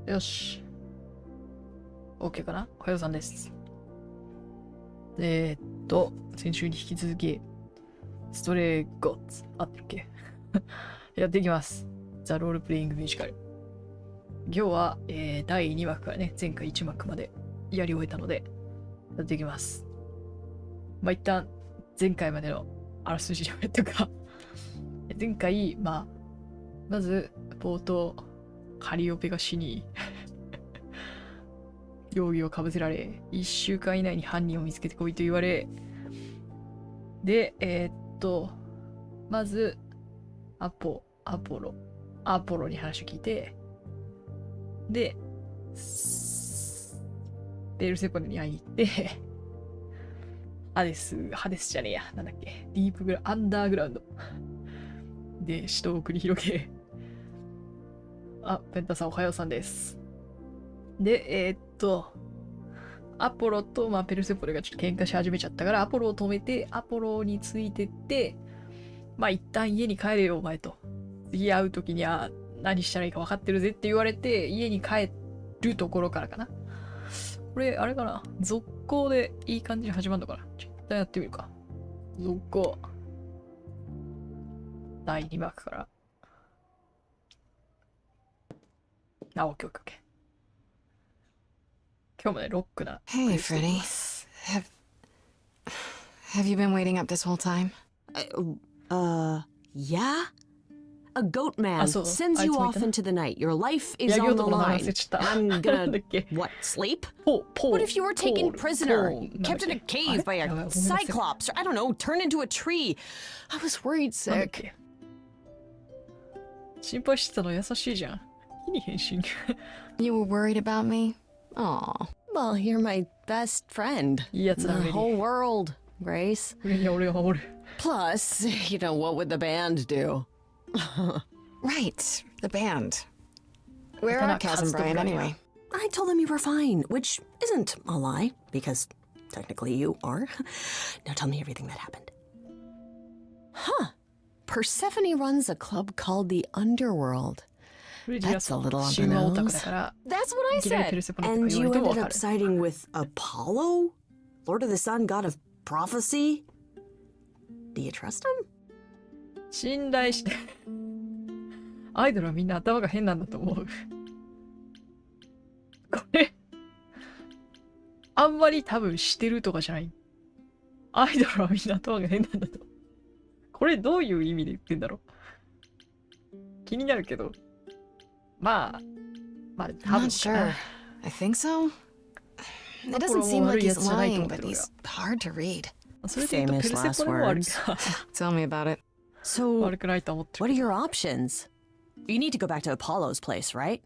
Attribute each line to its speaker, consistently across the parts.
Speaker 1: よし。OK かな？おはようさんです。先週に引き続き、ストレイゴッツ、あってるっけやっていきます。ザ・ロールプレイングミュージカル。今日は、第2幕からね、前回1幕までやり終えたので、やっていきます。まあ、一旦、前回までのあらすじをやったか前回、まず、冒頭、カリオペが死に、容疑をかぶせられ、1週間以内に犯人を見つけてこいと言われ、で、まず、アポロに話を聞いて、で、ベルセポネに会いに行って、ハデスじゃねえや、なんだっけ、アンダーグラウンドで死闘を繰り広げ、ペンタさんおはようさんです。で、アポロと、ペルセポネがちょっと喧嘩し始めちゃったから、アポロを止めて、アポロについてって、一旦家に帰れよ、お前と。次会うときには何したらいいか分かってるぜって言われて、家に帰るところからかな。これ、あれかな、続行でいい感じに始まるのかな。ちょっとやってみるか。続行。第2幕から。オッケー。今日もね、ロックな。
Speaker 2: Hey, Freddy. Have you been waiting up this whole time?
Speaker 3: Yeah? A goat man sends you off into the night. Your life is on the line. I'm gonna, what, sleep? What if you were taken prisoner, kept in a cave by a cyclops, or I don't know, turned into a tree? I was worried sick.
Speaker 1: 心配してたの優しいじゃん。木に変身。
Speaker 2: You were worried about me? Aw.
Speaker 3: Well, you're my best friend in the whole world, Grace. Plus, you know, what would the band do?
Speaker 2: Right, the band. Where are Kaz and Brian anyway?
Speaker 3: I told them you were fine, which isn't a lie, because technically you are. Now tell me everything that happened. Huh. Persephone runs a club called the Underworld. That's a little on the nose. That's what I said. And you ended up siding with Apollo? Lord of the Sun, god of prophecy? Do you trust him?
Speaker 1: 信頼してアイドルはみんな頭が変なんだと思う。これあんまり多分してるとかじゃない。アイドルはみんな頭が変なんだと。これどういう意味で言ってんだろう。気になるけど。多分。
Speaker 2: I'm not sure. I think so. It doesn't seem like he's lying, but he's hard to read.
Speaker 3: Famous last words.
Speaker 2: Tell me about it.
Speaker 3: So, what are your options? You need to go back to Apollo's place, right?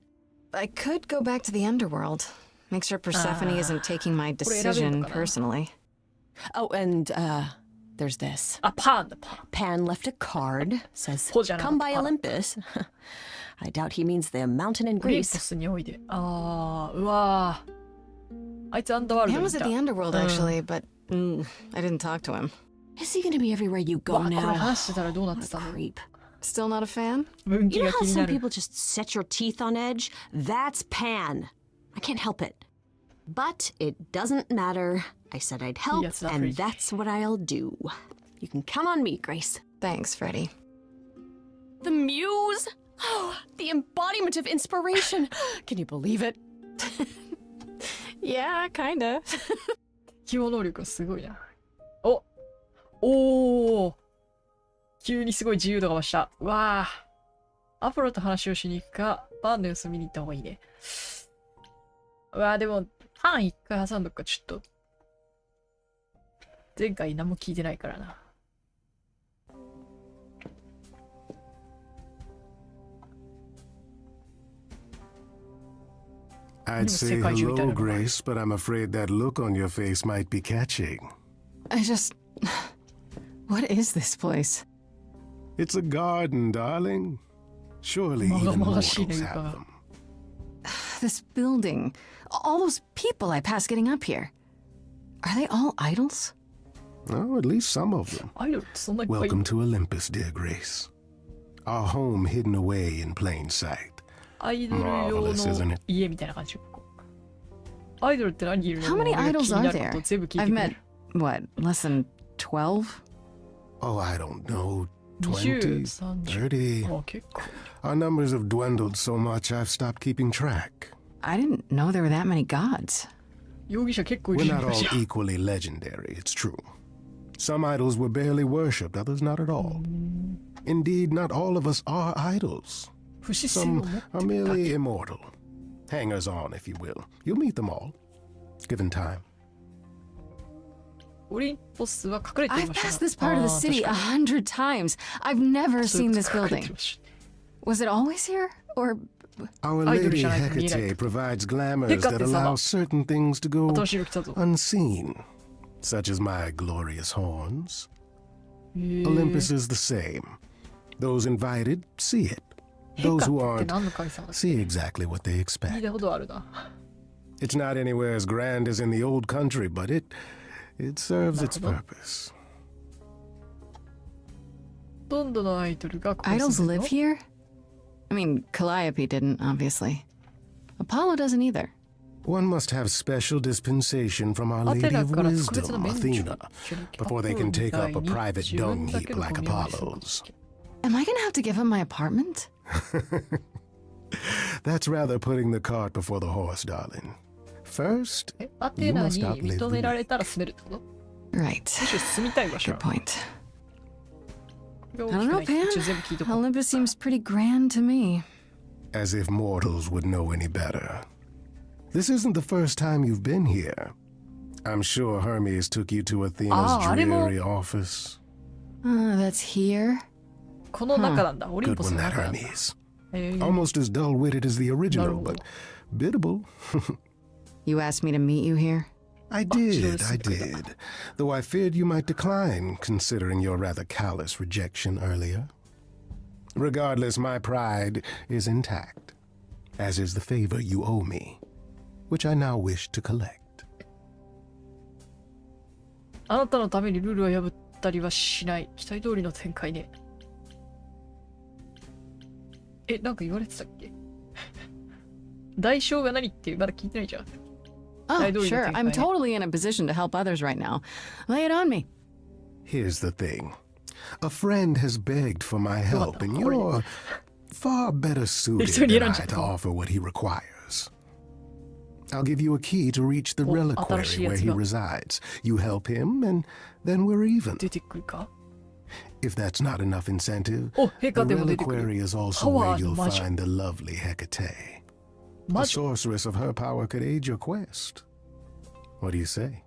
Speaker 2: I could go back to the underworld. Make sure Persephone isn't taking my decision personally.
Speaker 3: Oh, and, there's this. Pan left a card. Says, come by Olympus. I doubt he means the mountain in Greece.
Speaker 2: Pan was at the underworld, actually, but I didn't talk to him.
Speaker 3: Is he gonna be everywhere you go now?
Speaker 1: What
Speaker 3: a creep.
Speaker 2: Still not a fan?
Speaker 3: You know how some people just set your teeth on edge? That's Pan. I can't help it. But it doesn't matter. I said I'd help, and that's what I'll do. You can count on me, Grace.
Speaker 2: Thanks, Freddy.
Speaker 3: The muse? Oh, the embodiment of inspiration. Can you believe it?
Speaker 2: Yeah, kinda.
Speaker 1: 適応能力がすごいな。おー、急にすごい自由度が増した。うわー。アポロと話をしに行くか、バーンの様子見に行った方がいいね。うわー、でも、パン一回挟んどくか、ちょっと。前回何も聞いてないからな。
Speaker 4: I'd say hello, Grace, but I'm afraid that look on your face might be catching.
Speaker 2: What is this place?
Speaker 4: It's a garden, darling. Surely even mortals have them.
Speaker 2: This building, all those people I pass getting up here. Are they all idols?
Speaker 4: Oh, at least some of them. Welcome to Olympus, dear Grace. Our home hidden away in plain sight.
Speaker 1: アイドル用
Speaker 4: Marvelous, isn't
Speaker 1: の
Speaker 4: it?
Speaker 1: 家みたいな感じ。アイドルって何いるの？
Speaker 2: How many
Speaker 1: 俺が
Speaker 2: idols
Speaker 1: 気にな
Speaker 2: are
Speaker 1: ること
Speaker 2: there?
Speaker 1: 全部聞いて
Speaker 2: I've
Speaker 1: くれ
Speaker 2: met,
Speaker 1: る。
Speaker 2: what, less than 12?
Speaker 4: Oh, I don't know.
Speaker 1: 20、
Speaker 4: 20,
Speaker 1: 30。
Speaker 4: 30.
Speaker 1: あ、結構。
Speaker 4: Our numbers have dwindled so much I've stopped keeping track.
Speaker 2: I didn't know there were that many gods.
Speaker 1: 容疑者結構い
Speaker 4: We're
Speaker 1: る
Speaker 4: not
Speaker 1: ん
Speaker 4: all
Speaker 1: じゃん。
Speaker 4: equally legendary, it's true. Some idols were barely worshipped, others not at all. Indeed, not all of us are idols.
Speaker 1: 不死性を持
Speaker 4: Some
Speaker 1: って
Speaker 4: are
Speaker 1: るだ
Speaker 4: merely
Speaker 1: け。
Speaker 4: immortal. Hangers on, if you will. You'll meet them all, given time.
Speaker 1: オリンポスは隠れてい
Speaker 2: I've
Speaker 1: ました
Speaker 2: passed this part of the city 100 times. I've never seen this
Speaker 1: 隠れ
Speaker 2: building.
Speaker 1: てました
Speaker 2: Was it always here? Or
Speaker 4: Our
Speaker 1: Idol
Speaker 4: Lady
Speaker 1: じゃないと見えない。
Speaker 4: Hecate provides glamours that
Speaker 1: ヘカテ様。
Speaker 4: allow certain things to go
Speaker 1: 新しいの来たぞ。
Speaker 4: unseen, such as my glorious horns.
Speaker 1: へー
Speaker 4: Olympus is the same. Those invited see it.
Speaker 1: ヘカ
Speaker 4: Those who
Speaker 1: って
Speaker 4: aren't
Speaker 1: 何の神様だっ
Speaker 4: see exactly what they
Speaker 1: け？聞い
Speaker 4: expect.
Speaker 1: たことあるな。
Speaker 4: It's not anywhere as grand as in the old country, but it serves its purpose.
Speaker 1: ほとんどのアイドルがここに
Speaker 2: idols
Speaker 1: 住んでる
Speaker 2: live
Speaker 1: の？
Speaker 2: here? I mean, Calliope didn't, obviously. Apollo doesn't either.
Speaker 4: One must have special dispensation from Our
Speaker 1: ア
Speaker 4: Lady
Speaker 1: テナ
Speaker 4: of
Speaker 1: から特別な
Speaker 4: Wisdom,
Speaker 1: 免除
Speaker 4: Athena,
Speaker 1: を受ける
Speaker 4: before they can take up a private
Speaker 1: 自分
Speaker 4: dung
Speaker 1: だけ
Speaker 4: heap
Speaker 1: の
Speaker 4: like
Speaker 1: ゴミを埋めそうと
Speaker 4: Apollo's.
Speaker 1: して
Speaker 2: Am I gonna have to give him my apartment?
Speaker 4: That's rather putting the cart before the horse, darling. First,
Speaker 1: え、アテナ
Speaker 4: You
Speaker 1: に
Speaker 4: must outlive
Speaker 1: 認められたら住めるってこと？
Speaker 2: Right.
Speaker 1: むしろ住みたい場所
Speaker 2: Good
Speaker 1: なの。
Speaker 2: point.
Speaker 1: これが
Speaker 2: I
Speaker 1: 大
Speaker 2: don't
Speaker 1: きく
Speaker 2: know,
Speaker 1: ない。
Speaker 2: Pan.
Speaker 1: 一応全部聞いとこう。
Speaker 2: Olympus seems pretty grand to me.
Speaker 4: as if mortals would know any better. This isn't the first time you've been here. I'm sure Hermes took you to Athena's
Speaker 1: あれも
Speaker 4: dreary office.
Speaker 2: That's here?
Speaker 1: この中なんだ。オリン
Speaker 4: Good
Speaker 1: ポス
Speaker 4: one,
Speaker 1: の
Speaker 4: that
Speaker 1: 中なんだ。
Speaker 4: Hermes.
Speaker 1: えー
Speaker 4: Almost as dull-witted as the original, but biddable.
Speaker 2: You asked me to meet you here?
Speaker 4: I did. Though I feared you might decline, considering your rather callous rejection earlier. Regardless, my pride is intact, as is the favor you owe me, which I now wish to collect.
Speaker 1: あなたのためにルールは破ったりはしない。期待通りの展開ね。え、なんか言われてたっけ？代償が何ってまだ聞いてないじゃん。
Speaker 2: Oh,
Speaker 1: I do
Speaker 2: sure.
Speaker 1: think
Speaker 2: I'm
Speaker 1: I-
Speaker 2: totally in a position to help others right now. Lay it on me.
Speaker 4: Here's the thing. A friend has begged for my help, and you're far better suited than I to offer what he requires. I'll give you a key to reach the reliquary where he resides. You help him, and then we're even.
Speaker 1: 出てくるか？
Speaker 4: If that's not enough incentive,
Speaker 1: お、ヘ
Speaker 4: the
Speaker 1: カテも出てくる。
Speaker 4: reliquary is also
Speaker 1: パワ
Speaker 4: where
Speaker 1: ーの
Speaker 4: you'll
Speaker 1: 魔女。
Speaker 4: find the lovely Hecate.
Speaker 1: 魔
Speaker 4: A
Speaker 1: 女。
Speaker 4: sorceress of her power could aid your quest. What do you say?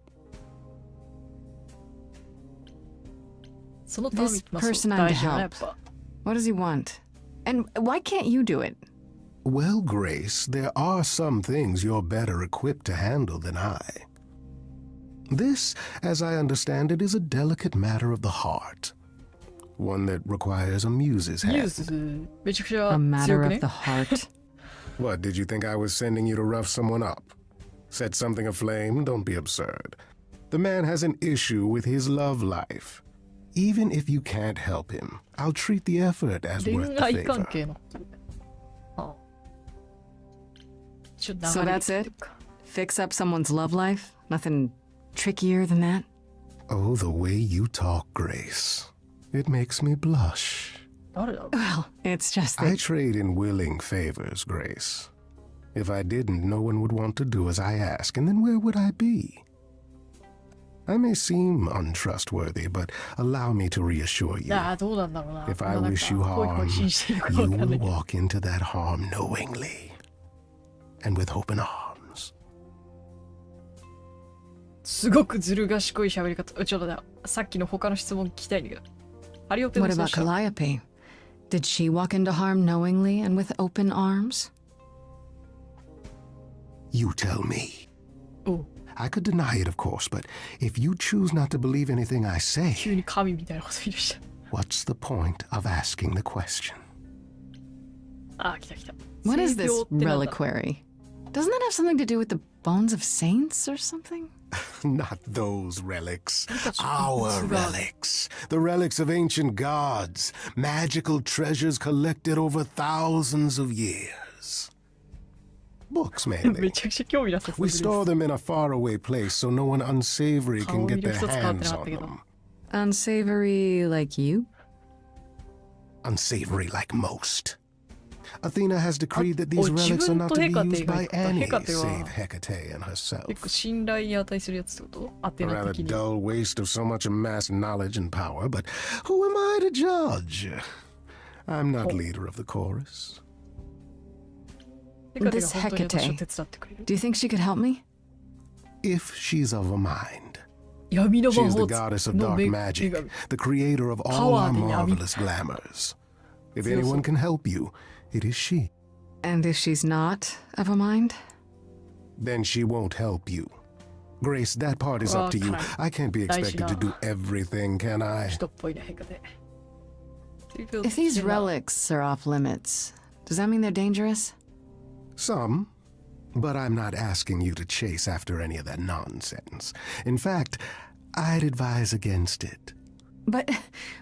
Speaker 1: そのため
Speaker 2: This
Speaker 1: まあそう
Speaker 2: person I'm
Speaker 1: 大
Speaker 2: to
Speaker 1: 事だなやっ
Speaker 2: help.
Speaker 1: ぱ。
Speaker 2: What does he want? And why can't you do it?
Speaker 4: Well, Grace, there are some things you're better equipped to handle than I. This, as I understand it, is a delicate matter of the heart. One that requires a muse's
Speaker 1: ニュー
Speaker 4: hand.
Speaker 1: スめちゃくち
Speaker 2: A
Speaker 1: ゃ
Speaker 2: matter
Speaker 1: 強く
Speaker 2: of
Speaker 1: ね
Speaker 2: the。heart.
Speaker 4: What, did you think I was sending you to rough someone up? Set something aflame? Don't be absurd. The man has an issue with his love life. Even if you can't help him, I'll treat the effort as
Speaker 1: 恋
Speaker 4: worth the
Speaker 1: 愛関
Speaker 4: favor.
Speaker 1: 係のこと。ああちょっと
Speaker 2: So
Speaker 1: 流れ
Speaker 2: that's
Speaker 1: て
Speaker 2: it?
Speaker 1: るか。
Speaker 2: Fix up someone's love life? Nothing trickier than that?
Speaker 4: Oh, the way you talk, Grace. It makes me blush.
Speaker 1: 誰だろう？
Speaker 2: Well, it's just
Speaker 4: I
Speaker 2: that
Speaker 4: trade in willing favors, Grace. If I didn't, no one would want to do as I ask, and then where would I be? I may seem untrustworthy, but allow me to reassure you.
Speaker 1: ああ、どうなんだろうな。
Speaker 4: If I
Speaker 1: まあなんか
Speaker 4: wish you
Speaker 1: ホイホイ
Speaker 4: harm,
Speaker 1: 信じていいのか
Speaker 4: you
Speaker 1: わかんな
Speaker 4: will
Speaker 1: いけど
Speaker 4: walk into that harm knowingly and with open arms.
Speaker 1: すごくずる賢い喋り方。ちょっとね、さっきの他の質問聞きたいんだけど。ハリオペも
Speaker 2: What
Speaker 1: そう
Speaker 2: about
Speaker 1: した。
Speaker 2: Calliope? Did she walk into harm knowingly and with open arms?
Speaker 4: You tell me.
Speaker 1: お
Speaker 4: I could deny it, of course, but if you choose not to believe anything I say,
Speaker 1: 急に神みたいなこと言い出した。
Speaker 4: what's the point of asking the question?
Speaker 1: ああ、来た来た。
Speaker 2: What is
Speaker 1: 聖
Speaker 2: this
Speaker 1: 病ってなんだ
Speaker 2: reliquary? Doesn't that have something to do with the bones of saints or something?
Speaker 4: Not those relics.
Speaker 1: that's
Speaker 4: Our
Speaker 1: it's
Speaker 4: relics. The relics of ancient gods. Magical treasures collected over thousands of years. is. Books
Speaker 1: め
Speaker 4: mainly.
Speaker 1: ちゃくちゃ興味なさそう
Speaker 4: We
Speaker 1: です。
Speaker 4: store them in a faraway place so no one unsavory can get their hands on them.
Speaker 2: Unsavory like you?
Speaker 4: Unsavory like most. Athena has decreed that these
Speaker 1: Oh,
Speaker 4: relics are not to be used by any
Speaker 1: Hecate wa-
Speaker 4: save Hecate and herself.
Speaker 1: 結構信頼に値するやつってこと？アテ
Speaker 4: A
Speaker 1: ナ
Speaker 4: rather
Speaker 1: 的に。
Speaker 4: dull waste of so much amassed knowledge and power, but who am I to judge? I'm not leader of the chorus.
Speaker 1: ヘカテが
Speaker 2: This
Speaker 1: 本当に私を
Speaker 2: Hecate.
Speaker 1: 手伝ってくれる。
Speaker 2: Do you think she could help me?
Speaker 4: If she's of a mind.
Speaker 1: 闇の
Speaker 4: She
Speaker 1: 魔
Speaker 4: is the
Speaker 1: 法
Speaker 4: goddess of
Speaker 1: の
Speaker 4: dark
Speaker 1: 女
Speaker 4: magic,
Speaker 1: 神。
Speaker 4: the creator of all
Speaker 1: Power
Speaker 4: our
Speaker 1: で闇。
Speaker 4: marvelous glamours. If anyone can help you, it is she.
Speaker 2: And if she's not of a mind?
Speaker 4: Then she won't help you. Grace, that part is up to you. I can't be expected to do everything, can I?
Speaker 1: 人っぽいね、ヘカテ。
Speaker 2: If these relics are off limits, does that mean they're dangerous?
Speaker 4: Some. But I'm not asking you to chase after any of that nonsense. In fact, I'd advise against it.
Speaker 2: But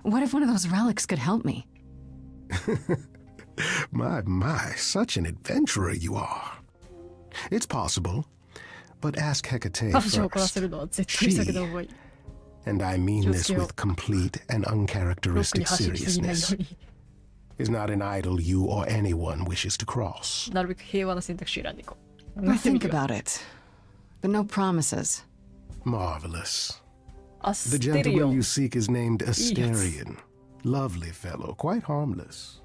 Speaker 2: what if one of those relics could help me?
Speaker 4: My, such an adventurer you are. It's possible, but ask Hecate
Speaker 1: 彼女を怒ら
Speaker 4: first.
Speaker 1: せるのは絶対避けた方がいい。
Speaker 4: And I mean this with complete and
Speaker 1: ロックに
Speaker 4: uncharacteristic
Speaker 1: 走りすぎないよ
Speaker 4: seriousness.
Speaker 1: うに。
Speaker 4: Is not an idol you or anyone wishes to cross.
Speaker 1: なるべく平和な選択肢を選んでいこう。
Speaker 2: I'll think about it. But no promises.
Speaker 4: Marvelous.
Speaker 1: ア
Speaker 4: The
Speaker 1: ステリオ
Speaker 4: gentleman
Speaker 1: ン
Speaker 4: you。seek is named Asterion. Lovely fellow, quite harmless.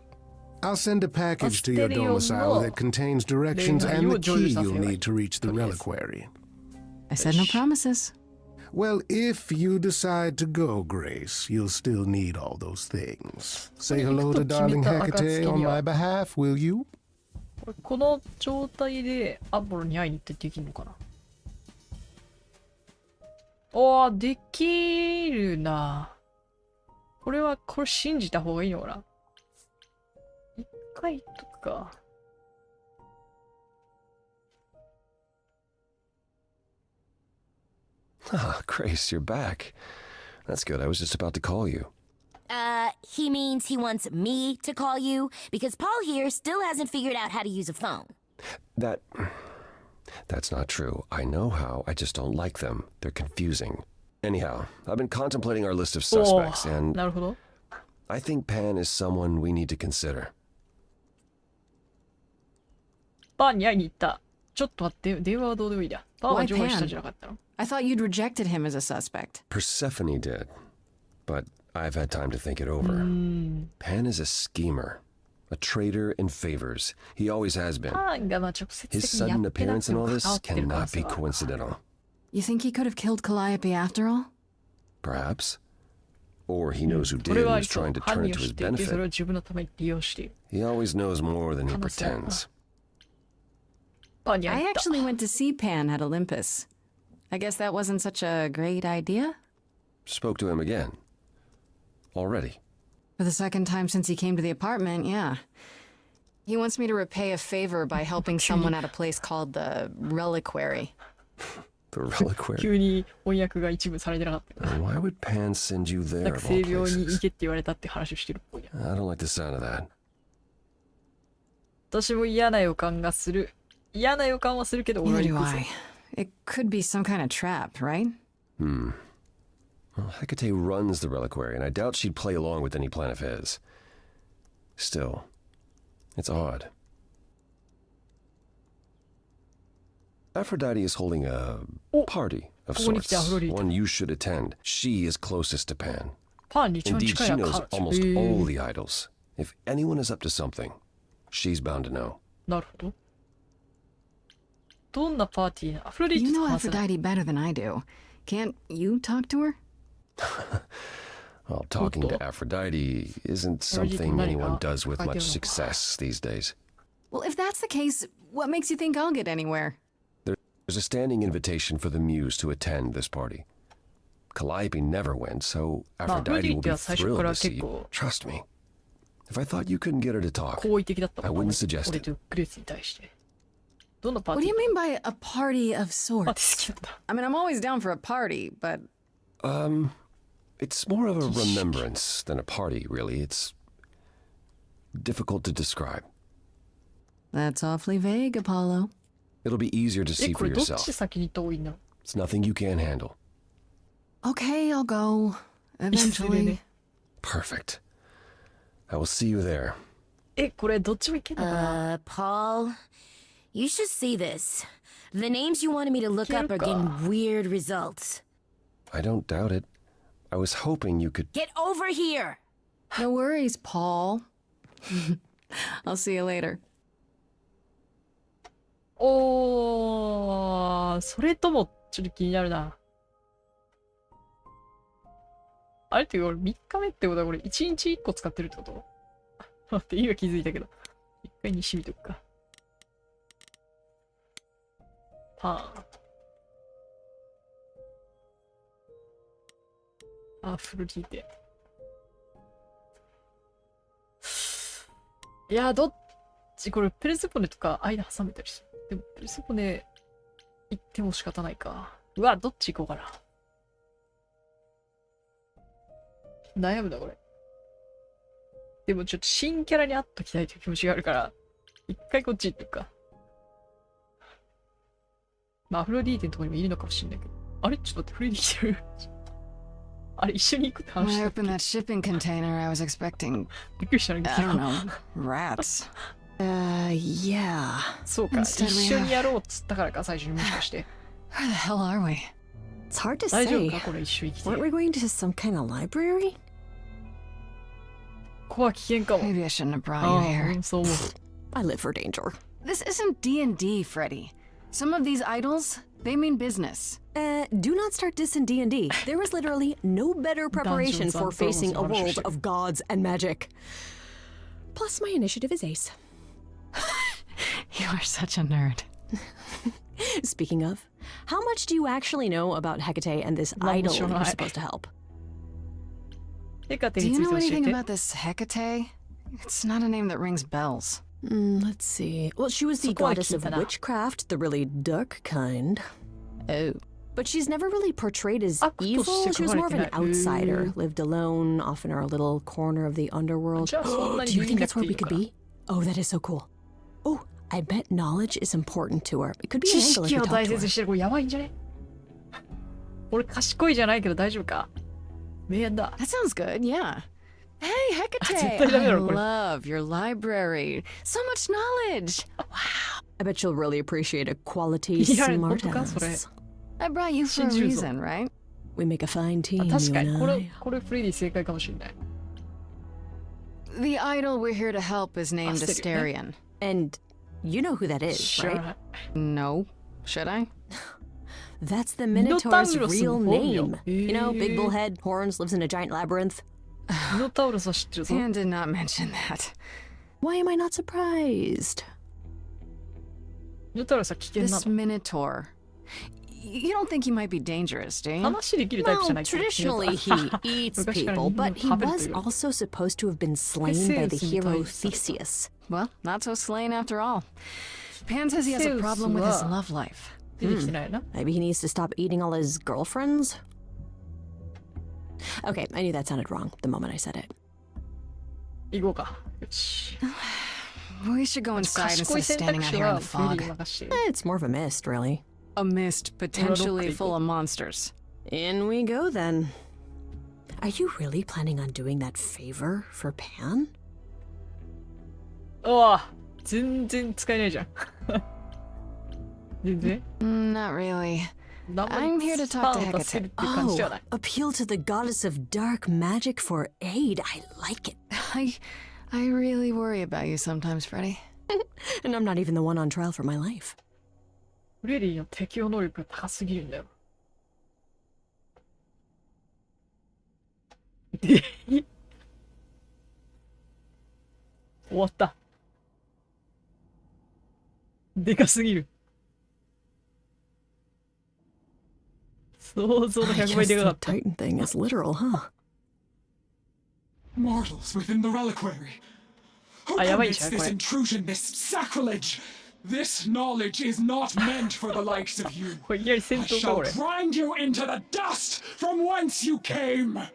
Speaker 4: I'll send a package to your
Speaker 1: Asterion
Speaker 4: domicile that contains directions
Speaker 1: Then
Speaker 4: and
Speaker 1: you
Speaker 4: the
Speaker 1: will join
Speaker 4: key
Speaker 1: yourself
Speaker 4: you'll
Speaker 1: anyway.
Speaker 4: need to reach the
Speaker 1: Yes.
Speaker 4: reliquary.
Speaker 2: I said no promises.
Speaker 4: Well, if you decide to go, Grace, you'll still need all those things. Say hello to darling Hecate on my behalf, will you?
Speaker 1: この状態でアポロに会いに行ってできるのかな。おー、できるな。これ信じた方がいいのかな。一回とか。
Speaker 5: Ah, Grace, you're back. That's good. I was just about to call you.
Speaker 6: He means he wants me to call you because Paul here still hasn't figured out how to use a phone.
Speaker 5: That's not true. I know how. I just don't like them. They're confusing. Anyhow, I've been contemplating our list of
Speaker 1: お
Speaker 5: suspects,
Speaker 1: ー、
Speaker 5: and
Speaker 1: なるほど。
Speaker 5: I think Pan is someone we need to consider.
Speaker 1: バーに会いに行った。ちょっと待って、電話はどうでもいいだ。バーは
Speaker 2: Why
Speaker 1: 除外したん
Speaker 2: Pan?
Speaker 1: じゃなかったの？
Speaker 2: I thought you'd rejected him as a suspect.
Speaker 5: Persephone did, but I've had time to think it over. Pan is a schemer, a traitor in favors. He always has been.
Speaker 1: バーがまあ直接的
Speaker 5: His
Speaker 1: にや
Speaker 5: sudden
Speaker 1: ってなく
Speaker 5: appearance
Speaker 1: て
Speaker 5: in
Speaker 1: も
Speaker 5: all
Speaker 1: 関わ
Speaker 5: this
Speaker 1: ってる可能
Speaker 5: cannot
Speaker 1: 性
Speaker 5: be
Speaker 1: はある。
Speaker 5: coincidental.
Speaker 2: You think he could have killed Calliope after all?
Speaker 5: Perhaps. Or he knows who
Speaker 1: こ
Speaker 5: did
Speaker 1: れ
Speaker 5: and
Speaker 1: はあ
Speaker 5: is
Speaker 1: りそう。
Speaker 5: trying to
Speaker 1: 犯
Speaker 5: turn
Speaker 1: 人
Speaker 5: it
Speaker 1: を
Speaker 5: to
Speaker 1: 知
Speaker 5: his
Speaker 1: っていて、それを
Speaker 5: benefit.
Speaker 1: 自分のために利用している。
Speaker 5: He always knows more than he
Speaker 1: 可能性あるな。
Speaker 5: pretends.
Speaker 1: バーに会い
Speaker 2: I
Speaker 1: に行った。
Speaker 2: actually went to see Pan at Olympus. I guess that wasn't such a great idea.
Speaker 5: Spoke to him again. Already.
Speaker 2: For the second time since he came to the apartment, yeah. He wants me to repay a favor by helping someone at a place called the Reliquary.
Speaker 5: The reliquary.
Speaker 1: 急に翻訳が一部されてなかった。
Speaker 5: Why would Pan send you
Speaker 1: なん
Speaker 5: there
Speaker 1: か
Speaker 5: of
Speaker 1: 性
Speaker 5: all
Speaker 1: 病に行
Speaker 5: places?
Speaker 1: けって言われたって話をしてるっぽいな。
Speaker 5: I don't like the sound of that.
Speaker 1: 私も嫌な予感がする。嫌な予感はするけど、俺は
Speaker 2: Neither
Speaker 1: 行
Speaker 2: do
Speaker 1: くぞ。
Speaker 2: I. It could be some kind of trap, right?
Speaker 5: Well, Hecate runs the reliquary, and I doubt she'd play along with any plan of his. Still, it's odd. Aphrodite is holding a party of
Speaker 1: ここに来てアフロ
Speaker 5: sorts,
Speaker 1: ディーテ。
Speaker 5: one you should attend. She is closest to Pan.
Speaker 1: パンに一番
Speaker 5: Indeed,
Speaker 1: 近い
Speaker 5: she
Speaker 1: の
Speaker 5: knows
Speaker 1: は彼女。
Speaker 5: almost
Speaker 1: へ
Speaker 5: all
Speaker 1: ー
Speaker 5: the idols. If anyone is up to something, she's bound to know.
Speaker 1: なるほど。どんなパーティーなアフロディー
Speaker 2: You
Speaker 1: テと
Speaker 2: know
Speaker 1: 話せない
Speaker 2: Aphrodite better than I do. Can't you talk to her?
Speaker 5: Well, talking to
Speaker 1: Otto.
Speaker 5: Aphrodite isn't
Speaker 1: Aphrodite
Speaker 5: something
Speaker 1: 何
Speaker 5: anyone
Speaker 1: か
Speaker 5: does with
Speaker 1: 書いてるのか。
Speaker 5: much success these days.
Speaker 2: Well, if that's the case, what makes you think I'll get anywhere?
Speaker 5: There's a standing invitation for the Muse to attend this party. Calliope never went, so Aphrodite will be
Speaker 1: Aphrodite は最初
Speaker 5: thrilled
Speaker 1: から
Speaker 5: to see
Speaker 1: 結
Speaker 5: you.
Speaker 1: 構
Speaker 5: Trust me. If I thought you couldn't get her to talk,
Speaker 1: 好意的だったもん
Speaker 5: I
Speaker 1: な
Speaker 5: wouldn't suggest
Speaker 1: 俺
Speaker 5: it.
Speaker 1: とグレースに対して。どんなパー
Speaker 2: What
Speaker 1: テ
Speaker 2: do
Speaker 1: ィ
Speaker 2: you
Speaker 1: ー
Speaker 2: mean by a party of
Speaker 1: パーティー好
Speaker 2: sorts?
Speaker 1: きなんだ。
Speaker 2: I mean, I'm always down for a party, but
Speaker 5: It's more of a remembrance than a party, really. It's difficult to describe.
Speaker 2: That's awfully vague, Apollo.
Speaker 5: It'll be easier to
Speaker 1: え、
Speaker 5: see
Speaker 1: こ
Speaker 5: for
Speaker 1: れどっち
Speaker 5: yourself.
Speaker 1: 先に遠いな。
Speaker 5: It's nothing you can't handle.
Speaker 2: Okay, I'll go. Eventually.
Speaker 5: Perfect. I will see you there.
Speaker 1: え、これどっちもいけんのかな。
Speaker 6: Paul, you should see this. The names you wanted me to look up are getting weird results.
Speaker 5: I don't doubt it. I was hoping you could.
Speaker 6: Get over here!
Speaker 2: No worries, Paul. I'll see you later.
Speaker 1: おー、それともちょっと気になるな。あれってこれ3日目ってことはこれ1日1個使ってるってこと待って、今気づいたけど。一回にしてみとくか。パーン。あ、フルリーテ。いや、どっちこれペルセポネとか間挟めたりして。でもペルセポネ行っても仕方ないか。うわ、どっち行こうかな。悩むな、これ。でもちょっと新キャラに会っときたいという気持ちがあるから、一回こっち行っとくか。まあ、アフロディーテのところにもいるのかもしれないけど。あれちょっと待って、フレディ来てる。あれ一緒に行くって
Speaker 2: When
Speaker 1: 話
Speaker 2: I
Speaker 1: だっけ。
Speaker 2: opened that shipping container, I was expecting,
Speaker 1: びっくりしたんだ
Speaker 2: I
Speaker 1: け
Speaker 2: don't
Speaker 1: ど。
Speaker 2: know, rats.
Speaker 3: Yeah.
Speaker 1: そうか、
Speaker 2: Instead
Speaker 1: 一
Speaker 2: we
Speaker 1: 緒にやろうっつったからか、最初にもしかして。
Speaker 2: Where the hell are we?
Speaker 3: It's hard to
Speaker 1: 大丈夫
Speaker 3: say.
Speaker 1: かこれ一緒に来て。
Speaker 3: Weren't we going to some kind of library?
Speaker 1: ここは危険かも。
Speaker 2: Maybe I shouldn't have brought
Speaker 1: あ
Speaker 2: you
Speaker 1: あ、
Speaker 2: here.
Speaker 1: そう思う。
Speaker 3: I live for danger.
Speaker 2: This isn't D&D, Freddy. Some of these idols, they mean business.
Speaker 3: Do not start dissing D&D. There is literally no better preparation
Speaker 1: Dungeons
Speaker 3: for
Speaker 1: and
Speaker 3: facing a
Speaker 1: Dragons
Speaker 3: world
Speaker 1: harsh.
Speaker 3: of gods and magic. Plus, my initiative is ace.
Speaker 2: You are such a nerd.
Speaker 3: Speaking of, how much do you actually know about Hecate and this
Speaker 1: Not
Speaker 3: idol
Speaker 1: much,
Speaker 3: you're
Speaker 1: right?
Speaker 3: supposed to help?
Speaker 1: ヘカテ
Speaker 2: Do
Speaker 1: に
Speaker 2: you
Speaker 1: つい
Speaker 2: know
Speaker 1: て教え
Speaker 2: anything
Speaker 1: て。
Speaker 2: about this Hecate? It's not a name that rings bells.
Speaker 3: Let's see. Well, she was the
Speaker 1: So quite
Speaker 3: goddess of
Speaker 1: Kitana.
Speaker 3: witchcraft, the really dark kind.
Speaker 2: Oh.
Speaker 3: But she's never really portrayed as
Speaker 1: Acto
Speaker 3: evil. She was more of an
Speaker 1: して書かれてない。
Speaker 3: outsider, lived alone, off in her little corner of the underworld.
Speaker 1: じゃあそんな
Speaker 3: Do
Speaker 1: に
Speaker 3: you
Speaker 1: 見
Speaker 3: think
Speaker 1: な
Speaker 3: that's
Speaker 1: く
Speaker 3: where
Speaker 1: てい
Speaker 3: we
Speaker 1: いの
Speaker 3: could
Speaker 1: か。
Speaker 3: be? Oh, that is so cool. Oh, I bet knowledge is important to her. It could be
Speaker 1: 知
Speaker 3: an angle if
Speaker 1: 識
Speaker 3: we
Speaker 1: を
Speaker 3: talk
Speaker 1: 大
Speaker 3: to
Speaker 1: 切
Speaker 3: her.
Speaker 1: にしてる。これやばいんじゃね。俺賢いじゃないけど大丈夫か。名演だ。
Speaker 2: That sounds good, yeah. Hey, Hecate!
Speaker 1: 絶対ダメだ
Speaker 2: I
Speaker 1: ろ、これ。
Speaker 2: love your library. So much knowledge.
Speaker 3: I bet she'll really appreciate a quality
Speaker 1: いや、
Speaker 3: smart
Speaker 1: 本当かそれ。
Speaker 3: ass.
Speaker 2: I brought you for a
Speaker 1: 信じるぞ。
Speaker 2: reason, right?
Speaker 3: We make a fine
Speaker 1: あ
Speaker 3: team,
Speaker 1: 確
Speaker 3: you
Speaker 1: かに、
Speaker 3: and
Speaker 1: これ
Speaker 3: I.、
Speaker 1: これフレディ正解かもしれない。
Speaker 2: The idol we're here to help is named
Speaker 1: Asterion.
Speaker 2: Asterion.
Speaker 3: And you know who that is,
Speaker 1: 知ら
Speaker 3: right?
Speaker 1: ない。
Speaker 2: No. Should I?
Speaker 3: That's the Minotaur's
Speaker 1: Minotaurus
Speaker 3: real
Speaker 1: の本名。
Speaker 3: name. You know, big
Speaker 1: へー
Speaker 3: bull head, horns, lives in a giant labyrinth.
Speaker 1: ミノタウロスは知ってるぞ。
Speaker 2: Dan did not mention that.
Speaker 3: Why am I not surprised?
Speaker 1: ミノタウロスは危険な
Speaker 2: This
Speaker 1: の。
Speaker 2: Minotaur. You don't think he might be dangerous, do you?
Speaker 1: 話できるタイプじゃ
Speaker 3: Well,
Speaker 1: ないけど。
Speaker 3: traditionally he eats people, but he was also supposed to have been slain by the hero Theseus.
Speaker 2: Well, not so slain after all. Pan says he has a problem with his
Speaker 1: Zeus
Speaker 2: love life.
Speaker 1: 出てきてないな。
Speaker 3: Maybe he needs to stop eating all his girlfriends? Okay, I knew that sounded wrong the moment I said it.
Speaker 1: 行こうか。よし。
Speaker 2: We should go inside
Speaker 1: 賢
Speaker 2: instead
Speaker 1: い
Speaker 2: of
Speaker 1: 選
Speaker 2: standing
Speaker 1: 択
Speaker 2: out
Speaker 1: 肢
Speaker 2: here in
Speaker 1: は
Speaker 2: the
Speaker 1: フレディ
Speaker 2: fog.
Speaker 1: に任して。
Speaker 3: It's more of a mist, really.
Speaker 2: A mist potentially full of monsters.
Speaker 3: In we go then. Are you really planning on doing that favor for Pan?
Speaker 1: うわ全然使えないじゃん。全然
Speaker 2: Not really.
Speaker 1: 何も
Speaker 2: I'm here to
Speaker 1: スパ
Speaker 2: talk
Speaker 1: ン
Speaker 2: to
Speaker 1: を出せる
Speaker 2: Hecate.
Speaker 1: っていう感じでは
Speaker 3: Oh,
Speaker 1: ない。
Speaker 3: appeal to the goddess of dark magic for aid. I like it.
Speaker 2: I really worry about you sometimes, Freddy.
Speaker 3: And I'm not even the one on trial for my life.
Speaker 1: フレディの適応能力が高すぎるんだよ。で終わった。でかすぎる。想像の
Speaker 3: I
Speaker 1: 100
Speaker 3: guess
Speaker 1: 倍でかか
Speaker 3: the
Speaker 1: った。
Speaker 3: Titan thing is literal, huh?
Speaker 7: Mortals within the reliquary. Who
Speaker 1: Ah, ja,
Speaker 7: permits
Speaker 1: weiß,
Speaker 7: this
Speaker 1: ja,
Speaker 7: intrusion, this sacrilege? This knowledge is not meant for the likes of you.
Speaker 1: これいきなり戦
Speaker 7: I
Speaker 1: 闘か
Speaker 7: shall
Speaker 1: これ。
Speaker 7: grind you into the dust from whence you came.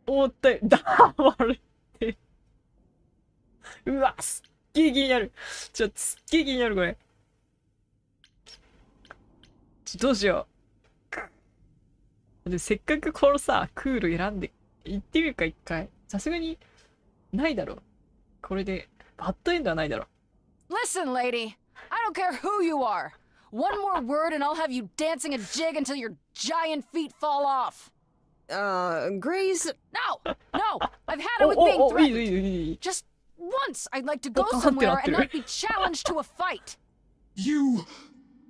Speaker 1: 思ったよ。黙れて。うわ、すっげえ気になる。すっげえ気になる、これ。どうしよう。で、せっかくこのさ、クール選んで、行ってみるか、一回。さすがに、ないだろ。これで、バッドエンドはないだろ。
Speaker 2: Listen, lady. I don't care who you are. One more word and I'll have you dancing a jig until your giant feet fall off.
Speaker 3: Grace.
Speaker 2: No, no. I've had it with being
Speaker 1: いい
Speaker 2: threatened.
Speaker 1: いいいい
Speaker 2: Just once, I'd like to go
Speaker 1: わかってる
Speaker 2: somewhere and not be challenged to a fight.
Speaker 7: You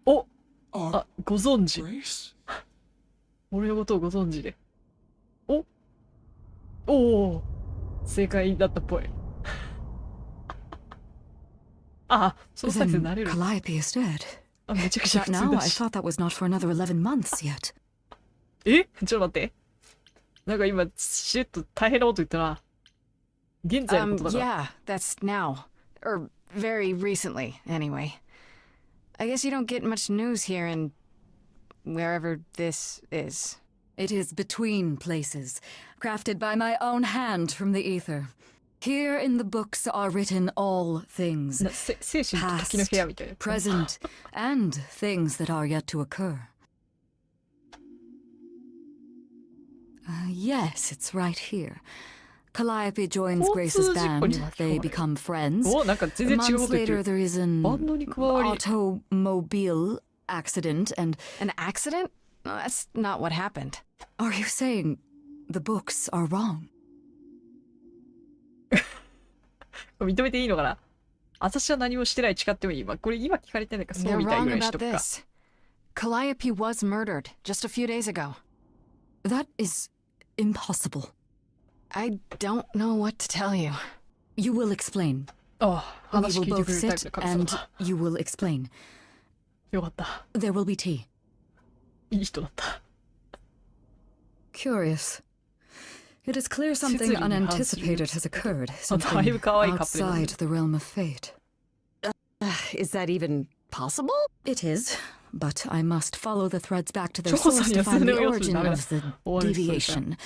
Speaker 1: お
Speaker 7: are
Speaker 1: あ、ご存知。
Speaker 7: Grace?
Speaker 1: 俺のことをご存知で。おお正解だったっぽい。あ、その作戦
Speaker 2: Then
Speaker 1: 慣れる。
Speaker 2: Calliope is dead.
Speaker 1: あ、めちゃくちゃ
Speaker 2: But
Speaker 1: 普通
Speaker 2: now
Speaker 1: だ
Speaker 2: I
Speaker 1: し。
Speaker 2: thought that was not for another 11 months yet.
Speaker 1: えちょっと待って。なんか今、しれっと大変なこと言ったな。現在のことだから。
Speaker 2: Yeah, that's now. Or very recently, anyway. I guess you don't get much news here in wherever this is.
Speaker 8: It is between places, crafted by my own hand from the ether. Here in the books are written all things,
Speaker 1: 精神と時の部屋みたいな。
Speaker 8: present, and things that are yet to occur. Yes, it's right here. Calliope joins Grace's band. They become friends.
Speaker 1: お、なんか全然違うこ
Speaker 8: Months
Speaker 1: と言って
Speaker 8: later,
Speaker 1: る。
Speaker 8: there is an
Speaker 1: バンドに加わり。
Speaker 8: automobile accident, and
Speaker 2: An accident? No, that's not what happened.
Speaker 8: are you saying the books are wrong?
Speaker 1: 認めていいのかな。私は何もしてない誓ってもいい。まあ、これ今聞かれてないからそう
Speaker 2: They're
Speaker 1: みたいぐ
Speaker 2: wrong
Speaker 1: らいにし
Speaker 2: about
Speaker 1: とくか。
Speaker 2: this. Calliope was murdered just a few days ago.
Speaker 8: That is impossible.
Speaker 2: I don't know what to tell you.
Speaker 8: You will explain.
Speaker 1: ああ、
Speaker 8: We
Speaker 1: 話
Speaker 8: will
Speaker 1: 聞いて
Speaker 8: both
Speaker 1: くれるタイプ
Speaker 8: sit
Speaker 1: だから
Speaker 8: and
Speaker 1: さ。
Speaker 8: you will explain.
Speaker 1: よかった。
Speaker 8: There will be tea.
Speaker 1: いい人だった。
Speaker 8: Curious. It is clear something
Speaker 1: Considering how
Speaker 8: unanticipated has occurred.
Speaker 1: だい
Speaker 8: Something
Speaker 1: ぶ可愛いカップルだね。
Speaker 8: outside the realm of fate.
Speaker 3: Is that even possible?
Speaker 8: It is, but I must follow the threads back to their
Speaker 1: 調査
Speaker 8: source
Speaker 1: に
Speaker 8: to
Speaker 1: は
Speaker 8: find
Speaker 1: そ
Speaker 8: the
Speaker 1: れを要素
Speaker 8: origin
Speaker 1: ダメだ。
Speaker 8: of the
Speaker 1: 終わりそうじゃん。
Speaker 8: deviation.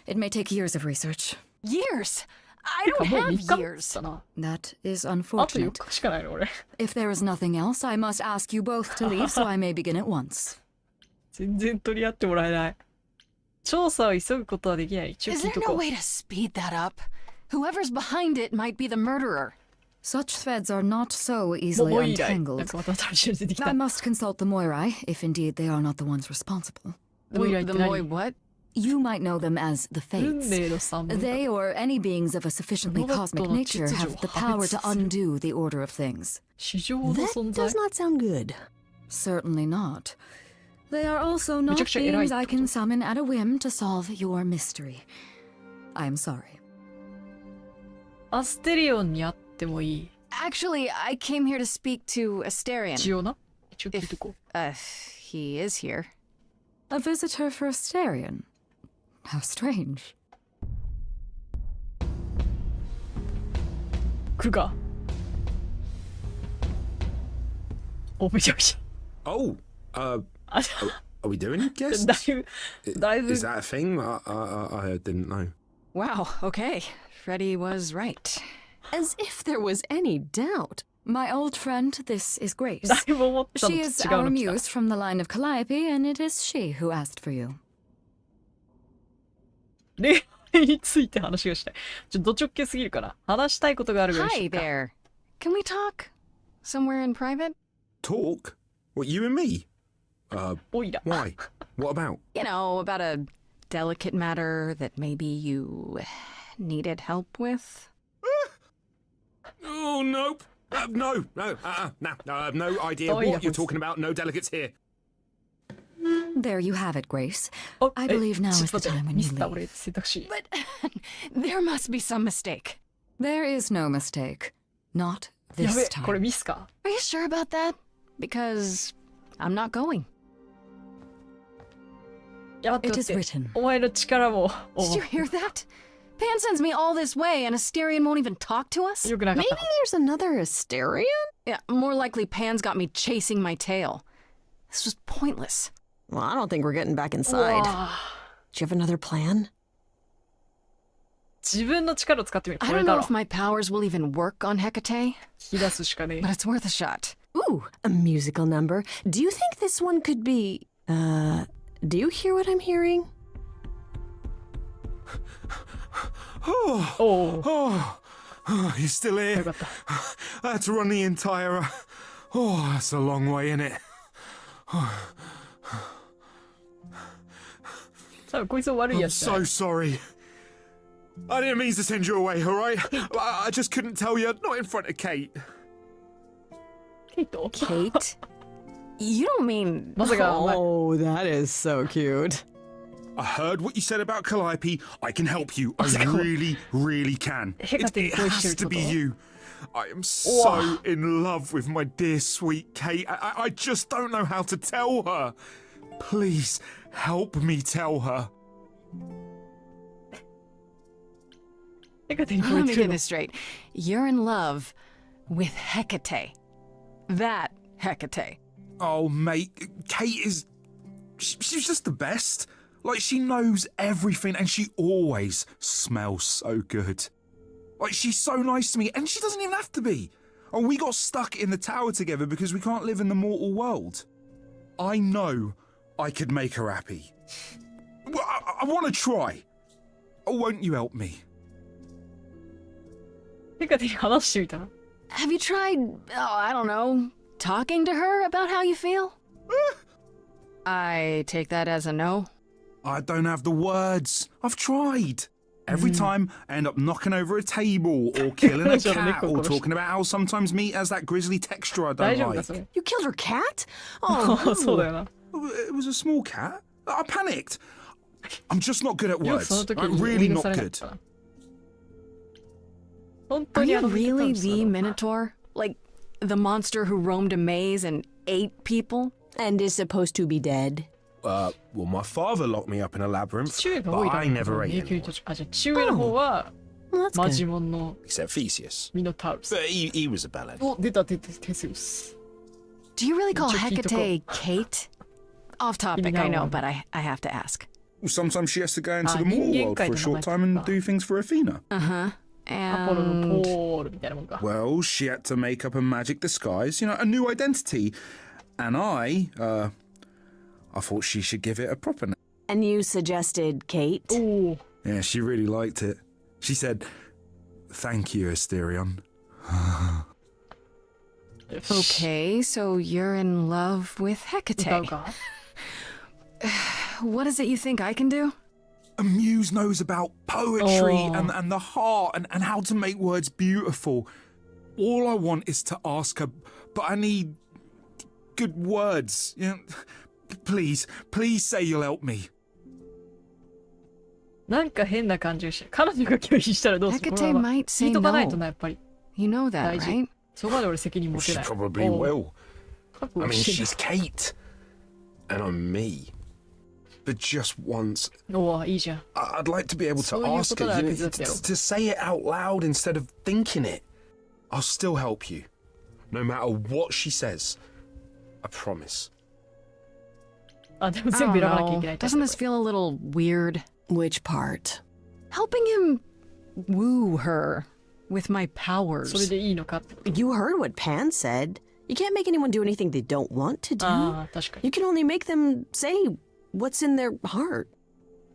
Speaker 8: It may take years of research.
Speaker 2: Years? I
Speaker 1: てか
Speaker 2: don't
Speaker 1: もう
Speaker 2: have
Speaker 1: 3日だ
Speaker 2: years.
Speaker 1: な。
Speaker 8: That is
Speaker 1: あと4
Speaker 8: unfortunate.
Speaker 1: 日しかないの俺。
Speaker 8: If there is nothing else, I must ask you both to leave so I may begin at once.
Speaker 1: 全然取り合ってもらえない。調査を急ぐことはできない。一応
Speaker 2: Is
Speaker 1: 聞い
Speaker 2: there
Speaker 1: と
Speaker 2: no
Speaker 1: こう。
Speaker 2: way to speed that up? Whoever's behind it might be the murderer.
Speaker 8: Such threads are not so
Speaker 1: も
Speaker 8: easily
Speaker 1: もういいだい。なん
Speaker 8: untangled.
Speaker 1: かまた新しいの出てきた
Speaker 8: I。must consult the Moirai, if indeed they are not the ones responsible.
Speaker 2: The,
Speaker 1: Moirai
Speaker 2: the
Speaker 1: って何？
Speaker 2: Moi what?
Speaker 8: You might know them as the
Speaker 1: 運
Speaker 8: Fates.
Speaker 1: 命の三分。
Speaker 8: They or any beings of a sufficiently cosmic nature have the power to undo the order of things.
Speaker 1: 市場の
Speaker 3: That
Speaker 1: 存在
Speaker 3: does。not sound good.
Speaker 8: Certainly not. They are also not
Speaker 1: めちゃくちゃ偉い。
Speaker 8: beings I can summon at a whim to solve your mystery. I am sorry.
Speaker 1: アステリオンに会ってもいい。
Speaker 2: Actually, I came here to speak to
Speaker 1: 一
Speaker 2: Asterion.
Speaker 1: 応な。一応聞いとこう。
Speaker 2: He is here.
Speaker 8: A visitor for Asterion? How strange.
Speaker 1: 来るか。お、めちゃくち
Speaker 9: Oh,
Speaker 1: ゃ。あ
Speaker 9: are we doing
Speaker 1: だ
Speaker 9: guests?
Speaker 1: いぶ、だいぶ
Speaker 9: Is that a thing? I didn't know.
Speaker 2: Wow, okay. Freddie was right.
Speaker 3: As if there was any doubt.
Speaker 8: My old friend, this is Grace.
Speaker 1: だいぶ思ったの
Speaker 8: She
Speaker 1: と
Speaker 8: is
Speaker 1: 違う
Speaker 8: our
Speaker 1: の来た。
Speaker 8: muse from the line of Calliope, and it is she who asked for you.
Speaker 1: 恋愛について話がしたい。ド直球すぎるから。話したいことがあるぐらい
Speaker 2: Hi
Speaker 1: しか。
Speaker 2: there. Can we talk? Somewhere in private?
Speaker 9: Talk? What, you and me?
Speaker 1: おいら。
Speaker 9: Why? What about?
Speaker 2: You know, about a delicate matter that maybe you needed help with?
Speaker 9: Oh, nope. No, no, no, I have no idea
Speaker 1: Oh, yeah,
Speaker 9: what you're
Speaker 1: please.
Speaker 9: talking about. No delegates here.
Speaker 8: There you have it, Grace.
Speaker 1: お
Speaker 8: I
Speaker 1: え
Speaker 8: believe now
Speaker 1: ちょ
Speaker 8: is
Speaker 1: っ
Speaker 8: the
Speaker 1: と待って
Speaker 8: time when
Speaker 1: ミ
Speaker 8: you
Speaker 1: スった
Speaker 8: leave.
Speaker 1: 俺選択肢。
Speaker 2: But there must be some mistake.
Speaker 8: There is no mistake. Not
Speaker 1: や
Speaker 8: this
Speaker 1: べ、
Speaker 8: time.
Speaker 1: これミスか。
Speaker 2: Are you sure about that? Because I'm not going.
Speaker 1: いや、待
Speaker 8: It
Speaker 1: って
Speaker 8: is
Speaker 1: 待って。
Speaker 8: written.
Speaker 1: お前の力も。お
Speaker 2: Did you hear that? Pan sends me all this way and Asterion won't even talk to us?
Speaker 1: よくなかっ
Speaker 3: Maybe
Speaker 1: た。
Speaker 3: there's another Asterion?
Speaker 2: Yeah, more likely Pan's got me chasing my tail. This was pointless.
Speaker 3: Well, I don't think we're getting back inside.
Speaker 1: うわ
Speaker 3: Do you have another plan?
Speaker 1: 自分の力を使ってみる。
Speaker 2: I
Speaker 1: これ
Speaker 2: don't
Speaker 1: だ
Speaker 2: know
Speaker 1: ろ。
Speaker 2: if my powers will even work on Hecate,
Speaker 1: 引き出すしかね
Speaker 2: but it's worth a shot.
Speaker 3: Ooh, a musical number. Do you think this one could be... do you hear what I'm hearing?
Speaker 1: え。おお。
Speaker 9: Oh, you're still
Speaker 1: よ
Speaker 9: here.
Speaker 1: かった。
Speaker 9: I had to run the entire. Oh, that's a long way, isn't it?
Speaker 1: 多分こいつ悪い
Speaker 9: I'm
Speaker 1: やつじゃない
Speaker 9: so sorry. I didn't mean to send you away, all right? I just couldn't tell you, not in front of Kate.
Speaker 1: ケイト
Speaker 2: Kate? You don't mean...
Speaker 1: まさかお前
Speaker 3: Oh, that is so cute.
Speaker 9: I heard what you said about Calliope. I can help you. I really, really can. It has to be you. I am so in love with my dear sweet Kate. I just don't know how to tell her. Please help me tell her.
Speaker 1: ヘカテに
Speaker 2: Let
Speaker 1: 惚れ
Speaker 2: me
Speaker 1: て
Speaker 2: get
Speaker 1: るの
Speaker 2: this straight. You're in love with Hecate. That Hecate.
Speaker 9: Oh, mate, Kate is... She's just the best. Like, she knows everything and she always smells so good. Like, she's so nice to me and she doesn't even have to be. Oh, we got stuck in the tower together because we can't live in the mortal world. I know I could make her happy. Well, I want to try. Oh, won't you help me?
Speaker 1: ヘカテに話してみたら
Speaker 2: Have you tried, I don't know, talking to her about how you feel? I take that as a no.
Speaker 9: I don't have the words. I've tried. Every time I end up knocking over a table or killing a cat or talking about how sometimes meat has that grisly texture I
Speaker 1: 大
Speaker 9: don't
Speaker 1: 丈夫か
Speaker 9: like.
Speaker 1: それ
Speaker 3: You killed her cat? Oh,
Speaker 1: そうだよな
Speaker 9: It was a small cat. I panicked. I'm just not good at
Speaker 1: よくその
Speaker 9: words.
Speaker 1: 時
Speaker 9: Like,
Speaker 1: に追い
Speaker 9: really
Speaker 1: 出
Speaker 9: not
Speaker 1: されなかっ
Speaker 9: good.
Speaker 1: たな本当
Speaker 2: Are
Speaker 1: に
Speaker 2: you
Speaker 1: あの
Speaker 2: really
Speaker 1: 人
Speaker 2: the Minotaur? Like, the monster who roamed a maze and ate people?
Speaker 3: and is supposed to be dead.
Speaker 9: Well, my father locked me up in a labyrinth,
Speaker 1: 父上が多い
Speaker 9: but
Speaker 1: だ
Speaker 9: I
Speaker 1: ろ
Speaker 9: never
Speaker 1: 迷
Speaker 9: ate
Speaker 1: 宮に
Speaker 9: anyone.
Speaker 1: 途中あじゃあ父上の方は
Speaker 3: Well, that's
Speaker 1: マ
Speaker 3: good.
Speaker 1: ジモンの
Speaker 9: Except Theseus.
Speaker 1: ミノタウルス
Speaker 9: But he was a bellend.
Speaker 1: お出たテセウス
Speaker 2: Do you really call
Speaker 1: Check it
Speaker 2: Hecate Kate? Off topic, I know,
Speaker 1: one.
Speaker 2: but I have to ask.
Speaker 9: Sometimes she has to go into
Speaker 1: Ah,
Speaker 9: the mortal
Speaker 1: ningen
Speaker 9: world for a
Speaker 1: kaita
Speaker 9: short
Speaker 1: naman
Speaker 9: time and
Speaker 1: ba?
Speaker 9: do things for Athena.
Speaker 2: Uh-huh.
Speaker 1: アポロの
Speaker 2: And
Speaker 1: ポールみたいなもんか
Speaker 9: Well, she had to make up a magic disguise, a new identity. And I thought she should give it a proper name.
Speaker 3: And you suggested Kate?
Speaker 1: おお
Speaker 9: Yeah, she really liked it. She said, "Thank you, Asterion."
Speaker 2: okay, so you're in love with
Speaker 1: 歌う
Speaker 2: Hecate.
Speaker 1: か
Speaker 2: What is it you think I can do?
Speaker 9: A muse knows about poetry
Speaker 1: Oh.
Speaker 9: and the heart and how to make words beautiful. All I want is to ask her, but I need good words. Please say you'll help me.
Speaker 1: なんか変な感じがして彼女が拒否したらどうする
Speaker 2: Hecate
Speaker 1: これは
Speaker 2: might
Speaker 1: 聞
Speaker 2: say
Speaker 1: いとかない
Speaker 2: no.
Speaker 1: となやっぱり
Speaker 2: You know that,
Speaker 1: 大事
Speaker 2: right?
Speaker 1: そこまで俺責任持て
Speaker 5: She
Speaker 1: ない
Speaker 5: probably
Speaker 1: おう
Speaker 5: will.
Speaker 1: 覚
Speaker 5: I
Speaker 1: 悟
Speaker 5: mean,
Speaker 1: して
Speaker 5: she's Kate. And I'm me. But just once,
Speaker 1: るおおいいじゃん
Speaker 5: I'd like to be able to
Speaker 1: そういう
Speaker 5: ask
Speaker 1: こと
Speaker 5: her,
Speaker 1: なら
Speaker 5: you know,
Speaker 1: 手伝ってやろう
Speaker 5: to say it out loud instead of thinking it. I'll still help you. No matter what she says. I promise.
Speaker 1: あでも
Speaker 2: I
Speaker 1: 全部
Speaker 2: don't
Speaker 1: 選ばなきゃい
Speaker 2: know.
Speaker 1: けないタイ
Speaker 2: Doesn't
Speaker 1: プ
Speaker 2: this feel a little weird?
Speaker 3: Which part?
Speaker 2: Helping him woo her with my
Speaker 1: それ
Speaker 2: powers.
Speaker 1: でいいのかって
Speaker 3: You heard what Pan said. You can't make anyone do anything they don't want to do.
Speaker 1: ああ確かに
Speaker 3: You can only make them say what's in their heart.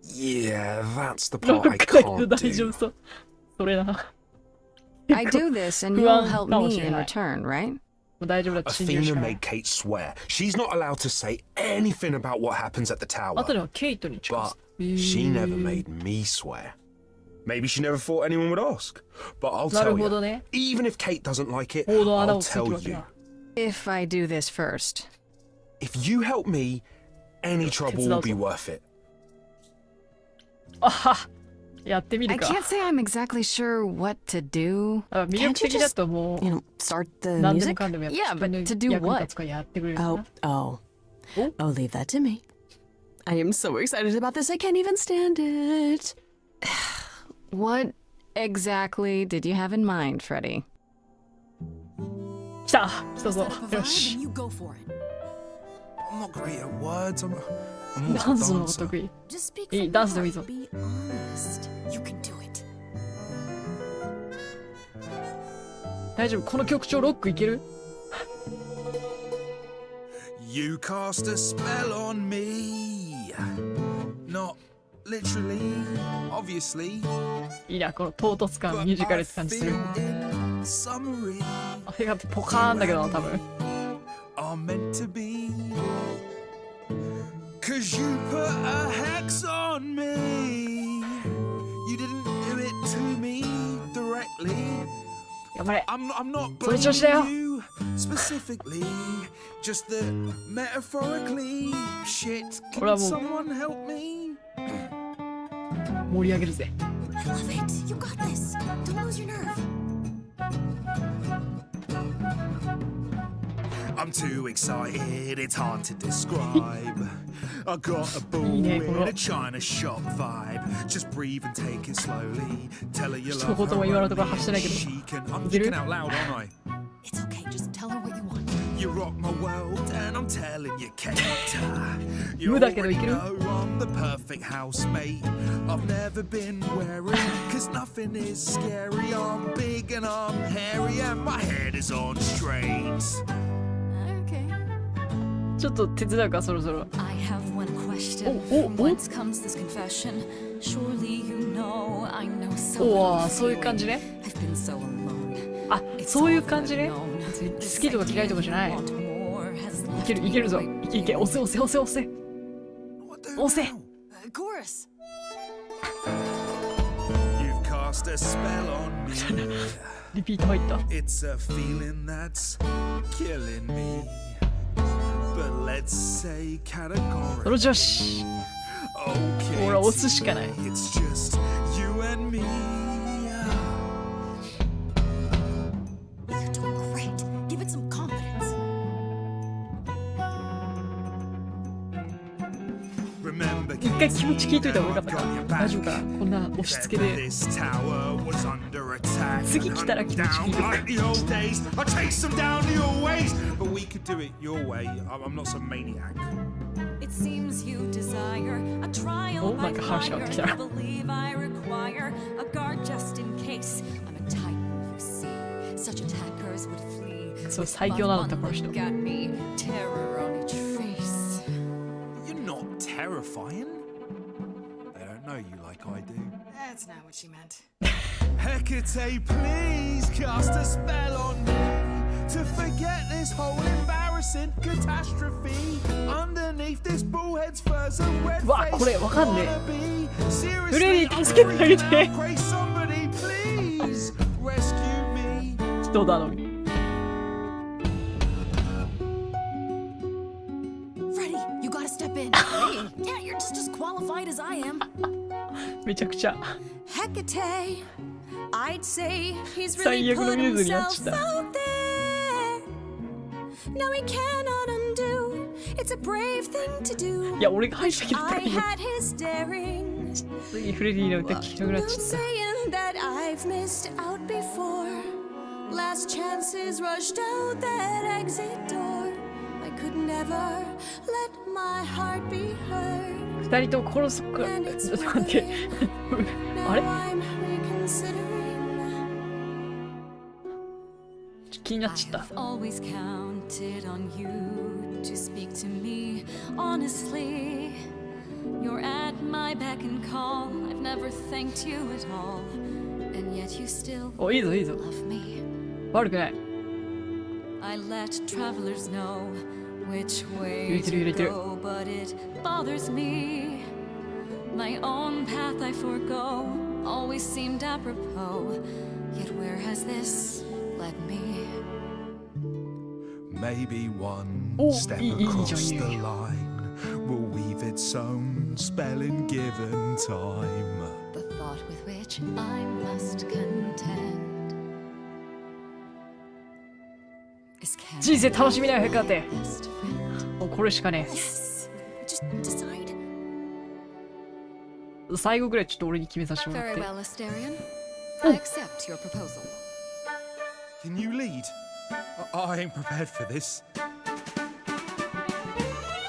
Speaker 5: Yeah, that's the
Speaker 1: なん
Speaker 5: part I
Speaker 1: かだけど
Speaker 5: can't
Speaker 1: 大丈夫
Speaker 5: do.
Speaker 1: そうそれな
Speaker 2: I do this and you'll help me in return, right?
Speaker 1: もう大丈夫だって信じるし
Speaker 5: Athena
Speaker 1: かない
Speaker 5: made Kate swear. She's not allowed to say anything about what happens at the tower.
Speaker 1: あとではケイトに近
Speaker 5: But
Speaker 1: す
Speaker 5: she never made me swear. Maybe she never thought anyone would ask. But I'll
Speaker 1: なる
Speaker 5: tell
Speaker 1: ほど
Speaker 5: you.
Speaker 1: ね
Speaker 5: Even if Kate doesn't like it,
Speaker 1: 報道穴
Speaker 5: I'll
Speaker 1: をついてる
Speaker 5: tell
Speaker 1: わけ
Speaker 5: you.
Speaker 1: だ
Speaker 2: If I do this first.
Speaker 5: If you help me, any trouble will be worth it.
Speaker 1: あはやってみ
Speaker 2: I
Speaker 1: るか
Speaker 2: can't say I'm exactly sure what to do.
Speaker 1: あ魅力的だとも
Speaker 3: You
Speaker 1: う
Speaker 3: know, start the
Speaker 1: 何でも
Speaker 3: music?
Speaker 1: かんでもやって
Speaker 2: Yeah,
Speaker 1: 自分
Speaker 2: but
Speaker 1: の
Speaker 2: to do
Speaker 1: 役に
Speaker 2: what?
Speaker 1: 立つからやってくれる
Speaker 3: Oh,
Speaker 1: な
Speaker 3: oh.
Speaker 1: Oh?
Speaker 3: Oh, leave that to me. I am so excited about this, I can't even stand it.
Speaker 2: What exactly did you have in mind, Freddie?
Speaker 1: 来た来たぞよし
Speaker 8: You go for it.
Speaker 9: I'm not great at words. I'm more
Speaker 1: ダンス
Speaker 9: of a
Speaker 1: の
Speaker 9: dancer.
Speaker 1: 得意
Speaker 8: Just speak
Speaker 1: Hey,
Speaker 8: from
Speaker 1: dance
Speaker 8: your
Speaker 1: the
Speaker 8: heart.
Speaker 1: whistle.
Speaker 8: Be honest. You can do it.
Speaker 1: 大丈夫、この曲調ロックいける？
Speaker 9: You cast a spell on me. Not literally, obviously.
Speaker 1: いいな、この唐突感、ミュージカルって感じする。あれがポカーンだけどな、多分。
Speaker 9: Are meant to be. Cause you put a hex on me. You didn't do it to me directly.
Speaker 1: 頑張れ。
Speaker 9: I'm not
Speaker 1: その調子だよ。
Speaker 9: blaming you specifically. Just that metaphorically. Shit. Can someone help me?
Speaker 1: 盛り上げるぜ。
Speaker 6: I love it. You got this. Don't lose your nerve.
Speaker 9: I'm too excited, it's hard to describe. I got a bull in a China shop vibe. Just breathe and take it slowly. Tell her you love her only she can. I'm thinking out loud, aren't I?
Speaker 6: It's okay. Just tell her what you want.
Speaker 9: You rock my world and I'm telling you, Kate. You already know I'm the perfect housemate. I've never been wearing, cause nothing is scary. I'm big and I'm hairy and my head is on straight.
Speaker 1: ちょっと手伝うか、そろそろ。
Speaker 8: I have one question. From whence comes this confession? Surely you know I know so.
Speaker 1: おお、そういう感じね。
Speaker 8: I've been so alone.
Speaker 1: あ、そういう感じね。好きとか嫌いとかじゃない。いける、いけるぞ。いけいけ、押せ押せ押せ押せ。押せ。
Speaker 8: Chorus.
Speaker 9: You've cast a spell on me.
Speaker 1: リピート入った。
Speaker 9: It's a feeling that's killing me. But let's say
Speaker 1: そ
Speaker 9: categorically.
Speaker 1: の調子。
Speaker 9: Okay,
Speaker 1: ほら、押すしかない。
Speaker 9: it's just you and me.
Speaker 6: You're doing great. Give it some confidence.
Speaker 9: Remember,
Speaker 1: 一回気持ち聞いといた方がよかったか。大丈夫かな、こんな押し付けで。
Speaker 9: this tower was under attack.
Speaker 1: 次来たら気持ち聞いて
Speaker 9: Down like the old days. I chase them down the old ways. But we could do it your way. I'm not some maniac.
Speaker 8: It seems you desire a trial
Speaker 1: Oh,
Speaker 8: by
Speaker 1: like a harsh
Speaker 8: fire.
Speaker 1: out there.
Speaker 8: I believe I require a guard just in case. I'm a titan, you see. Such attackers would flee.
Speaker 1: そう、最強なんだった、この人。
Speaker 8: Look at me, terror on each face.
Speaker 9: You're not terrifying. They don't know you like I do.
Speaker 2: That's not what she meant.
Speaker 9: Hecate, please cast a spell on me to forget this whole embarrassing catastrophe. Underneath this bullhead's furs and red face.
Speaker 1: わ、これわかんねえ。
Speaker 9: Seriously,
Speaker 1: フレディ助けてあげて。
Speaker 9: pray somebody please rescue me.
Speaker 1: 人だのに。
Speaker 6: Freddie, you gotta step in. Yeah, you're just as qualified as I am.
Speaker 1: めちゃくちゃ。
Speaker 6: Hecate, I'd say he's
Speaker 1: 最
Speaker 6: really
Speaker 1: 悪の
Speaker 6: put
Speaker 1: ミューズになっ
Speaker 6: himself
Speaker 1: ちゃった。
Speaker 6: out there. No, he cannot undo. It's a brave thing to do.
Speaker 1: いや、俺が入ったけど、
Speaker 6: I had his daring.
Speaker 1: ついにフレディの歌聴きたくなっ
Speaker 6: Don't
Speaker 1: ちゃっ
Speaker 6: saying that I've missed out before. Last chances rushed out that exit door. I could never let my heart be heard.
Speaker 1: た。二人とも殺すか。ちょっと待って。あれ
Speaker 6: Now I'm reconsidering.
Speaker 1: 気になっちゃった。
Speaker 8: I've always counted on you to speak to me honestly. You're at my beck and call. I've never thanked you at all. And yet you still
Speaker 1: お、いいぞいいぞ。
Speaker 8: love me.
Speaker 1: 悪くない。
Speaker 8: I let travelers know which way
Speaker 1: 揺れてる揺れて
Speaker 8: to
Speaker 1: る。
Speaker 8: go, but it bothers me. My own path I forego always seemed apropos. Yet where has this led me?
Speaker 9: Maybe one
Speaker 1: Oh,
Speaker 9: step
Speaker 1: iyi, iyi,
Speaker 9: across
Speaker 1: iyi,
Speaker 9: the
Speaker 1: iyi.
Speaker 9: line will weave its own spell in given time.
Speaker 8: The thought with which I must contend is
Speaker 1: 人生楽しみなよ、ヘカテ。
Speaker 8: best friend.
Speaker 1: もうこれしかね
Speaker 6: Yes. Just decide.
Speaker 1: え。最後ぐらいちょっと俺に決めさせてもらっ
Speaker 8: Very
Speaker 1: て。
Speaker 8: well, Asterion. I accept your proposal.
Speaker 9: Can you lead? I ain't prepared for this.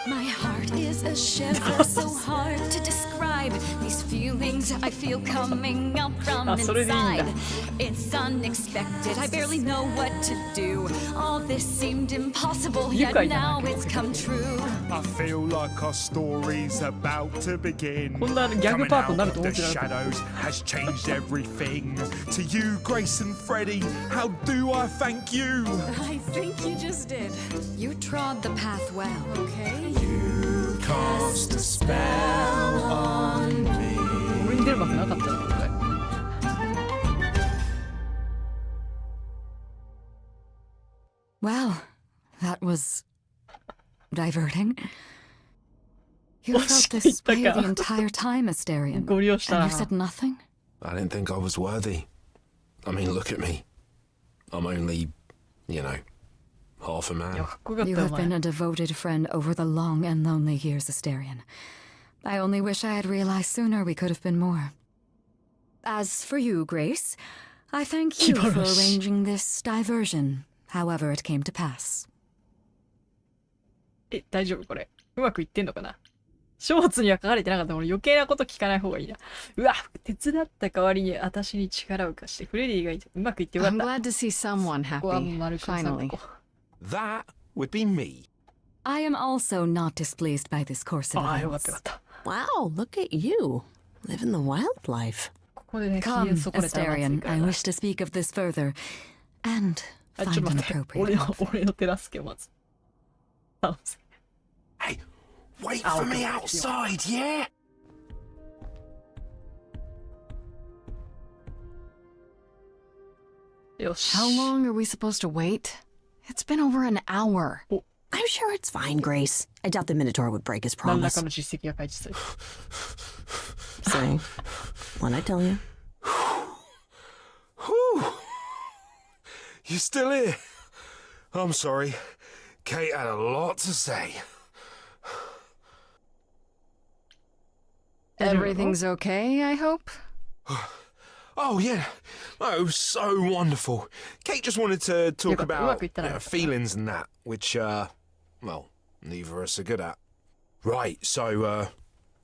Speaker 8: My heart heart is a shiver so hard to describe these feelings I feel coming up from inside. It's unexpected, I barely know what to do. All this seemed impossible, yet now it's come true.
Speaker 10: I feel like our story's about to begin.
Speaker 1: こんなギャグパートになると思って
Speaker 10: The
Speaker 1: なかった。
Speaker 10: shadows has changed everything. To you, Grace and Freddie, how do I thank you?
Speaker 8: I think you just did. You trod the path well, okay?
Speaker 10: You cast a spell on me.
Speaker 1: 俺に出るわけなかったな、これ。
Speaker 2: Well, that was diverting. You felt this way the entire time, Asterion.
Speaker 1: ご利用したな。
Speaker 2: And you said nothing?
Speaker 5: I didn't think I was worthy. I mean, look at me. I'm only, you know, half a
Speaker 1: いや、
Speaker 5: man.
Speaker 1: かっこよかった
Speaker 2: You
Speaker 1: よ、お
Speaker 2: have
Speaker 1: 前
Speaker 2: been a devoted friend over the long and lonely years, Asterion. I only wish I had realized sooner we could have been more. As for you, Grace, I thank you for arranging this diversion, however it came to pass.
Speaker 1: え、大丈夫これ。うまくいってんのかな。ショーツには書かれてなかった。俺余計なこと聞かない方がいいな。うわ、手伝った代わりに私に力を貸して、フレディがうまくいってよかっ
Speaker 2: I'm
Speaker 1: た。
Speaker 2: glad to see someone
Speaker 1: ここは
Speaker 2: happy,
Speaker 1: 丸く収めと
Speaker 2: finally.
Speaker 1: こ
Speaker 5: That would be me.
Speaker 2: I am also not displeased by this course
Speaker 1: う。
Speaker 2: of
Speaker 1: ああ、よかった
Speaker 2: events.
Speaker 1: よかった。
Speaker 3: Wow, look at you. Living the wildlife.
Speaker 1: ここでね、機
Speaker 2: Come,
Speaker 1: 嫌損ねたらまずい
Speaker 2: Asterion,
Speaker 1: から
Speaker 2: I
Speaker 1: な。
Speaker 2: wish to speak of this further, and
Speaker 1: あ、ちょ
Speaker 2: find
Speaker 1: っと
Speaker 2: an
Speaker 1: 待って。
Speaker 2: appropriate.
Speaker 1: 俺の手助けをまず。頼むぜ。
Speaker 5: Hey, wait
Speaker 1: Oh,
Speaker 5: for me
Speaker 1: God.
Speaker 5: outside, yeah?
Speaker 1: よし。
Speaker 2: How long are we supposed to wait? It's been over an hour.
Speaker 3: I'm sure it's fine, Grace. I doubt the Minotaur would break his
Speaker 1: 何ら
Speaker 3: promise.
Speaker 1: かの実績が開示される。
Speaker 3: So, what'd I tell you?
Speaker 5: Whew. You still here? I'm sorry. Kate had a lot to say.
Speaker 2: Everything's okay, I hope?
Speaker 5: Oh, yeah. Oh, it was so wonderful. Kate just wanted to talk about feelings and that, which, well, neither of us are good at. Right, so,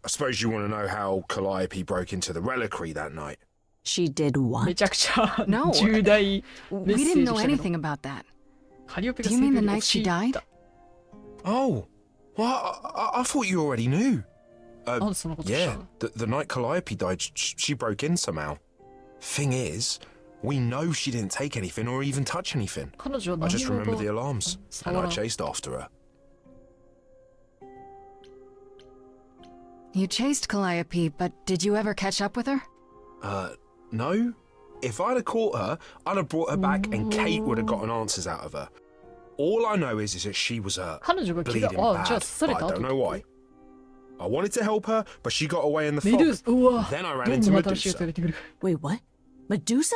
Speaker 5: I suppose you want to know how Calliope broke into the reliquary that night.
Speaker 3: She did
Speaker 1: め
Speaker 3: what?
Speaker 1: ちゃくちゃ
Speaker 2: No.
Speaker 1: 重大メッ
Speaker 2: We
Speaker 1: セー
Speaker 2: didn't
Speaker 1: ジ
Speaker 2: know
Speaker 1: したけど。
Speaker 2: anything about that.
Speaker 1: カリオペが
Speaker 2: Do you mean the
Speaker 1: 正義
Speaker 2: night
Speaker 1: を
Speaker 2: she
Speaker 1: 教え
Speaker 2: died?
Speaker 1: た。
Speaker 5: Oh, well, I thought you already knew.
Speaker 1: なんでそんなことした
Speaker 5: Yeah,
Speaker 1: の
Speaker 5: the night Calliope died, she broke in somehow. Thing is, we know she didn't take anything or even touch anything.
Speaker 1: 彼女は
Speaker 5: I
Speaker 1: 何
Speaker 5: just
Speaker 1: も
Speaker 5: remember the alarms, and I
Speaker 1: 触らん。
Speaker 5: chased after her.
Speaker 2: You chased Calliope, but did you ever catch up with her?
Speaker 5: No. If I'd have caught her, I'd have brought her back, and Kate would have gotten answers out of her. All I know is that she was
Speaker 1: 彼女が怪
Speaker 5: bleeding
Speaker 1: 我、あ、じゃあ
Speaker 5: bad,
Speaker 1: 刺され
Speaker 5: but
Speaker 1: た
Speaker 5: I
Speaker 1: 後
Speaker 5: don't know why. I wanted to help her, but she got away in the
Speaker 1: メドゥー
Speaker 5: fog.
Speaker 1: ス、うわ。
Speaker 5: Then I
Speaker 1: ど
Speaker 5: ran
Speaker 1: ん
Speaker 5: into
Speaker 1: どん新しいやつが
Speaker 5: Medusa.
Speaker 1: 出てくる。
Speaker 3: Wait, what? Medusa?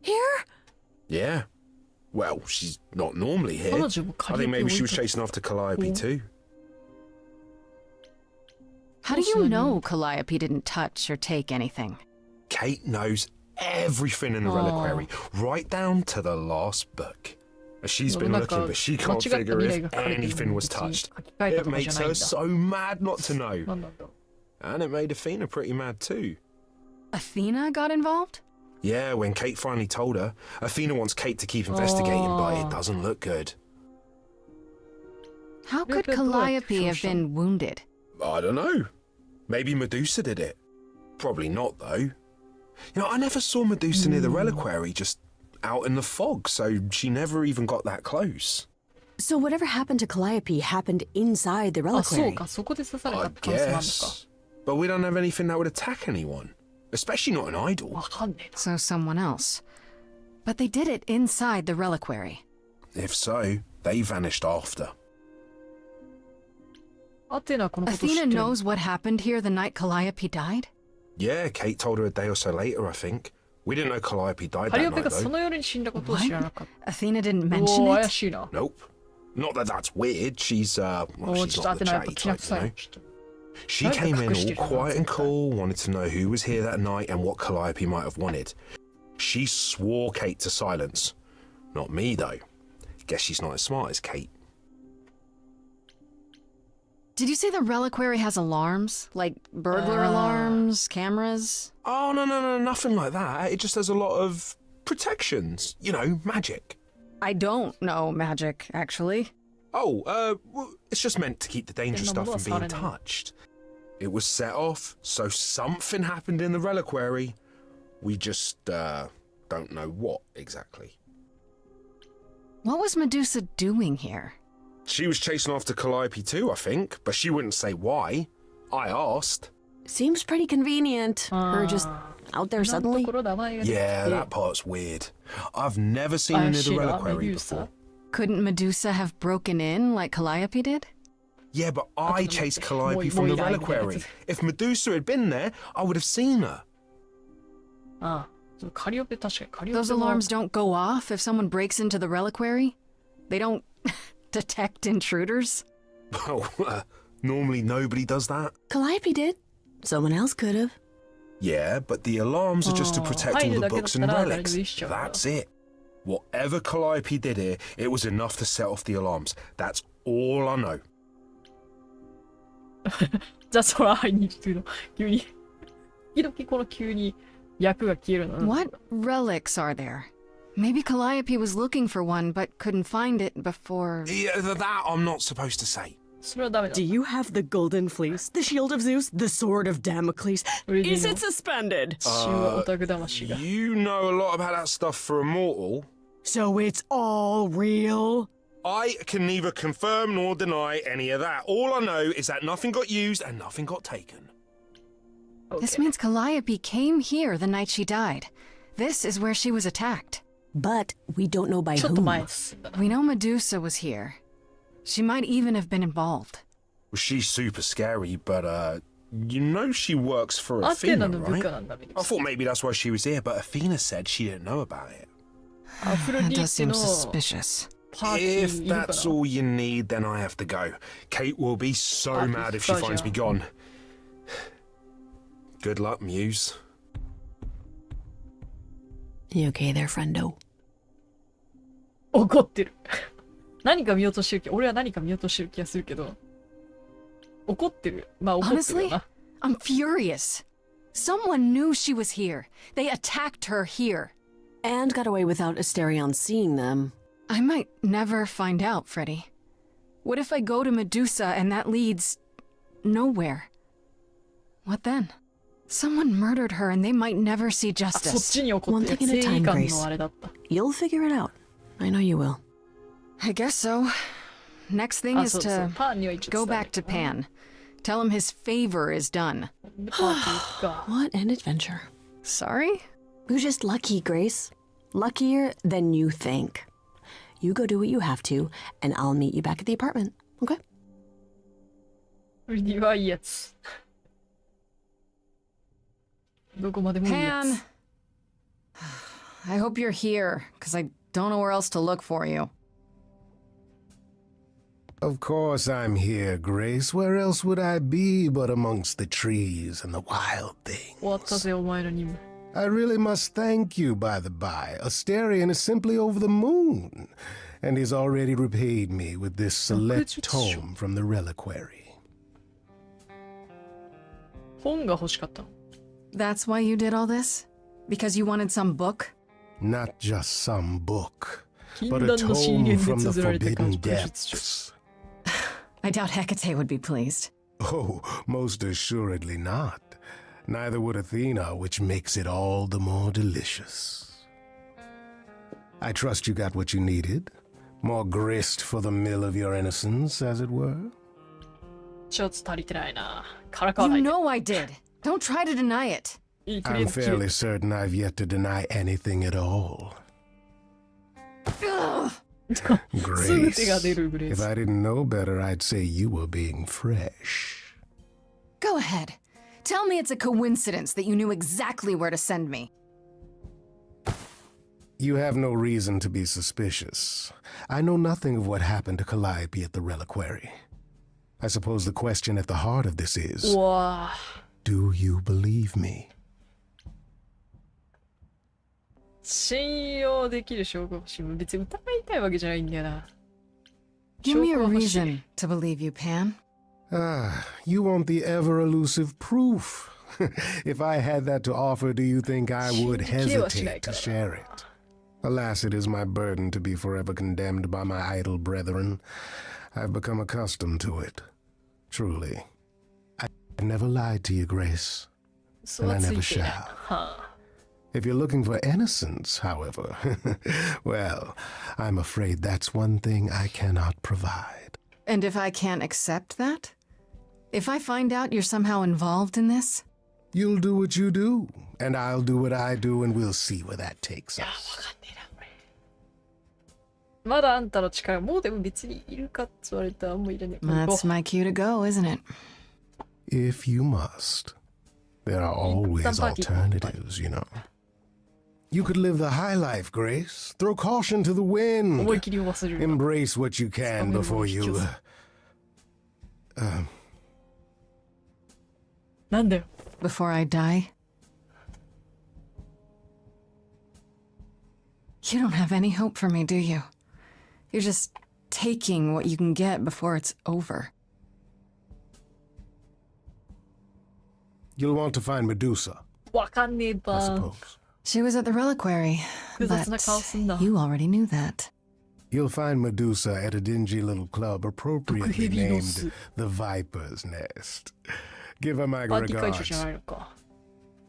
Speaker 3: Here?
Speaker 5: Yeah. Well, she's not normally here.
Speaker 1: 彼女も
Speaker 5: I
Speaker 1: カリ
Speaker 5: think
Speaker 1: オペを
Speaker 5: maybe she
Speaker 1: 置
Speaker 5: was
Speaker 1: いた。
Speaker 5: chasing after Calliope too.
Speaker 2: How do you know Calliope didn't touch or take anything?
Speaker 5: Kate knows everything in the reliquary, right down to the last book. She's been looking, but she can't figure if anything was touched. It makes her so mad not to know.
Speaker 1: なんなんだろう。
Speaker 5: And it made Athena pretty mad too.
Speaker 2: Athena got involved?
Speaker 5: Yeah, when Kate finally told her, Athena wants Kate to keep investigating, but it doesn't look good.
Speaker 2: How could Calliope have been wounded?
Speaker 5: I don't know. Maybe Medusa did it. Probably not, though. You know, I never saw Medusa near the reliquary, just out in the fog, so she never even got that close.
Speaker 3: So whatever happened to Calliope happened inside the
Speaker 1: あ、そう
Speaker 3: reliquary.
Speaker 1: か、そこで刺され
Speaker 5: I
Speaker 1: た可能性もあるのか。
Speaker 5: guess. But we don't have anything that would attack anyone, especially not an idol.
Speaker 1: わかんねえ
Speaker 2: So someone else. But they did it inside the reliquary.
Speaker 5: If so, they vanished after.
Speaker 1: な。アテナはこのこと知って
Speaker 2: Athena
Speaker 1: る。
Speaker 2: knows what happened here the night Calliope died?
Speaker 5: Yeah, Kate told her a day or so later, I think. We didn't know Calliope died
Speaker 1: カリ
Speaker 5: that
Speaker 1: オペ
Speaker 5: night,
Speaker 1: がそ
Speaker 5: though.
Speaker 1: の夜に死んだことを知らなかった。
Speaker 2: Athena didn't
Speaker 1: お
Speaker 2: mention
Speaker 1: お、怪
Speaker 2: it?
Speaker 1: しいな。
Speaker 5: Nope. Not that that's weird. She's, well,
Speaker 1: おお、
Speaker 5: she's
Speaker 1: ちょっと
Speaker 5: not
Speaker 1: ア
Speaker 5: the
Speaker 1: テナやっぱ
Speaker 5: chatty
Speaker 1: きな
Speaker 5: type,
Speaker 1: 臭
Speaker 5: you
Speaker 1: い
Speaker 5: know?
Speaker 1: な。ちょっと
Speaker 5: She
Speaker 1: Don't
Speaker 5: came in
Speaker 1: 隠して
Speaker 5: all
Speaker 1: るな、
Speaker 5: quiet and
Speaker 1: 絶対。
Speaker 5: cool, wanted to know who was here that night and what Calliope might have wanted. She swore Kate to silence. Not me, though. Guess she's not as smart as Kate.
Speaker 2: Did you say the reliquary has alarms? Like burglar alarms, cameras?
Speaker 5: Oh, no, nothing like that. It just has a lot of protections. You know, magic.
Speaker 2: I don't know magic, actually.
Speaker 5: Oh, well, it's just meant to keep the dangerous stuff from being touched. It was set off, so something happened in the reliquary. We just, don't know what exactly.
Speaker 2: What was Medusa doing here?
Speaker 5: She was chasing after Calliope too, I think, but she wouldn't say why. I asked.
Speaker 3: Seems pretty convenient. Her just out there suddenly.
Speaker 5: Yeah, that part's weird. I've never seen her near the reliquary before.
Speaker 2: Couldn't Medusa have broken in like Calliope did?
Speaker 5: Yeah, but I chased Calliope from the reliquary. If Medusa had been there, I would have seen her.
Speaker 2: Those alarms don't go off if someone breaks into the reliquary? They don't detect intruders?
Speaker 5: Well, normally nobody does that.
Speaker 3: Calliope did. Someone else could have.
Speaker 5: Yeah, but the alarms are just to protect all the books and relics. That's it. Whatever Calliope did here, it was enough to set off the alarms. That's all I know.
Speaker 1: じゃあそら入りに来るの急に時々この急に役が消えるの
Speaker 2: What relics are there? Maybe Calliope was looking for one but couldn't find it before.
Speaker 5: Yeah, that I'm not supposed to say.
Speaker 1: それはダメだ
Speaker 3: Do you have the golden fleece, the shield of Zeus, the sword of Damocles? Is it suspended?
Speaker 1: 神話オタク魂が
Speaker 5: You know a lot about that stuff for a mortal.
Speaker 3: So it's all real?
Speaker 5: I can neither confirm nor deny any of that. All I know is that nothing got used and nothing got taken.
Speaker 2: This means Calliope came here the night she died. This is where she was attacked.
Speaker 3: But we don't know by
Speaker 1: ちょっと
Speaker 3: whom.
Speaker 1: 前です
Speaker 2: We know Medusa was here. She might even have been involved.
Speaker 5: Well, she's super scary, but, you know she works for
Speaker 1: アテナ
Speaker 5: Athena,
Speaker 1: の部
Speaker 5: right?
Speaker 1: 下なんだけど
Speaker 5: I thought maybe that's why she was here, but Athena said she didn't know about it.
Speaker 1: アフロデ
Speaker 2: That
Speaker 1: ィ
Speaker 2: does
Speaker 1: ーテ
Speaker 2: seem
Speaker 1: の
Speaker 2: suspicious.
Speaker 1: パーティ
Speaker 5: If
Speaker 1: ーいるか
Speaker 5: that's
Speaker 1: な
Speaker 5: all you need, then I have to go. Kate will be so mad if she finds me gone. Good luck, Muse.
Speaker 3: You okay there, friendo?
Speaker 1: 怒ってる何か見落としてる気俺は何か見落としてる気がするけど怒ってるまあ怒ってるよ
Speaker 2: Honestly,
Speaker 1: な
Speaker 2: I'm furious. Someone knew she was here. They attacked her here.
Speaker 3: And got away without Asterion seeing them.
Speaker 2: I might never find out, Freddy. What if I go to Medusa and that leads nowhere? What then? Someone murdered her and they might never see
Speaker 1: あそっ
Speaker 2: justice.
Speaker 1: ちに怒って
Speaker 3: One
Speaker 1: る
Speaker 3: thing at a
Speaker 1: 正
Speaker 3: time,
Speaker 1: 義感
Speaker 3: Grace.
Speaker 1: のあれだった
Speaker 3: You'll figure it out. I know you will.
Speaker 2: I guess so. Next thing
Speaker 1: あ
Speaker 2: is
Speaker 1: そうそう
Speaker 2: to
Speaker 1: パンには一応
Speaker 2: go
Speaker 1: 伝え
Speaker 2: back to
Speaker 1: る
Speaker 2: Pan. Tell him his favor is done.
Speaker 1: でパーティー行くか
Speaker 3: What an adventure.
Speaker 2: Sorry?
Speaker 3: You're just lucky, Grace. Luckier than you think. You go do what you have to, and I'll meet you back at the apartment. Okay?
Speaker 1: フレディはいいやつどこまでもいいや
Speaker 2: Pan.
Speaker 1: つ
Speaker 2: I hope you're here, because I don't know where else to look for you.
Speaker 4: Of course I'm here, Grace. Where else would I be but amongst the trees and the wild
Speaker 1: 終わった
Speaker 4: things?
Speaker 1: ぜお前の任務
Speaker 4: I really must thank you, by the by. Asterion is simply over the moon, and he's already repaid me with this select tome from the reliquary.
Speaker 1: 本が欲しかったの
Speaker 2: That's why you did all this? Because you wanted some book?
Speaker 4: Not just some book,
Speaker 1: 禁
Speaker 4: but
Speaker 1: 断
Speaker 4: a
Speaker 1: の深
Speaker 4: tome
Speaker 1: 淵で
Speaker 4: from the
Speaker 1: 綴られた
Speaker 4: forbidden
Speaker 1: 学術書
Speaker 4: depths.
Speaker 2: I doubt Hecate would be pleased.
Speaker 4: Oh, most assuredly not. Neither would Athena, which makes it all the more delicious. I trust you got what you needed. More grist for the mill of your innocence, as it were.
Speaker 1: ちょっと足りてないなからかわな
Speaker 2: You
Speaker 1: いで
Speaker 2: know I did. Don't try to deny it.
Speaker 1: いいとりあえ
Speaker 4: I'm
Speaker 1: ず切れ
Speaker 4: fairly certain I've yet to deny anything at all.
Speaker 1: すぐ手が出
Speaker 4: Grace,
Speaker 1: るグレー
Speaker 4: if
Speaker 1: ス
Speaker 4: I didn't know better, I'd say you were being fresh.
Speaker 2: Go ahead. Tell me it's a coincidence that you knew exactly where to send me.
Speaker 4: You have no reason to be suspicious. I know nothing of what happened to Calliope at the reliquary. I suppose the question at the heart of this is,
Speaker 1: うわ
Speaker 4: do you believe me?
Speaker 1: 信用できる証拠欲しい別に疑いたいわけじゃないんだよな
Speaker 2: Give me a
Speaker 1: 証拠は欲しい
Speaker 2: reason to believe you, Pan.
Speaker 4: You want the ever-elusive proof. If I had that to offer, do you think I would hesitate to share it? Alas, it is my burden to be forever condemned by my idle brethren. I've become accustomed to it. Truly. I never lied to you, Grace. And I never shall. If you're looking for innocence, however, well, I'm afraid that's one thing I cannot provide.
Speaker 2: And if I can't accept that? If I find out you're somehow involved in this?
Speaker 4: You'll do what you do, and I'll do what I do, and we'll see where that takes us.
Speaker 1: まだあんたの力もうでも別にいるかって言われたらもういらねえ。
Speaker 2: That's my cue to go, isn't it?
Speaker 4: If you must, there are always alternatives, you know. You could live the high life, Grace. Throw caution to the wind. Embrace what you can before you...
Speaker 1: なんだよ。
Speaker 2: Before I die? You don't have any hope for me, do you? You're just taking what you can get before it's over.
Speaker 4: You'll want to find Medusa,
Speaker 1: わかんねえ
Speaker 4: I
Speaker 1: ば。
Speaker 4: suppose.
Speaker 2: She was at the reliquary, but you already knew that.
Speaker 4: You'll find Medusa at a dingy little club appropriately named the Viper's Nest. Give her my
Speaker 1: パーティー会長
Speaker 4: regards.
Speaker 1: じゃないのか。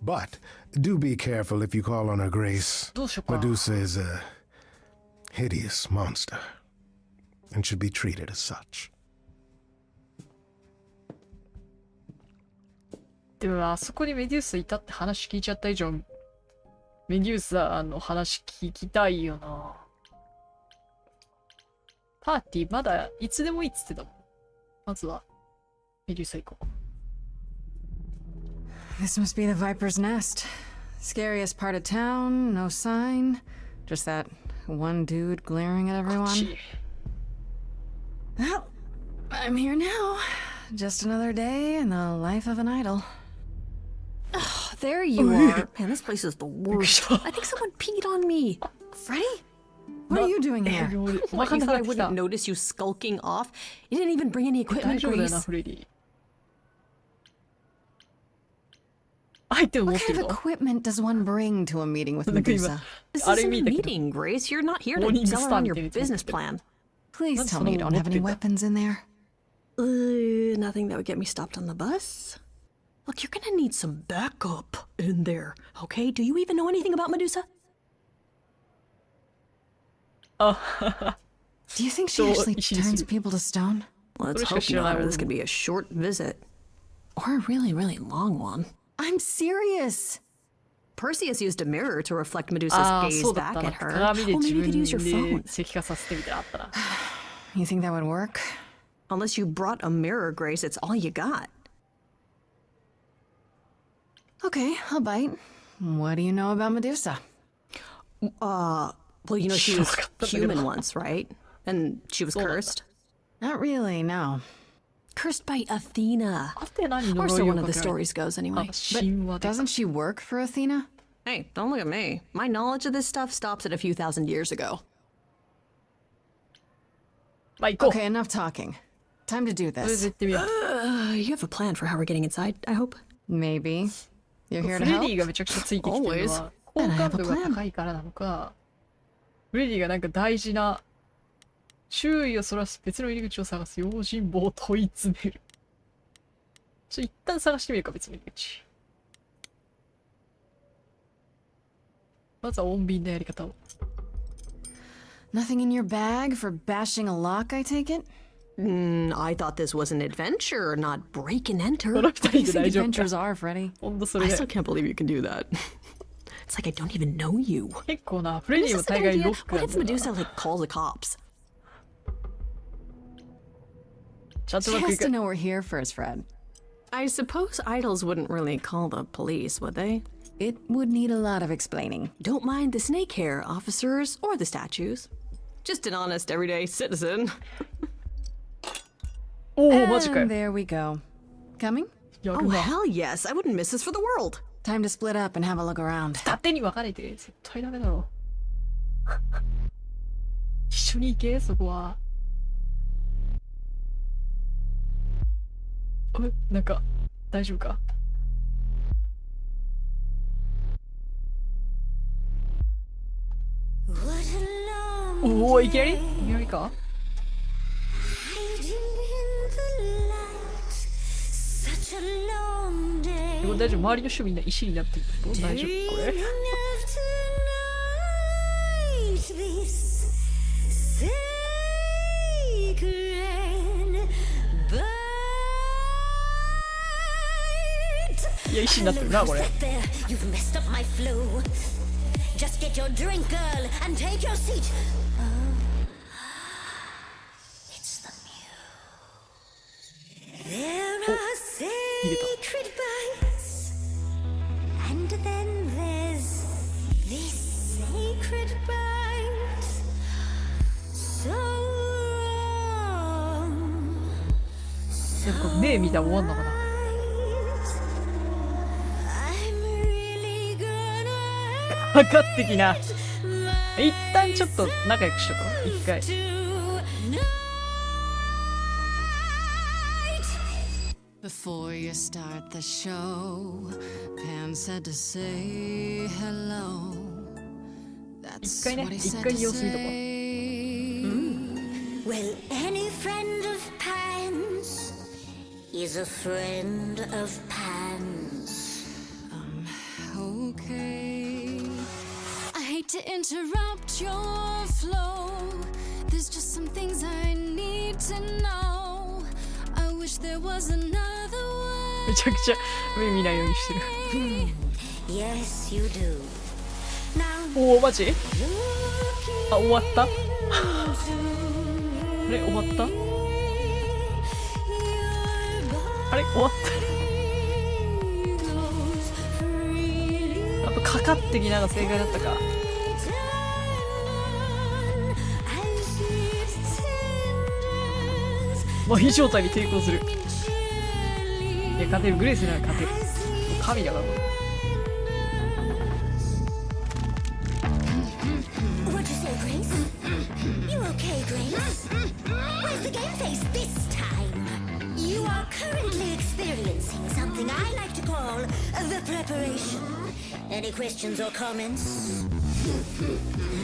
Speaker 4: But do be careful if you call on her, Grace.
Speaker 1: どうしようかな。
Speaker 4: Medusa is a hideous monster and should be treated as such.
Speaker 1: でもあそこにメデューサいたって話聞いちゃった以上、メデューサの話聞きたいよな。パーティーまだいつでもいいっつってたもん。まずはメデューサ行こう。
Speaker 2: This must be the Viper's Nest. Scariest part of town, no sign. Just that one dude glaring at everyone. Well, I'm here now. Just another day in the life of an idol.
Speaker 3: Oh, there you are. Man, this place is the worst. I think someone peed on me. Freddy?
Speaker 2: What are you doing here?
Speaker 3: What, you thought I wouldn't notice you skulking off? You didn't even bring any equipment, Grace.
Speaker 2: What kind of equipment does one bring to a meeting with Medusa?
Speaker 3: This isn't a meeting, Grace. You're not here to tell her on your business plan.
Speaker 2: Please tell me you don't have any weapons in there.
Speaker 3: Nothing that would get me stopped on the bus. Look, you're gonna need some backup in there, okay? Do you even know anything about Medusa?
Speaker 2: Do you think she actually turns people to stone?
Speaker 3: Let's hope not, or this could be a short visit. Or a really, really long one.
Speaker 2: I'm serious.
Speaker 3: Perseus used a mirror to reflect Medusa's gaze back at her. Well, maybe you could use your phone.
Speaker 2: You think that would work?
Speaker 3: Unless you brought a mirror, Grace, it's all you got.
Speaker 2: Okay, I'll bite. What do you know about Medusa?
Speaker 3: Well, you know she was human once, right? And she was cursed?
Speaker 2: Not really, no.
Speaker 3: Cursed by Athena. Or so one of the stories goes, anyway.
Speaker 2: But doesn't she work for Athena?
Speaker 3: Hey, don't look at me. My knowledge of this stuff stops at a few thousand years ago.
Speaker 2: Okay, enough talking. Time to do this.
Speaker 3: You have a plan for how we're getting inside, I hope?
Speaker 2: Maybe. You're here to help?
Speaker 3: Always.
Speaker 2: Then I have a plan.
Speaker 1: フレディがなんか大事な周囲をそらす別の入り口を探す用心棒を問い詰める。一旦探してみるか、別の入り口。まずは穏便なやり方を。
Speaker 2: Nothing in your bag for bashing a lock, I take it?
Speaker 3: I thought this was an adventure, not break and enter.
Speaker 2: What do you think adventures are, Freddy?
Speaker 3: I still can't believe you can do that. It's like I don't even know you.
Speaker 1: 結構な、フレディも大概ロック
Speaker 3: What if Medusa like calls the cops?
Speaker 2: She has to know we're here first, Fred.
Speaker 3: I suppose idols wouldn't really call the police, would they?
Speaker 2: It would need a lot of explaining.
Speaker 3: Don't mind the snake hair officers or the statues. Just an honest everyday citizen.
Speaker 2: And there we go. Coming?
Speaker 3: Oh, hell yes. I wouldn't miss this for the world.
Speaker 2: Time to split up and have a look around.
Speaker 1: 縦に分かれて絶対ダメだろ。一緒に行け、そこは。なんか大丈夫か？おお、いきなりか？これ大丈夫？周りの人みんな石になってること？大丈夫これ？いや、石になってるな、これ。
Speaker 6: Just get your drink, girl, and take your seat. It's the muse. There are sacred bites, and then there's this sacred bite. So wrong.
Speaker 1: でもこれ目見たら終わんのかな？かかってきな。一旦ちょっと仲良くしとこう。一回。
Speaker 8: Before you start the show, Pan said to say hello.
Speaker 1: 一回ね、一回様子見とこう。
Speaker 6: Well, any friend of Pan's is a friend of Pan's.
Speaker 8: Okay. I hate to interrupt your flow. There's just some things I need to know. I wish there was another way.
Speaker 1: めちゃくちゃ目見ないようにしてる。
Speaker 6: Yes, you do. Now,
Speaker 1: おお、マジ？あ、終わった？あれ、終わった？あれ、終わった？やっぱかかってきなが正解だったか。麻痺状態に抵抗する。いや、勝てる。グレースなら勝てる。神だからこれ。
Speaker 6: what'd you say, Grace? You okay, Grace? Where's the game face this time? You are currently experiencing something I like to call the preparation. Any questions or comments?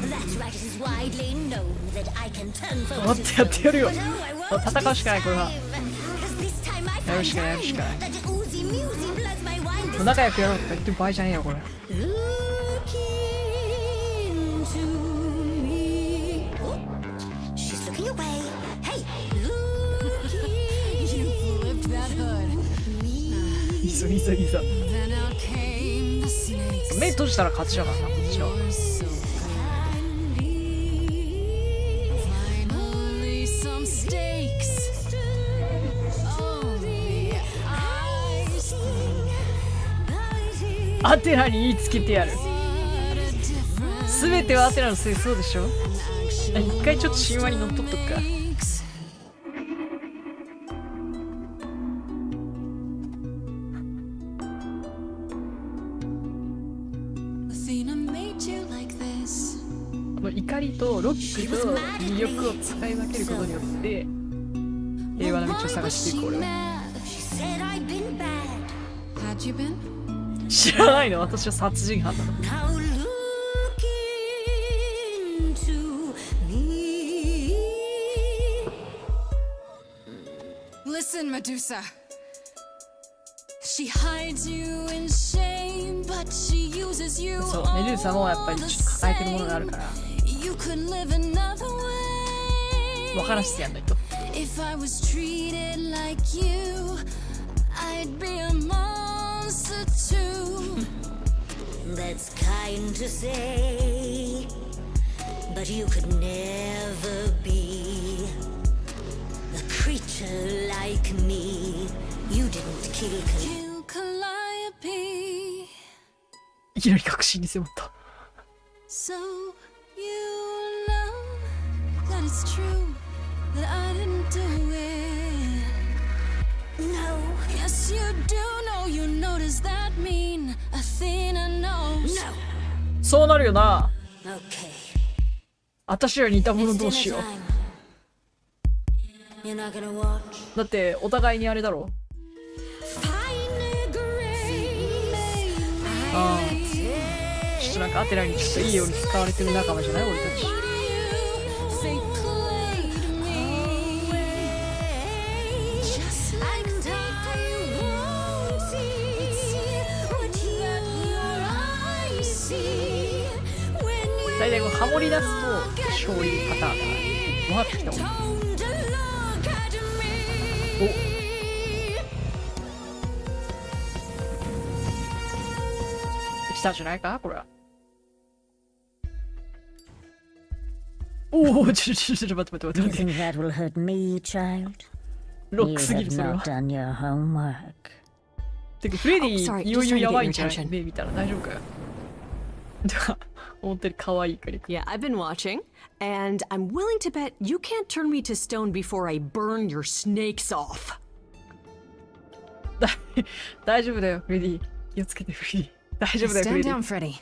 Speaker 6: That's right, it is widely known that I can turn for
Speaker 1: 待ってやってやるよ。戦うしかないこれは。やるしかないやるしかない。仲良くやろうとか言ってる場合じゃねえよこれ。いざいざいざ。目閉じたら勝ちだからなこっちは。アテナに言いつけてやる。すべてはアテナのせいそうでしょ。一回ちょっと神話に乗っとっとくか。怒りとロックと魅力を使い分けることによって平和な道を探していこう。俺は知らないの？私は殺人犯なの。
Speaker 8: Listen, Medusa. She hides you in shame, but she uses you.
Speaker 1: そう、メデューサもやっぱりちょっと抱えてるものがあるから。
Speaker 8: You could live another way.
Speaker 1: 分からせてやんないと。
Speaker 8: If I was treated like you, I'd be a monster too.
Speaker 6: That's kind to say, but you could never be a creature like me. You didn't kill
Speaker 8: Calliope.
Speaker 1: いきなり確信に迫った。
Speaker 8: So you know that it's true that I didn't do it.
Speaker 6: No.
Speaker 8: Yes, you do know. You know, does that mean Athena knows?
Speaker 6: No.
Speaker 1: そうなるよな。
Speaker 6: Okay.
Speaker 1: 私らに似たもの同士よ。
Speaker 6: You're not gonna watch?
Speaker 1: だってお互いにあれだろ。ああ。ちょっとなんかアテナにちょっといいように使われてる仲間じゃない俺たち。大体こうハモり出すと勝利パターンだから分かってきたもん。お来たんじゃないかこれは。おおちょっと待って。
Speaker 11: You think that will hurt me, child?
Speaker 1: ロッ
Speaker 11: You
Speaker 1: クすぎる
Speaker 11: have
Speaker 1: それは。
Speaker 11: not done your homework.
Speaker 1: てかフレデ
Speaker 3: Oh,
Speaker 1: ィ
Speaker 3: sorry,
Speaker 1: いよいよ
Speaker 3: just trying to
Speaker 1: や
Speaker 3: get
Speaker 1: ばい
Speaker 3: your
Speaker 1: んじゃない
Speaker 3: attention.
Speaker 1: 目見たら大丈夫かよ。思ったより可愛いから。
Speaker 3: Yeah, I've been watching, and I'm willing to bet you can't turn me to stone before I burn your snakes off.
Speaker 1: 大丈夫だよフレディ。気をつけてフレディ。大丈夫だよフレ
Speaker 2: Stand
Speaker 1: ディ。
Speaker 2: down, Freddy.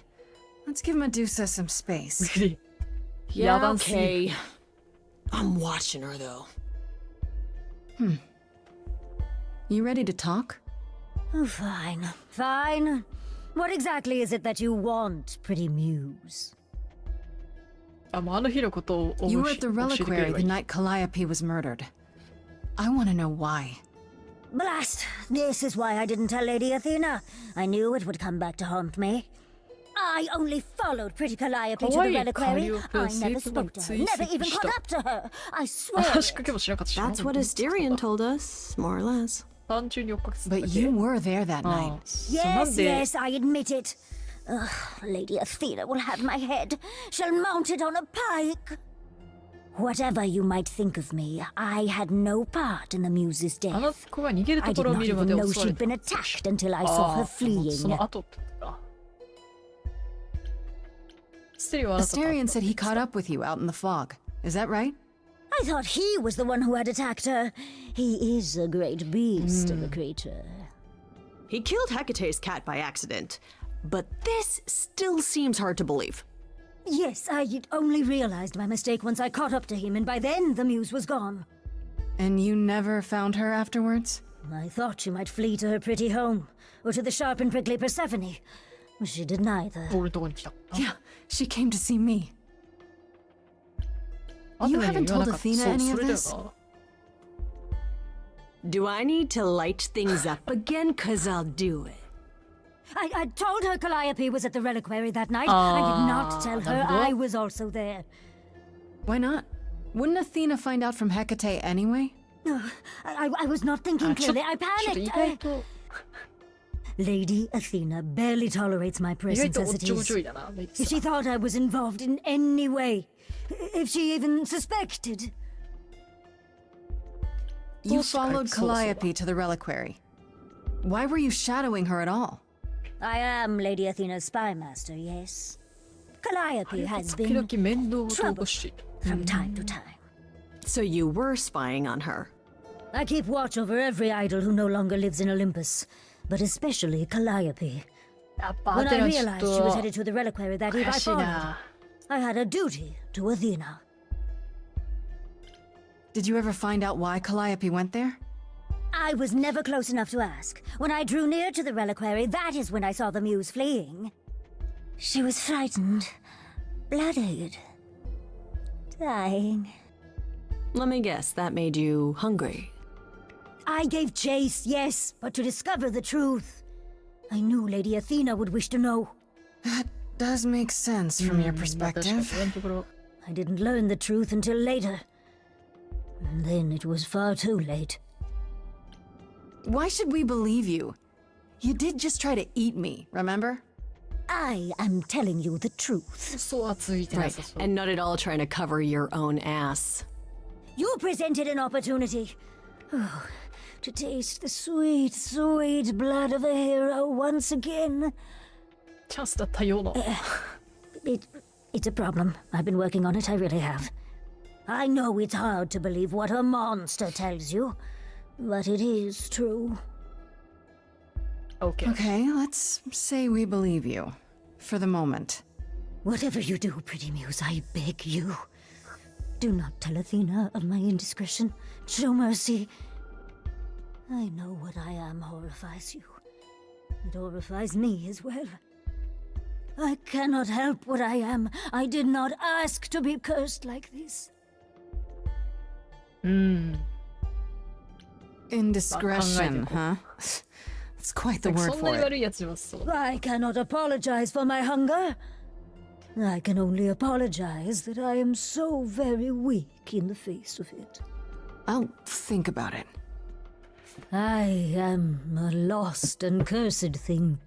Speaker 2: Let's give Medusa some space.
Speaker 1: フレディ。
Speaker 3: Yeah,
Speaker 1: 野蛮すぎる。
Speaker 3: okay. I'm watching her, though.
Speaker 2: You ready to talk?
Speaker 11: Oh, fine. What exactly is it that you want, pretty muse?
Speaker 1: あ、もうあの日のことを
Speaker 2: You were at the
Speaker 1: 教えてくれれ
Speaker 2: reliquary
Speaker 1: ば
Speaker 2: the
Speaker 1: いい。
Speaker 2: night Calliope was murdered. I want to know why.
Speaker 11: Blast! This is why I didn't tell Lady Athena. I knew it would come back to haunt me. I only followed pretty Calliope to the reliquary. I never spoke to her, never even caught up to her. I swear.
Speaker 1: 話しかけもしなかったし。
Speaker 3: That's what Asterion told us, more or less.
Speaker 1: 単純に追っかけてただ
Speaker 2: But
Speaker 1: け。
Speaker 2: you were there that
Speaker 1: あ
Speaker 2: night.
Speaker 1: そうなん
Speaker 11: Yes,
Speaker 1: で
Speaker 11: yes, I admit it. Ugh, Lady Athena will have my head. She'll mount it on a pike. Whatever you might think of me, I had no part in the muse's
Speaker 1: あの
Speaker 11: death.
Speaker 1: 子が逃げる
Speaker 11: I
Speaker 1: と
Speaker 11: did
Speaker 1: ころを
Speaker 11: not
Speaker 1: 見るま
Speaker 11: even
Speaker 1: で
Speaker 11: know
Speaker 1: 襲われ
Speaker 11: she'd
Speaker 1: た。
Speaker 11: been attacked until I saw
Speaker 1: あ
Speaker 11: her
Speaker 1: あ、そ
Speaker 11: fleeing.
Speaker 1: の後って言った。ステリはあなたと
Speaker 2: Asterion said he caught up with you out in the fog. Is that right?
Speaker 11: I thought he was the one who had attacked her. He is a great beast of a creature.
Speaker 3: He killed Hecate's cat by accident, but this still seems hard to believe.
Speaker 11: Yes, I had only realized my mistake once I caught up to him, and by then the muse was gone.
Speaker 2: And you never found her afterwards?
Speaker 11: I thought she might flee to her pretty home, or to the sharp and prickly Persephone. She did neither.
Speaker 1: 俺のとこに来た。
Speaker 2: Yeah, she came to see me.
Speaker 1: あ
Speaker 2: You
Speaker 1: と何
Speaker 2: haven't
Speaker 1: 言わ
Speaker 2: told
Speaker 1: なかった。
Speaker 2: Athena
Speaker 1: そう
Speaker 2: any
Speaker 1: そ
Speaker 2: of
Speaker 1: れだよ
Speaker 2: this?
Speaker 1: な。
Speaker 3: Do I need to light things up again? Cause I'll do it.
Speaker 11: I told her Calliope was at the reliquary that night. I did not tell her I was also there.
Speaker 2: Why not? Wouldn't Athena find out from Hecate anyway?
Speaker 11: I was not thinking
Speaker 1: あちょっ
Speaker 11: clearly. I
Speaker 1: と意
Speaker 11: panicked.
Speaker 1: 外と
Speaker 11: Lady Athena barely tolerates my
Speaker 1: 意外
Speaker 11: presence
Speaker 1: とお
Speaker 11: as
Speaker 1: っ
Speaker 11: it
Speaker 1: ちょこちょ
Speaker 11: is.
Speaker 1: いだな。メイク
Speaker 11: If
Speaker 1: さ
Speaker 11: she
Speaker 1: ん
Speaker 11: thought I was involved in any way, if she even suspected.
Speaker 2: You
Speaker 1: Those
Speaker 2: followed
Speaker 1: guys,
Speaker 2: Calliope to the reliquary. Why were you shadowing her at all?
Speaker 11: I am Lady Athena's spy master, yes. Calliope has
Speaker 1: 時々
Speaker 11: been
Speaker 1: 面倒を起こしている。
Speaker 11: from time to time.
Speaker 3: So you were spying on her.
Speaker 11: I keep watch over every idol who no longer lives in Olympus, but especially Calliope.
Speaker 1: やっぱア
Speaker 11: When
Speaker 1: テ
Speaker 11: I
Speaker 1: ナちょっ
Speaker 11: realized she was
Speaker 1: と
Speaker 11: headed to the reliquary that eve,
Speaker 1: 怪
Speaker 11: I
Speaker 1: しい
Speaker 11: followed.
Speaker 1: な。
Speaker 11: I had a duty to Athena.
Speaker 2: Did you ever find out why Calliope went there?
Speaker 11: I was never close enough to ask. When I drew near to the reliquary, that is when I saw the muse fleeing. She was frightened, bloodied, dying.
Speaker 3: Let me guess, that made you hungry.
Speaker 11: I gave chase, yes, but to discover the truth. I knew Lady Athena would wish to know.
Speaker 2: That does make sense from your
Speaker 1: まあ確かに
Speaker 2: perspective.
Speaker 1: 今のところ
Speaker 11: I didn't learn the truth until later. And then it was far too late.
Speaker 2: Why should we believe you? You did just try to eat me, remember?
Speaker 11: I am telling you the truth.
Speaker 1: そうはついてな
Speaker 3: Right,
Speaker 1: さそう。
Speaker 3: and not at all trying to cover your own ass.
Speaker 11: You presented an opportunity. Oh, to taste the sweet, sweet blood of a hero once again.
Speaker 1: チャンスだったような。
Speaker 11: It's a problem. I've been working on it, I really have. I know it's hard to believe what a monster tells you, but it is true.
Speaker 1: OK。
Speaker 2: Okay, let's say we believe you. For the moment.
Speaker 11: Whatever you do, pretty muse, I beg you. Do not tell Athena of my indiscretion. Show mercy. I know what I am horrifies you. It horrifies me as well. I cannot help what I am. I did not ask to be cursed like this.
Speaker 2: Indiscretion, huh? That's quite the word for it.
Speaker 11: I cannot apologize for my hunger. I can only apologize that I am so very weak in the face of it.
Speaker 2: I'll think about it.
Speaker 11: I am a lost and cursed thing.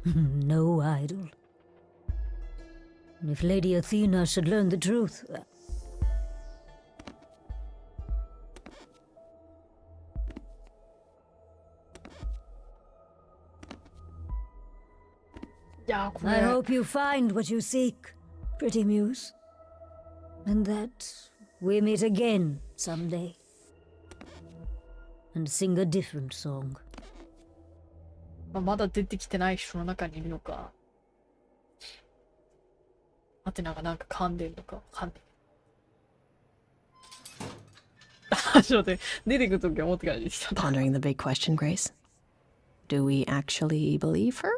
Speaker 11: No idol. If Lady Athena should learn the truth... I hope you find what you seek, pretty muse. And that we meet again someday. And sing a different song.
Speaker 1: まだ出てきてない人の中にいるのか。アテナがなんか噛んでるのかわかんない。ちょっと待って、出てくるときは思ってから出てきた。
Speaker 3: Pondering the big question, Grace. Do we actually believe her?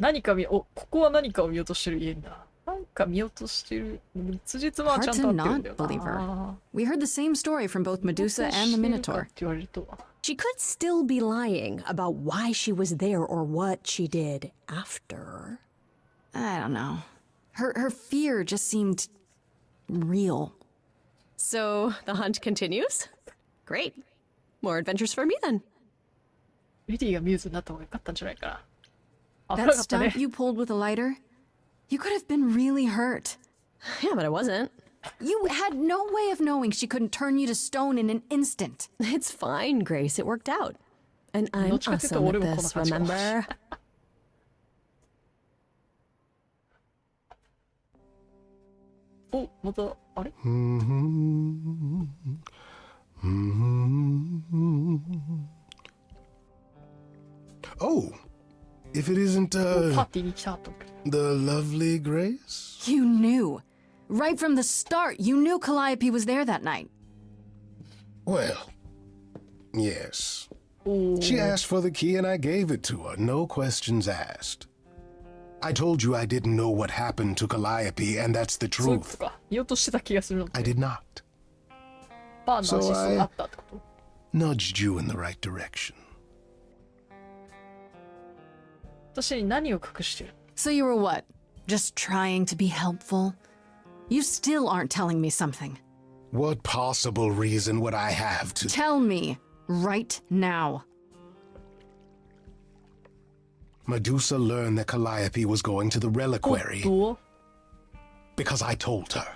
Speaker 1: ここは何かを見落としてる家だ。なんか見落としてる。辻褄はちゃんと合ってるんだよな。
Speaker 2: We heard the same story from both Medusa and the Minotaur.
Speaker 3: She could still be lying about why she was there or what she did after.
Speaker 2: I don't know. Her fear just seemed real.
Speaker 3: So the hunt continues? Great. More adventures for me then.
Speaker 1: リディがミューズになった方が良かったんじゃないかな。
Speaker 2: That stunt you pulled with a lighter? You could have been really hurt.
Speaker 3: Yeah, but I wasn't.
Speaker 2: You had no way of knowing she couldn't turn you to stone in an instant.
Speaker 3: It's fine, Grace. It worked out. And I'm awesome at this, remember?
Speaker 1: Oh, また、あれ?
Speaker 4: Oh, if it isn't, the lovely Grace?
Speaker 2: You knew. Right from the start, you knew Calliope was there that night.
Speaker 4: Well, yes. She asked for the key and I gave it to her, no questions asked. I told you I didn't know what happened to Calliope, and that's the truth. I did not. So I nudged you in the right direction.
Speaker 2: So you were what? Just trying to be helpful? You still aren't telling me something.
Speaker 4: What possible reason would I have to...
Speaker 2: Tell me, right now.
Speaker 4: Medusa learned that Calliope was going to the reliquary because I told her.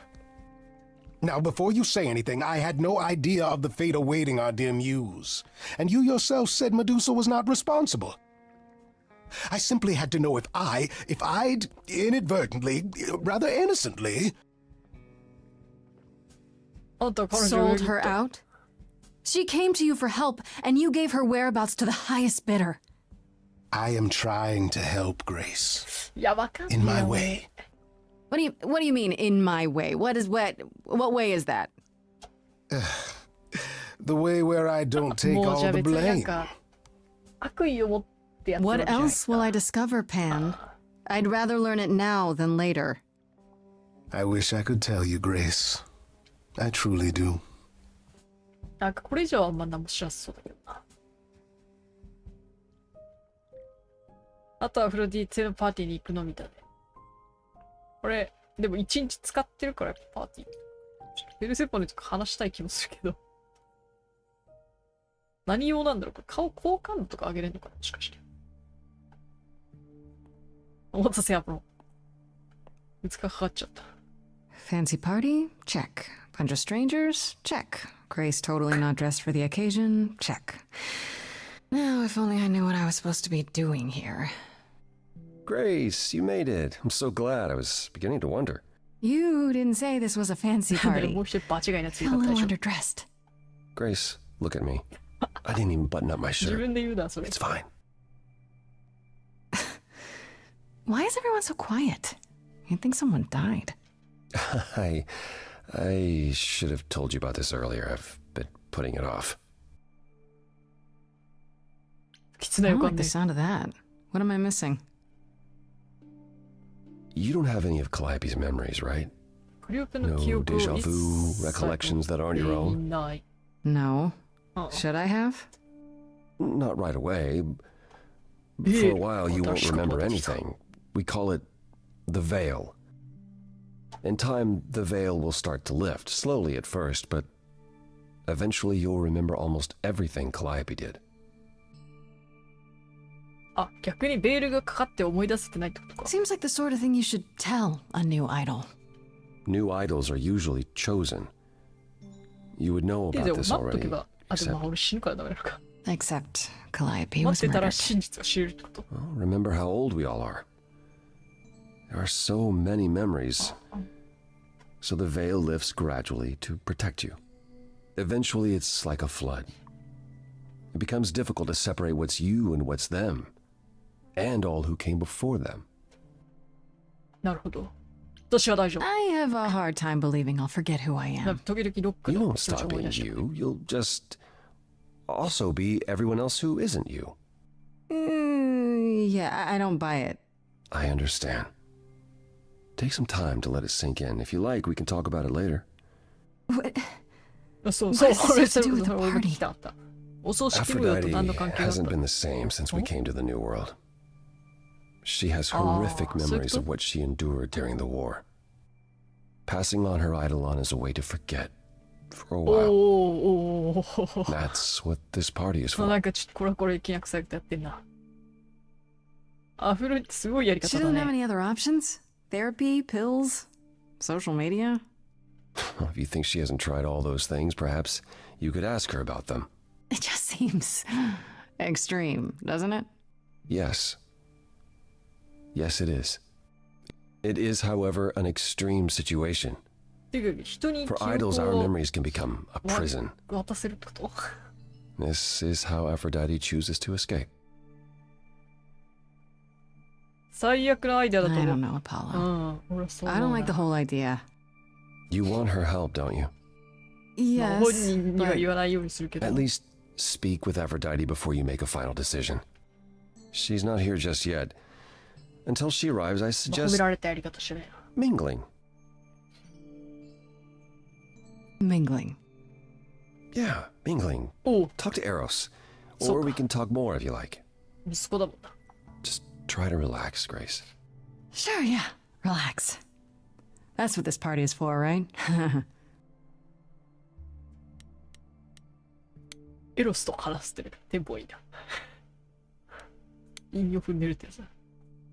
Speaker 4: Now, before you say anything, I had no idea of the fate awaiting our dear muse. And you yourself said Medusa was not responsible. I simply had to know if I'd inadvertently, rather innocently...
Speaker 2: Sold her out? She came to you for help, and you gave her whereabouts to the highest bidder.
Speaker 4: I am trying to help Grace. In my way.
Speaker 2: What do you mean, in my way? What way is that?
Speaker 4: The way where I don't take all the blame.
Speaker 2: What else will I discover, Pan? I'd rather learn it now than later.
Speaker 4: I wish I could tell you, Grace. I truly do.
Speaker 1: なんかこれ以上はあんま何も知らそうだけどな。あとはアフロディーテのパーティーに行くのみだね。これ、でも一日使ってるからパーティー。ペルセポネとか話したい気もするけど。何用なんだろうこれ顔好感度とか上げれるのかなもしかして。お待たせアプロ。2日かかっちゃった。
Speaker 2: Fancy party? Check. Bunch of strangers? Check. Grace totally not dressed for the occasion? Check. Now, if only I knew what I was supposed to be doing here.
Speaker 12: Grace, you made it. I'm so glad. I was beginning to wonder.
Speaker 2: You didn't say this was a fancy party. A little underdressed.
Speaker 12: Grace, look at me. I didn't even button up my shirt. It's fine.
Speaker 2: Why is everyone so quiet? You'd think someone died.
Speaker 12: I should have told you about this earlier. I've been putting it off.
Speaker 2: I don't like the sound of that.
Speaker 13: What am I missing?
Speaker 12: You don't have any of Calliope's memories, right?
Speaker 1: クリオペの
Speaker 12: No
Speaker 1: 記憶を
Speaker 12: deja
Speaker 1: 一
Speaker 12: vu
Speaker 1: 切
Speaker 12: recollections that aren't your
Speaker 1: 持
Speaker 12: own?
Speaker 1: っていない。
Speaker 13: No.
Speaker 1: あ
Speaker 13: Should I have?
Speaker 12: Not right away. For
Speaker 1: Eh,
Speaker 12: a while, you won't
Speaker 1: 私が
Speaker 12: remember
Speaker 1: 私が
Speaker 12: anything. We call it the veil. In time, the veil will start to lift, slowly at first, but eventually you'll remember almost everything Calliope did.
Speaker 1: あ、逆にベールがかかって思い出せてないってことか。
Speaker 3: Seems like the sort of thing you should tell a new idol.
Speaker 12: New idols are usually chosen. You would know
Speaker 1: で
Speaker 12: about
Speaker 1: も
Speaker 12: this
Speaker 1: 待っとけ
Speaker 12: already.
Speaker 1: ば、あ、でも
Speaker 12: Except,
Speaker 1: まあ俺死ぬからダメなのか。
Speaker 3: Except Calliope
Speaker 1: 待
Speaker 3: was
Speaker 1: ってたら
Speaker 3: murdered.
Speaker 1: 真実を知れるってこと。
Speaker 12: well, remember how old we all are. There are so many memories. So the veil lifts gradually to protect you. Eventually, it's like a flood. It becomes difficult to separate what's you and what's them, and all who came before them.
Speaker 1: なるほど。私は大丈夫。
Speaker 3: I have a hard time believing I'll forget who I
Speaker 1: なん
Speaker 3: am.
Speaker 1: か時々ロック
Speaker 12: You
Speaker 1: の
Speaker 12: won't
Speaker 1: 気持ちを
Speaker 12: stop
Speaker 1: 思い
Speaker 12: being
Speaker 1: 出しちゃう。
Speaker 12: you. You'll just also be everyone else who isn't you.
Speaker 13: Yeah, I don't buy it.
Speaker 12: I understand. Take some time to let it sink in. If you like, we can talk about it later.
Speaker 3: What?
Speaker 1: そうそう、
Speaker 3: What does
Speaker 1: 俺
Speaker 3: this
Speaker 1: そ
Speaker 3: have to
Speaker 1: れ
Speaker 3: do with the
Speaker 1: 俺も聞
Speaker 3: party?
Speaker 1: きたかった。お葬式模様と
Speaker 12: Aphrodite
Speaker 1: 何の関係があった
Speaker 12: hasn't been the same since we came to the New World. She has horrific memories of what she endured during the war. Passing on her eidolon is a way to forget for a
Speaker 1: おー
Speaker 12: while.
Speaker 1: おーおー
Speaker 12: That's what this party is
Speaker 1: な
Speaker 12: for.
Speaker 1: んかちょっとこれ気な臭くてやってんな。アフロってすごいやり
Speaker 13: She
Speaker 1: 方だ
Speaker 13: doesn't have
Speaker 1: ね。
Speaker 13: any other options? Therapy, pills, social media?
Speaker 12: If you think she hasn't tried all those things, perhaps you could ask her about them.
Speaker 13: It just seems extreme, doesn't it?
Speaker 12: Yes. Yes, it is. It is, however, an extreme situation.
Speaker 1: ていうか人に記
Speaker 12: For
Speaker 1: 憶
Speaker 12: idols, our
Speaker 1: を
Speaker 12: memories can become a prison.
Speaker 1: 渡せるってこと
Speaker 12: This is how Aphrodite chooses to escape.
Speaker 1: 最悪なアイデアだと
Speaker 13: I
Speaker 1: 思
Speaker 13: don't
Speaker 1: う。
Speaker 13: know,
Speaker 1: う
Speaker 13: Apollo.
Speaker 1: ん、俺はそう
Speaker 13: I
Speaker 1: 思
Speaker 13: don't
Speaker 1: う
Speaker 13: like the
Speaker 1: な。
Speaker 13: whole idea.
Speaker 12: You want her help, don't you?
Speaker 1: まあ本
Speaker 13: Yes,
Speaker 1: 人には
Speaker 13: but
Speaker 1: 言わないようにするけど。
Speaker 12: At least speak with Aphrodite before you make a final decision. She's not here just yet. Until she arrives, I
Speaker 1: まあ褒
Speaker 12: suggest
Speaker 1: められたやり方してないな。
Speaker 12: mingling.
Speaker 13: mingling.
Speaker 12: Yeah, mingling.
Speaker 1: おう、
Speaker 12: Talk to Eros.
Speaker 1: So-
Speaker 12: Or we can talk more if you like.
Speaker 1: 息子だもんな。
Speaker 12: Just try to relax, Grace.
Speaker 13: Sure, yeah. Relax. That's what this party is for, right?
Speaker 1: エロスと話すってね、テンポいいな。韻を踏んでるってやつだ。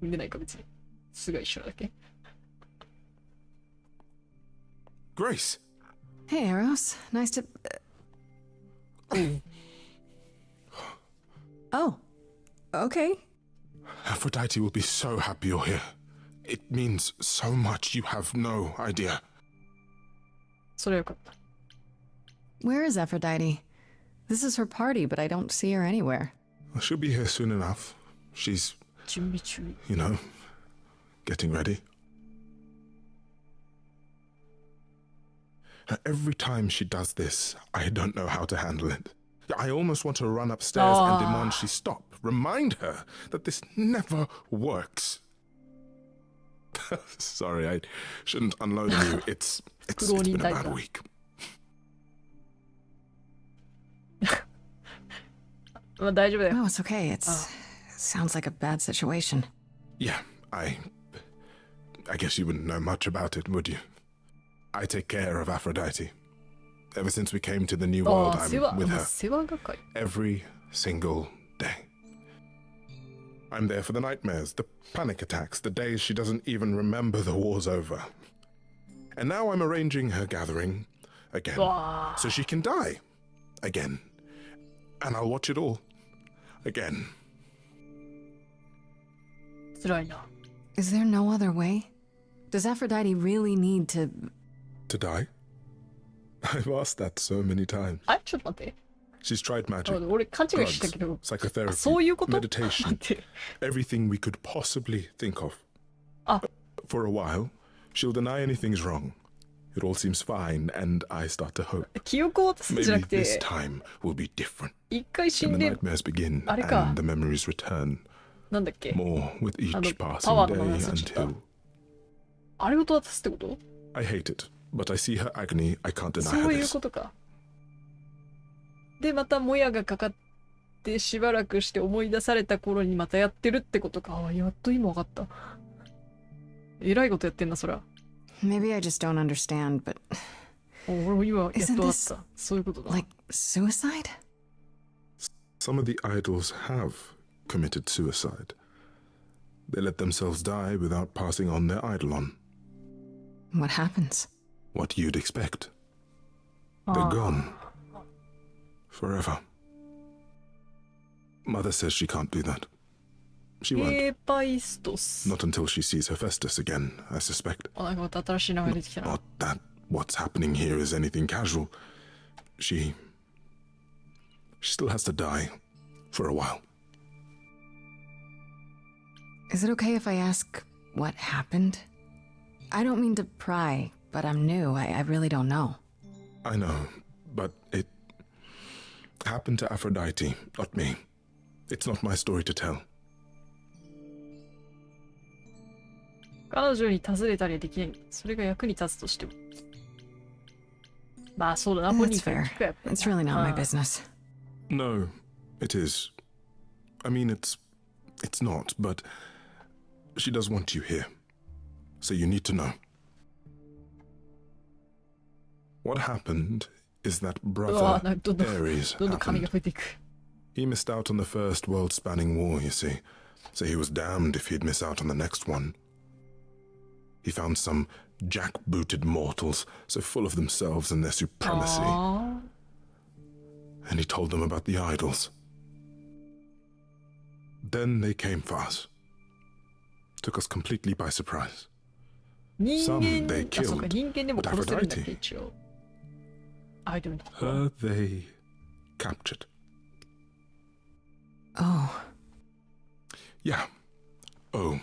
Speaker 1: 踏んでないか別に。すが一緒なだけ。
Speaker 5: Grace.
Speaker 13: Hey, Eros. Nice to. Oh. Okay.
Speaker 10: Aphrodite will be so happy you're here. It means so much you have no idea.
Speaker 1: それはよかった。
Speaker 13: Where is Aphrodite? This is her party, but I don't see her anywhere.
Speaker 10: She'll be here soon enough. She's,
Speaker 1: 準備中。
Speaker 10: you know, getting ready. Every time she does this, I don't know how to handle it. I almost want to run upstairs and demand she stop. Remind her that this never works. Sorry, I shouldn't unload on you. It's been a bad week.
Speaker 1: まあ大丈夫だよ。
Speaker 13: No, it's okay. Sounds like a bad situation.
Speaker 10: Yeah, I guess you wouldn't know much about it, would you? I take care of Aphrodite. Ever since we came to the New World,
Speaker 1: ああ、世
Speaker 10: I'm
Speaker 1: 話、
Speaker 10: with
Speaker 1: まあ
Speaker 10: her
Speaker 1: 世話係。
Speaker 10: every single day. I'm there for the nightmares, the panic attacks, the days she doesn't even remember the war's over. And now I'm arranging her gathering again, so she can die again. And I'll watch it all again.
Speaker 1: 辛いな。
Speaker 13: Is there no other way? Does Aphrodite really need to.
Speaker 10: To die? I've asked that so many times.
Speaker 1: あ、ちょっと待って。
Speaker 10: She's tried magic,
Speaker 1: 俺勘違いした
Speaker 10: drugs,
Speaker 1: けど。
Speaker 10: psychotherapy,
Speaker 1: そういうこと
Speaker 10: meditation,
Speaker 1: 待って。
Speaker 10: everything we could possibly think of.
Speaker 1: あ、
Speaker 10: For a while, she'll deny anything's wrong. It all seems fine, and I start to hope.
Speaker 1: 記憶を渡すんじゃな
Speaker 10: Maybe
Speaker 1: く
Speaker 10: this
Speaker 1: て、
Speaker 10: time will be different.
Speaker 1: 一回死
Speaker 10: When
Speaker 1: ん
Speaker 10: the
Speaker 1: で、
Speaker 10: nightmares begin
Speaker 1: あれか。
Speaker 10: and the memories return,
Speaker 1: なんだっけ
Speaker 10: More with each
Speaker 1: パ
Speaker 10: passing
Speaker 1: ワーの
Speaker 10: day
Speaker 1: 話ちょっ
Speaker 10: until
Speaker 1: と。あれを渡すってこと
Speaker 10: I hate it, but I see her agony. I can't deny
Speaker 1: そ
Speaker 10: her
Speaker 1: ういう
Speaker 10: this.
Speaker 1: ことか。で、またもやがかかってしばらくして思い出された頃にまたやってるってことか。あ、やっと今わかった。えらいことやってんな、そら。
Speaker 13: Maybe I just don't understand, but
Speaker 1: 俺も今やっと
Speaker 13: isn't
Speaker 1: わかっ
Speaker 13: this
Speaker 1: た。そういうことだ。
Speaker 13: like suicide?
Speaker 10: Some of the idols have committed suicide. They let themselves die without passing on their eidolon.
Speaker 13: What happens?
Speaker 10: What you'd expect. They're gone. Forever. Mother says she can't do that. She
Speaker 1: ヘ
Speaker 10: won't.
Speaker 1: ーパイストス。
Speaker 10: Not until she sees Hephaestus again, I suspect.
Speaker 1: あ、なんかまた新しい名前出てきたな。
Speaker 10: Not that what's happening here is anything casual. She still has to die for a while.
Speaker 13: Is it okay if I ask what happened? I don't mean to pry, but I'm new. I really don't know.
Speaker 10: I know, but it happened to Aphrodite, not me. It's not my story to tell.
Speaker 1: 彼女に尋ねたりはできない。それが役に立つとしても。まあそうだな、本
Speaker 13: That's
Speaker 1: 人から
Speaker 13: fair.
Speaker 1: 聞くやっぱり
Speaker 13: It's really not my
Speaker 1: ああ
Speaker 13: business.
Speaker 10: No, it is. I mean, it's not, but she does want you here. So you need to know. What happened is that
Speaker 1: うわ
Speaker 10: brother
Speaker 1: なんかどんどん
Speaker 10: Ares
Speaker 1: どんどん髪
Speaker 10: happened.
Speaker 1: が増えていく。
Speaker 10: He missed out on the first world-spanning war, you see. So he was damned if he'd miss out on the next one. He found some jackbooted mortals, so full of themselves and their supremacy.
Speaker 1: あ
Speaker 10: And he told them about the idols. Then they came for us. Took us completely by surprise.
Speaker 1: 人
Speaker 10: Some
Speaker 1: 間
Speaker 10: they
Speaker 1: あ、そうか、
Speaker 10: killed,
Speaker 1: 人間でも
Speaker 10: but
Speaker 1: 殺せるんだっけ
Speaker 10: Aphrodite.
Speaker 1: 一応。アイドルの。
Speaker 10: Her they captured.
Speaker 13: Oh,
Speaker 10: Yeah. Oh,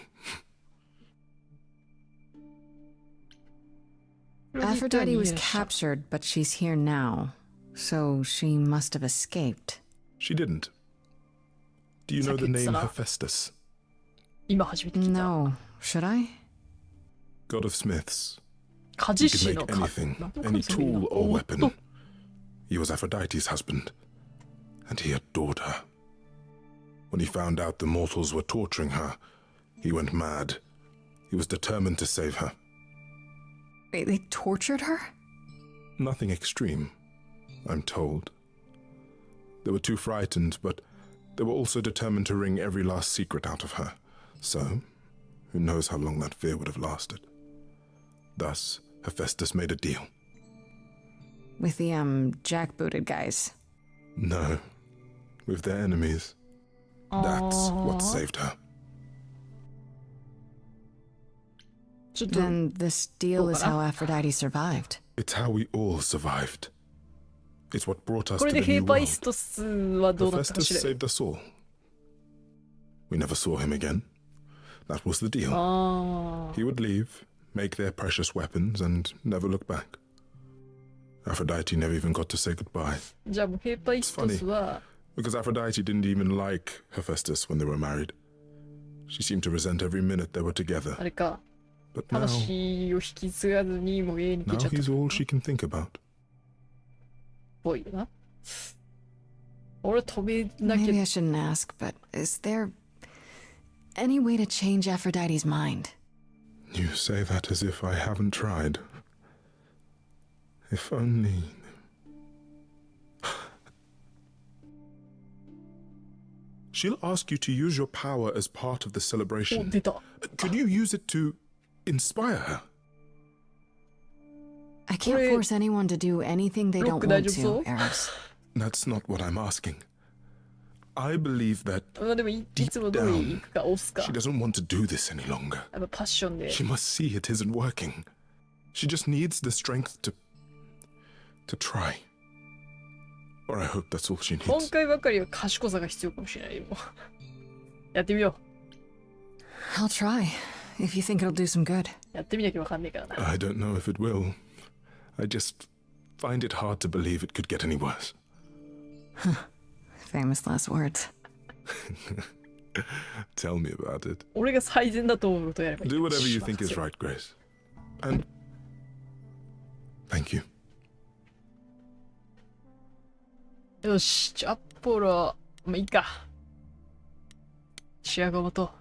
Speaker 13: Aphrodite was captured, but she's here now. So she must have escaped.
Speaker 10: she didn't. Do you know the name
Speaker 1: Sakitsuna.
Speaker 10: Hephaestus?
Speaker 1: 今初めて聞いた。
Speaker 13: No, should I?
Speaker 10: God of smiths.
Speaker 1: 鍛
Speaker 10: He
Speaker 1: 冶師
Speaker 10: could
Speaker 1: の
Speaker 10: make
Speaker 1: か
Speaker 10: anything,
Speaker 1: なんと
Speaker 10: any
Speaker 1: かそういうの
Speaker 10: tool or
Speaker 1: おっ
Speaker 10: weapon.
Speaker 1: と
Speaker 10: He was Aphrodite's husband, and he adored her. When he found out the mortals were torturing her, he went mad. He was determined to save her.
Speaker 13: Wait, they tortured her?
Speaker 10: Nothing extreme, I'm told. They were too frightened, but they were also determined to wring every last secret out of her. So, who knows how long that fear would have lasted. Thus, Hephaestus made a deal.
Speaker 13: With the, jackbooted guys.
Speaker 10: No, with their enemies. That's what saved her.
Speaker 1: ちょっと
Speaker 13: Then this deal is how Aphrodite survived.
Speaker 10: It's how we all survived. It's what brought us
Speaker 1: こ
Speaker 10: to
Speaker 1: れ
Speaker 10: the
Speaker 1: でヘ
Speaker 10: new
Speaker 1: ーパイ
Speaker 10: world.
Speaker 1: ストスはどうだったか
Speaker 10: Hephaestus
Speaker 1: しら。
Speaker 10: saved us all. We never saw him again. That was the deal.
Speaker 1: あ
Speaker 10: He would leave, make their precious weapons, and never look back. Aphrodite never even got to say goodbye,
Speaker 1: あ。じゃあもうヘーパイストスは
Speaker 10: because Aphrodite didn't even like Hephaestus when they were married. She seemed to resent every minute they were together.
Speaker 1: あれか。
Speaker 10: But now,
Speaker 1: 魂を引き継がずにもう永遠に消
Speaker 10: now
Speaker 1: えちゃったっ
Speaker 10: he's all she can think about.
Speaker 1: ぽいよな。俺は止めなき
Speaker 13: Maybe
Speaker 1: ゃ
Speaker 13: I shouldn't ask, but is there any way to change Aphrodite's mind?
Speaker 10: You say that as if I haven't tried. If only. She'll ask you to use your power as part of the
Speaker 1: お
Speaker 10: celebration.
Speaker 1: 出た。
Speaker 10: Could you use it to inspire her?
Speaker 13: I can't
Speaker 1: Wait.
Speaker 13: force anyone to do anything they don't
Speaker 1: Look,
Speaker 13: want
Speaker 1: Nigel.
Speaker 13: to, Eros.
Speaker 10: That's not what I'm asking. I believe that
Speaker 1: まあでもいつも通り行くか押すか。
Speaker 10: she doesn't want to do this any longer.
Speaker 1: やっぱパッションで。
Speaker 10: She must see it isn't working. She just needs the strength to try. Or I hope that's all she
Speaker 1: 今
Speaker 10: needs.
Speaker 1: 回ばかりは賢さが必要かもしれない。もうやってみよ
Speaker 13: I'll try, if you think it'll do some good.
Speaker 1: う。やってみなきゃわかんないからな。
Speaker 10: I don't know if it will. I just find it hard to believe it could get any worse.
Speaker 13: Famous last words.
Speaker 10: Tell me about it.
Speaker 1: 俺が最善だと思うことをやればいい。
Speaker 10: Do whatever you think is right, Grace. And thank you.
Speaker 1: よし、じゃあアポロ、まあいいか。仕上げごと。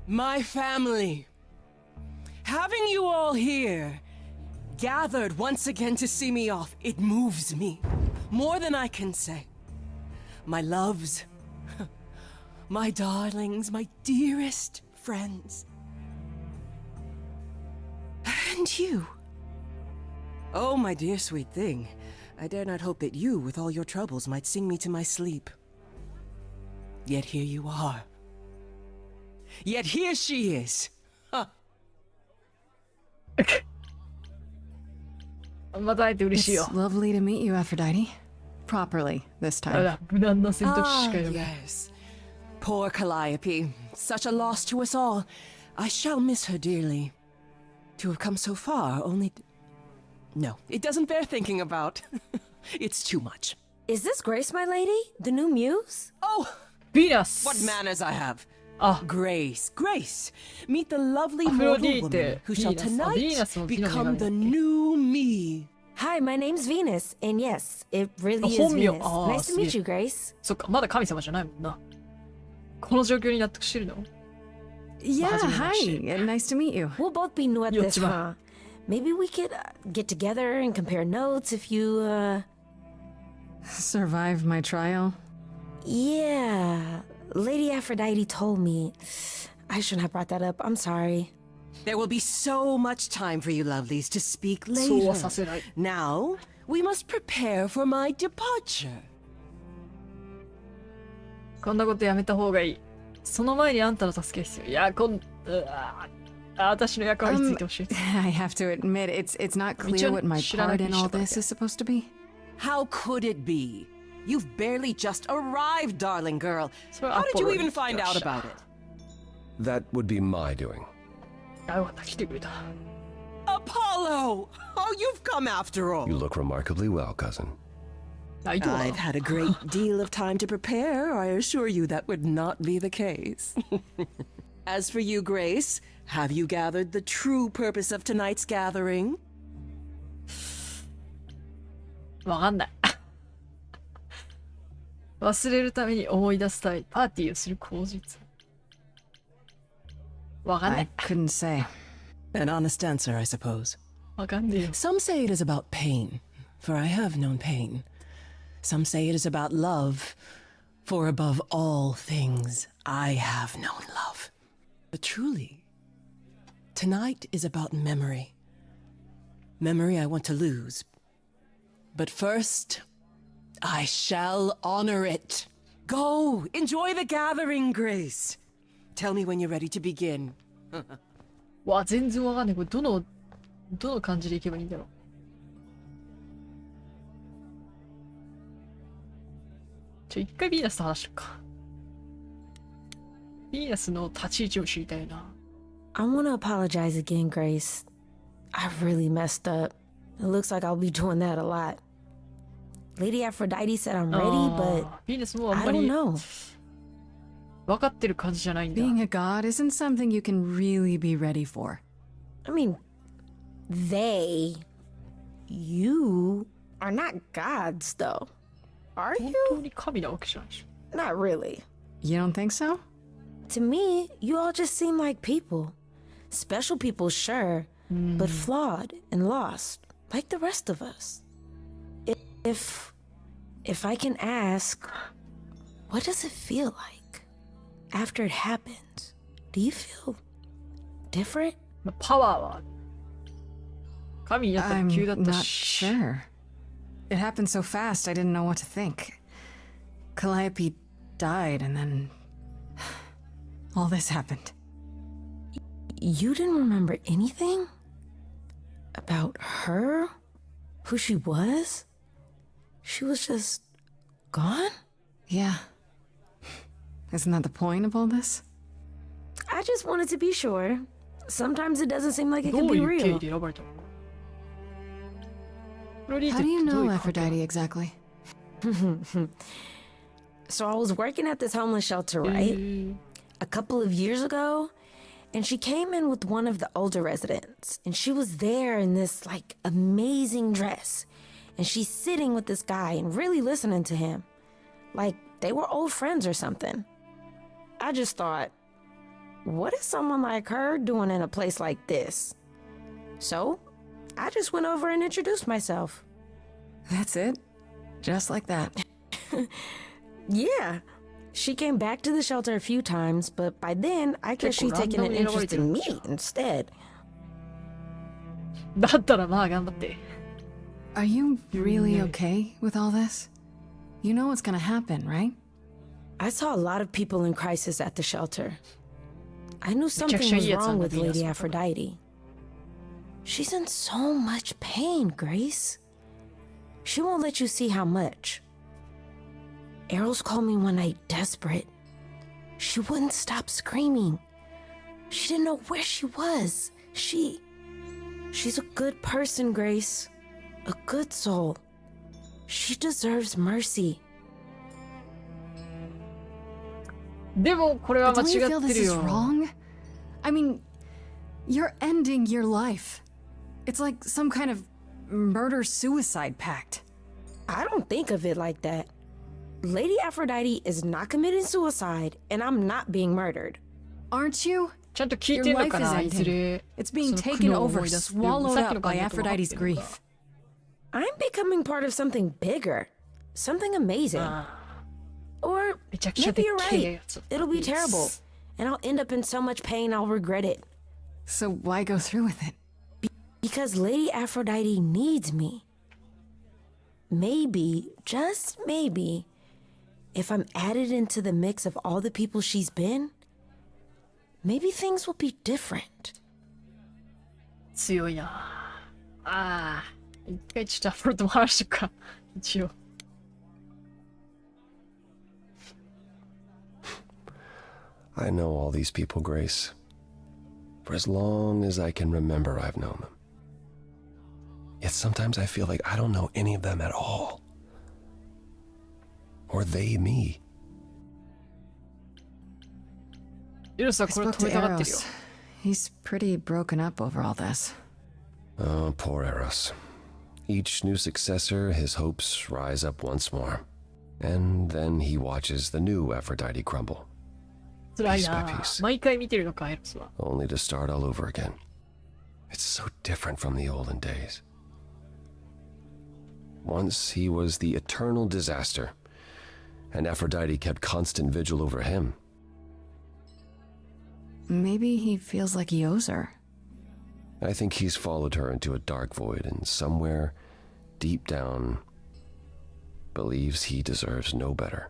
Speaker 14: My family. Having you all here, gathered once again to see me off, it moves me. More than I can say. My loves, my darlings, my dearest friends. And you. Oh, my dear sweet thing. I dare not hope that you, with all your troubles, might sing me to my sleep. Yet here you are. Yet here she is. Huh.
Speaker 1: また会えて嬉しいよ。
Speaker 13: It's lovely to meet you, Aphrodite. Properly this
Speaker 1: あれ
Speaker 13: time.
Speaker 1: だ、無難な選択肢しか読めない。
Speaker 14: yes. Poor Calliope. Such a loss to us all. I shall miss her dearly. To have come so far, only... No, it doesn't bear thinking about. It's too much.
Speaker 6: Is this Grace, my lady? The new muse?
Speaker 14: Oh!
Speaker 1: ヴィーナス
Speaker 14: What manners I have.
Speaker 1: あ、
Speaker 14: Grace, Grace. Meet the lovely
Speaker 1: アフロデ
Speaker 14: mortal
Speaker 1: ィーテ、
Speaker 14: woman who
Speaker 1: ヴィ
Speaker 14: shall
Speaker 1: ーナス。あ、ヴィーナ
Speaker 14: tonight
Speaker 1: スも美の女
Speaker 14: become
Speaker 1: 神
Speaker 14: the
Speaker 1: だっけ。
Speaker 14: new me.
Speaker 6: Hi, my name's Venus, and yes, it really is
Speaker 1: 本名。
Speaker 6: Venus.
Speaker 1: ああ、
Speaker 6: Nice
Speaker 1: す
Speaker 6: to
Speaker 1: げ
Speaker 6: meet you,
Speaker 1: え。
Speaker 6: Grace.
Speaker 1: そっか、まだ神様じゃないもんな。この状況に納得してるの？
Speaker 13: Yeah,
Speaker 1: Mahajima
Speaker 13: hi. Nice to meet you.
Speaker 6: We'll both be new at this,
Speaker 1: Yochima.
Speaker 6: huh? Maybe we could get together and compare notes if you,
Speaker 13: Survive my trial.
Speaker 6: Yeah. Lady Aphrodite told me. I shouldn't have brought that up. I'm sorry.
Speaker 14: There will be so much time for you lovelies to speak
Speaker 1: そう
Speaker 14: later.
Speaker 1: はさせない。
Speaker 14: Now, we must prepare for my departure.
Speaker 1: こんなことやめた方がいい。その前にあんたの助け必要。いや、私の役割について教えて。
Speaker 13: I have to admit, it's not clear what my part in all this is supposed to be.
Speaker 14: How could it be? You've barely just arrived, darling girl.
Speaker 1: それ
Speaker 14: How
Speaker 1: はア
Speaker 14: did
Speaker 1: ポ
Speaker 14: you
Speaker 1: ロに
Speaker 14: even find
Speaker 1: 聞きま
Speaker 14: out
Speaker 1: した。
Speaker 14: about it?
Speaker 12: That would be my doing.
Speaker 1: あ、よかった、来てくれた。
Speaker 14: Apollo! Oh, you've come after all.
Speaker 12: You look remarkably well, cousin.
Speaker 1: あ、いとわ。
Speaker 14: I've had a great deal of time to prepare. I assure you that would not be the case. As for you, Grace, have you gathered the true purpose of tonight's gathering?
Speaker 1: わかんない。忘れるために思い出すためにパーティーをする口実。わかんな
Speaker 13: I
Speaker 1: い。
Speaker 13: couldn't say.
Speaker 14: An honest answer, I suppose.
Speaker 1: わかんねえよ。
Speaker 14: Some say it is about pain, for I have known pain. Some say it is about love, for above all things, I have known love. But truly, tonight is about memory. Memory I want to lose. But first, I shall honor it. Go, enjoy the gathering, Grace. Tell me when you're ready to begin.
Speaker 1: わ、全然わかんない。これどの感じでいけばいいんだろう。一回ヴィーナスと話しようか。ヴィーナスの立ち位置を知りたいな。
Speaker 6: I want to apologize again, Grace. I really messed up. It looks like I'll be doing that a lot. Lady Aphrodite said I'm ready, but
Speaker 1: ヴィーナスもあん
Speaker 6: I
Speaker 1: ま
Speaker 6: don't
Speaker 1: り
Speaker 6: know.
Speaker 1: 分かってる感じじゃないんだ。
Speaker 13: Being a god isn't something you can really be ready for.
Speaker 6: I mean, you are not gods, though. Are
Speaker 1: 本
Speaker 6: you?
Speaker 1: 当に神なわけじゃないでしょ。
Speaker 6: Not really.
Speaker 13: You don't think so?
Speaker 6: To me, you all just seem like people. Special people, sure, but flawed and lost, like the rest of us. If I can ask, what does it feel like after it happens? Do you feel different?
Speaker 1: まあパワーはある。神になったら
Speaker 13: I'm
Speaker 1: 急だった
Speaker 13: not
Speaker 1: し。
Speaker 13: sure. It happened so fast, I didn't know what to think. Calliope died, and then all this happened.
Speaker 6: You didn't remember anything? About her? Who she was?
Speaker 3: She was just gone?
Speaker 13: Yeah. Isn't that the point of all this?
Speaker 15: I just wanted to be sure. Sometimes it doesn't seem like it
Speaker 1: ど
Speaker 15: can
Speaker 1: う
Speaker 15: be
Speaker 1: いう経緯
Speaker 15: real.
Speaker 1: で選ばれたの？
Speaker 13: How do you know Aphrodite exactly?
Speaker 15: So I was working at this homeless shelter, right? A couple of years ago, and she came in with one of the older residents, and she was there in this like amazing dress, and she's sitting with this guy and really listening to him, like they were old friends or something. I just thought, what is someone like her doing in a place like this? So I just went over and introduced myself.
Speaker 13: That's it? Just like that?
Speaker 15: Yeah. She came back to the shelter a few times, but by then, I guess she'd taken an interest in me instead.
Speaker 1: だったらまあ頑張って。
Speaker 13: Are you really okay with all this? You know what's gonna happen, right?
Speaker 15: I saw a lot of people in crisis at the shelter. I knew something was wrong with Lady Aphrodite. She's in so much pain, Grace. She won't let you see how much. Eros called me one night desperate. She wouldn't stop screaming. She didn't know where she was. She's a good person, Grace. A good soul. She deserves mercy.
Speaker 1: でもこれは間
Speaker 13: Don't
Speaker 1: 違
Speaker 13: you
Speaker 1: っ
Speaker 13: feel
Speaker 1: て
Speaker 13: this
Speaker 1: る
Speaker 13: is
Speaker 1: よ。
Speaker 13: wrong? I mean, you're ending your life. It's like some kind of murder-suicide pact.
Speaker 15: I don't think of it like that. Lady Aphrodite is not committing suicide, and I'm not being murdered.
Speaker 13: Aren't you?
Speaker 1: ちゃんと聞いて
Speaker 13: Your
Speaker 1: んの
Speaker 13: life
Speaker 1: か
Speaker 13: is
Speaker 1: な、いず
Speaker 13: ending.
Speaker 1: れ。
Speaker 13: It's being
Speaker 1: その苦
Speaker 13: taken
Speaker 1: 悩を
Speaker 13: over,
Speaker 1: 思い出す。
Speaker 13: swallowed
Speaker 1: さっき
Speaker 13: up
Speaker 1: の
Speaker 13: by
Speaker 1: 感じと分かって
Speaker 13: Aphrodite's
Speaker 1: るのか。
Speaker 13: grief.
Speaker 15: I'm becoming part of something bigger. Something amazing. Or
Speaker 1: めちゃくちゃ
Speaker 15: maybe
Speaker 1: でっ
Speaker 15: you're
Speaker 1: けえ
Speaker 15: right.
Speaker 1: やつ。
Speaker 15: It'll be terrible. And I'll end up in so much pain I'll regret it.
Speaker 13: So why go through with it?
Speaker 15: Because Lady Aphrodite needs me. Maybe, just maybe, if I'm added into the mix of all the people she's been, maybe things will be different.
Speaker 1: 強いな。ああ。一回ちょっとアフロとも話しとくか。一応。
Speaker 12: I know all these people, Grace. For as long as I can remember, I've known them. Yet sometimes I feel like I don't know any of them at all. Or they me.
Speaker 13: I spoke to Eros. He's pretty broken up over all this.
Speaker 12: Oh, poor Eros. Each new successor, his hopes rise up once more. And then he watches the new Aphrodite crumble.
Speaker 1: 辛いな。毎回見てるのか、エロスは。
Speaker 12: Only to start all over again. It's so different from the olden days. Once he was the eternal disaster, and Aphrodite kept constant vigil over him.
Speaker 13: Maybe he feels like he owes her.
Speaker 12: I think he's followed her into a dark void, and somewhere, deep down, believes he deserves no better.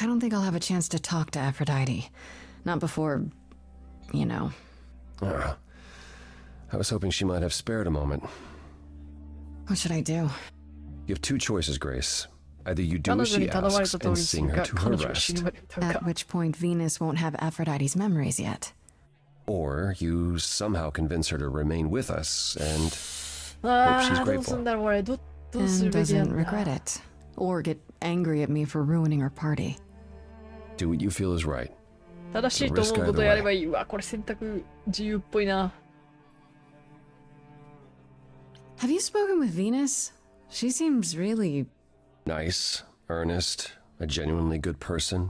Speaker 13: I don't think I'll have a chance to talk to Aphrodite. Not before, you know.
Speaker 12: I was hoping she might have spared a moment.
Speaker 13: What should I do?
Speaker 12: You have two choices, Grace. Either you do as she asks and sing her to her rest,
Speaker 13: At which point Venus won't have Aphrodite's memories yet.
Speaker 12: or you somehow convince her to remain with us and hope she's grateful.
Speaker 13: And doesn't regret it. Or get angry at me for ruining her party.
Speaker 12: Do what you feel is right.
Speaker 1: 正しいと思うことやればいい。うわ、これ選択自由っぽいな。
Speaker 13: Have you spoken with Venus? She seems really...
Speaker 12: Nice, earnest, a genuinely good person.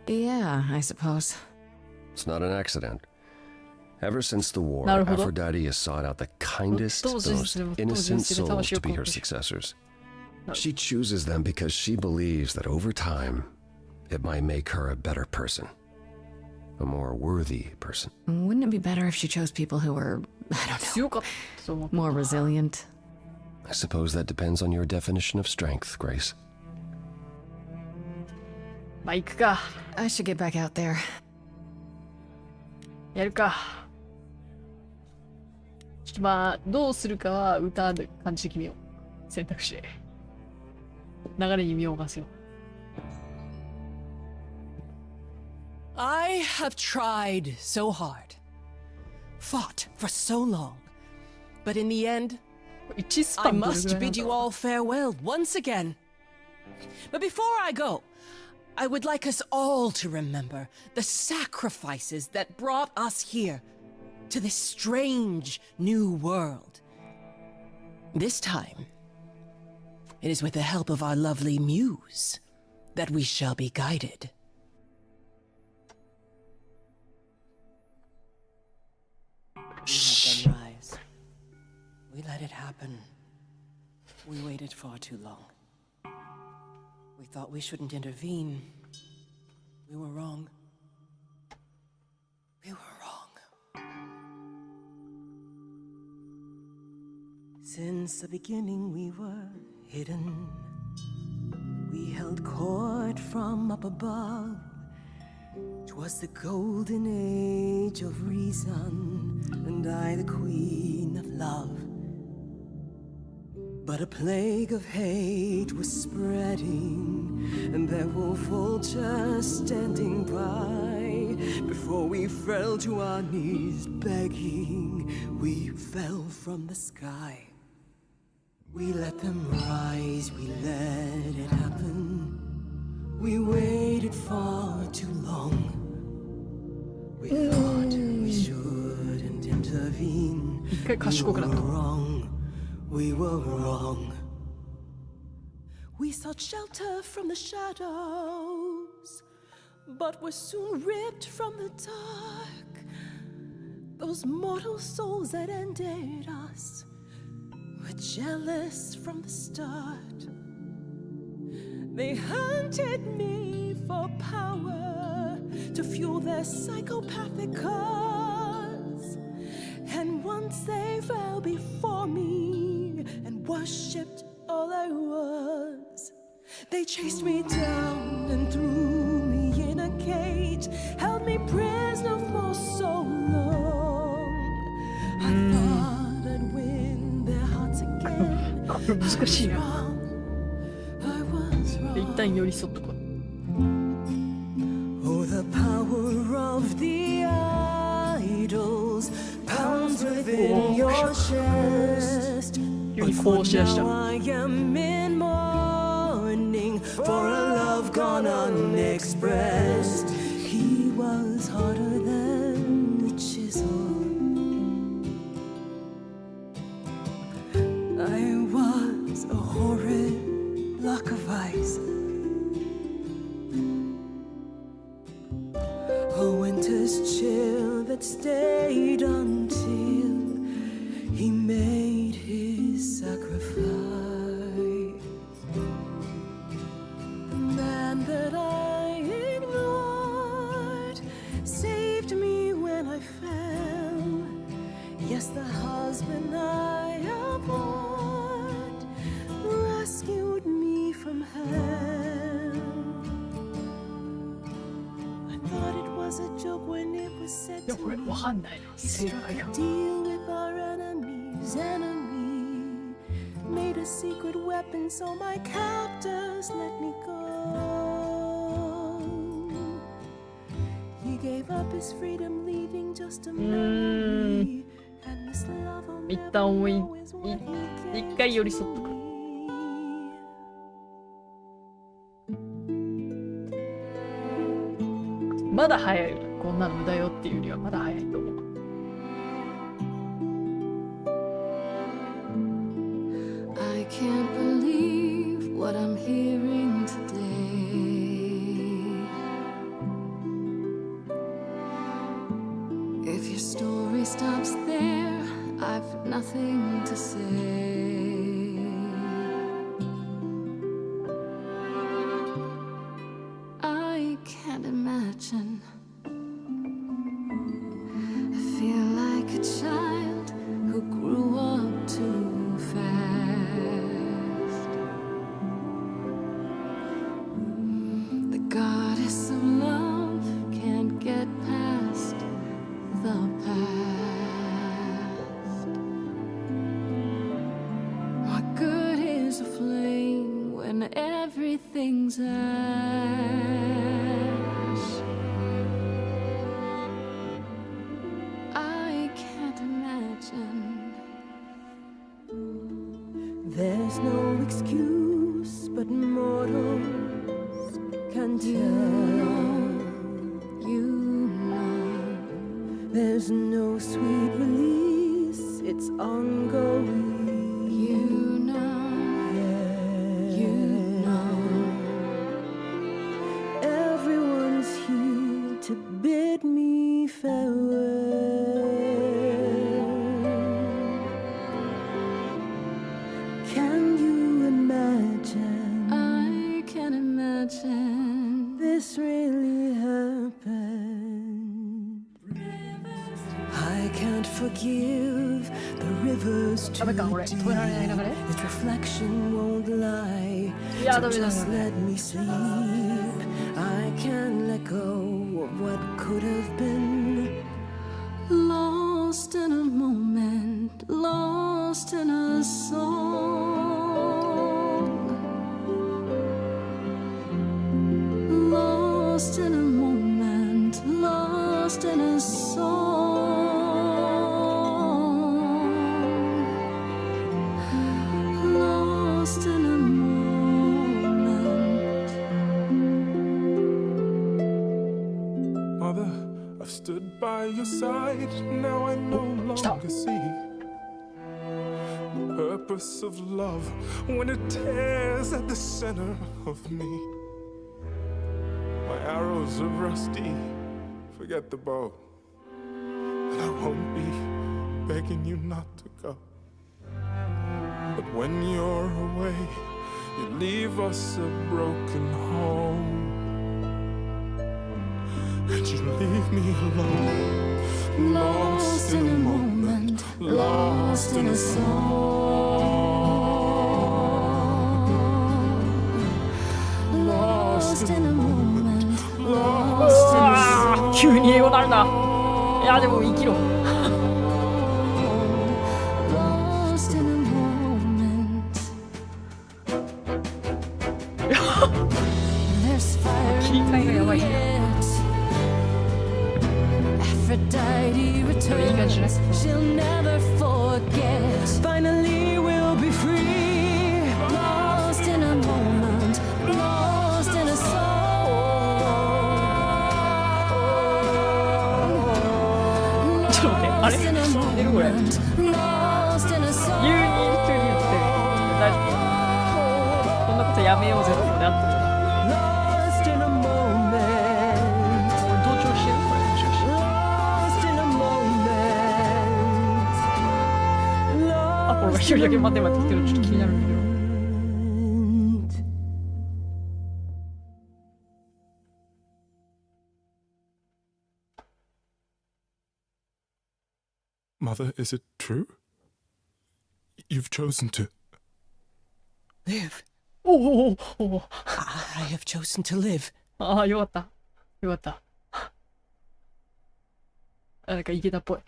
Speaker 13: Yeah, I suppose.
Speaker 12: It's not an accident. Ever since the war,
Speaker 1: なるほど。
Speaker 12: Aphrodite has sought out the kindest, the most innocent souls to be her successors. She chooses them because she believes that over time, it might make her a better person. A more worthy person.
Speaker 13: Wouldn't it be better if she chose people who were, I don't know, more resilient?
Speaker 12: I suppose that depends on your definition of strength, Grace.
Speaker 1: まあ行くか。
Speaker 13: I should get back out there.
Speaker 1: やるか。ちょっまあ、どうするかは歌の感じで決めよう。選択肢で。流れに身を任せよう。
Speaker 14: I have tried so hard, fought for so long, but in the end, I must bid you all farewell once again. But before I go, I would like us all to remember the sacrifices that brought us here to this strange new world. This time, it is with the help of our lovely muse that we shall be guided. We let them rise. We let it happen. We waited far too long. We thought we shouldn't intervene. We were wrong. We were wrong. Since the beginning we were hidden. We held court from up above. 'Twas the golden age of reason, and I the queen of love. But a plague of hate was spreading, and there were vultures standing by. Before we fell to our knees begging, we fell from the sky. We let them rise, we let it happen. We waited far too long. We thought we shouldn't intervene. We were wrong. We were wrong. We sought shelter from the shadows, but were soon ripped from the dark. Those mortal souls that ended us were jealous from the start. They hunted me for power to fuel their psychopathic cause. And once they fell before me and worshipped all I was, they chased me down and threw me in a cage, held me prisoner for so long. I thought I'd win their hearts again. I was wrong. I was wrong.
Speaker 1: 一旦寄り添っとこう。
Speaker 14: Oh, the power of the idols pounds within your chest. But for now I am in mourning for a love gone unexpressed. He was harder than the chisel. I was a horrid block of ice. A winter's chill that stayed until he made his sacrifice. The man that I ignored saved me when I fell. Yes, the husband I abhorred rescued me from hell. I thought it was a joke when it was said to me. He struck a deal with our enemy's enemy, made a secret weapon so my captors let me go. He gave up his freedom, leaving just a memory. And this love will never know is what he gave to me.
Speaker 1: まだ早いよ。こんなの無駄よっていうよりはまだ早いと思う。
Speaker 8: I can't believe what I'm hearing today. If your story stops there, I've nothing to say. I can't imagine. I feel like a child who grew up too fast. The goddess of love can't get past the past.
Speaker 6: excuse, but mortals can tell. You know, there's no sweet release, it's ongoing. You know, you know, everyone's here to bid me farewell. Can you imagine? I can imagine this really happened. I can't forgive the rivers too deep. Its reflection won't lie. So just let me sleep. I can't let go of what could have been. Lost in a moment, lost in a song. Lost in a moment, lost in a song. Lost in a moment.
Speaker 10: Mother, I've stood by your side, now I no longer see the purpose of love when it tears at the center of me. My arrows are rusty, forget the bow, and I won't be begging you not to go. But when you're away, you leave us a broken home. And you leave me alone, lost in a moment, lost in a song. Lost in a moment, lost in a song.
Speaker 1: 急に英語になるな。いやでも生きろ。
Speaker 6: Lost in a moment. There's fire in you yet. Aphrodite returns, she'll never forget. Finally we'll be free. Lost in a moment, lost in a song.
Speaker 1: ちょっと待って、あれ知ってるこれ。急に一人言ってる。大丈夫？こんなことやめようぜってことであってる。
Speaker 6: Lost in a moment.
Speaker 1: 同調してるこれ。あ、これが一人だけ待って待ってきてる。ちょっと気になるんだけど。
Speaker 10: Mother, is it true? You've chosen to
Speaker 14: live.
Speaker 1: おお。
Speaker 14: I have chosen to live.
Speaker 1: ああ、よかった。よかった。なんか池田っぽい。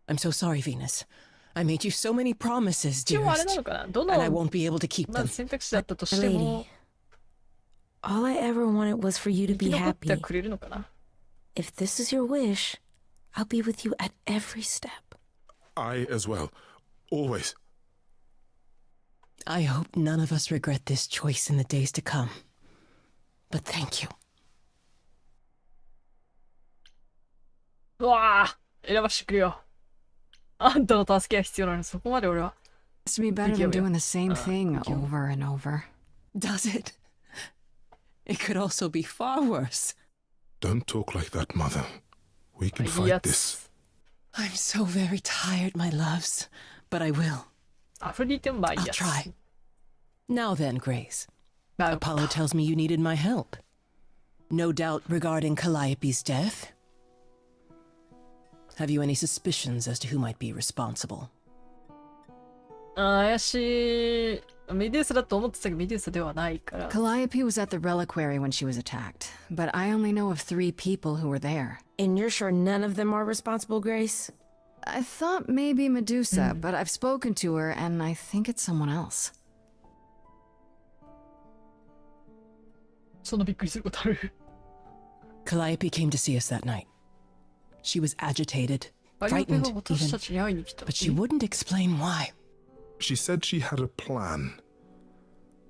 Speaker 14: I'm so sorry, Venus. I made you so many promises,
Speaker 1: 一応あれな
Speaker 14: dearest,
Speaker 1: のかな。どの
Speaker 14: and I won't be able to keep
Speaker 1: ま
Speaker 14: them.
Speaker 1: あ選択肢だったとしても
Speaker 15: All I ever wanted was for you to
Speaker 1: 生き
Speaker 15: be
Speaker 1: 残って
Speaker 15: happy.
Speaker 1: くれるのかな。
Speaker 15: If this is your wish, I'll be with you at every step.
Speaker 10: I as well. Always.
Speaker 14: I hope none of us regret this choice in the days to come. But thank you.
Speaker 1: うわあ、選ばしてくれよ。あんたの助けが必要なの。そこまで俺は。
Speaker 13: Must be better than doing the same thing over and over.
Speaker 14: Does it? It could also be far worse.
Speaker 10: Don't talk like that, Mother. We can fight this.
Speaker 14: I'm so very tired, my loves, but I will. I'll try. Now then, Grace. Apollo tells me you needed my help. No doubt regarding Calliope's death. Have you any suspicions as to who might be responsible?
Speaker 1: 怪しい。メデューサだと思ってたけど、メデューサではないから。
Speaker 13: Calliope was at the reliquary when she was attacked, but I only know of 3 people who were there.
Speaker 15: And you're sure none of them are responsible, Grace?
Speaker 13: I thought maybe Medusa, but I've spoken to her and I think it's someone else.
Speaker 1: そんなびっくりすることある？
Speaker 14: Calliope came to see us that night. She was agitated, frightened even, but she wouldn't explain why.
Speaker 10: She said she had a plan.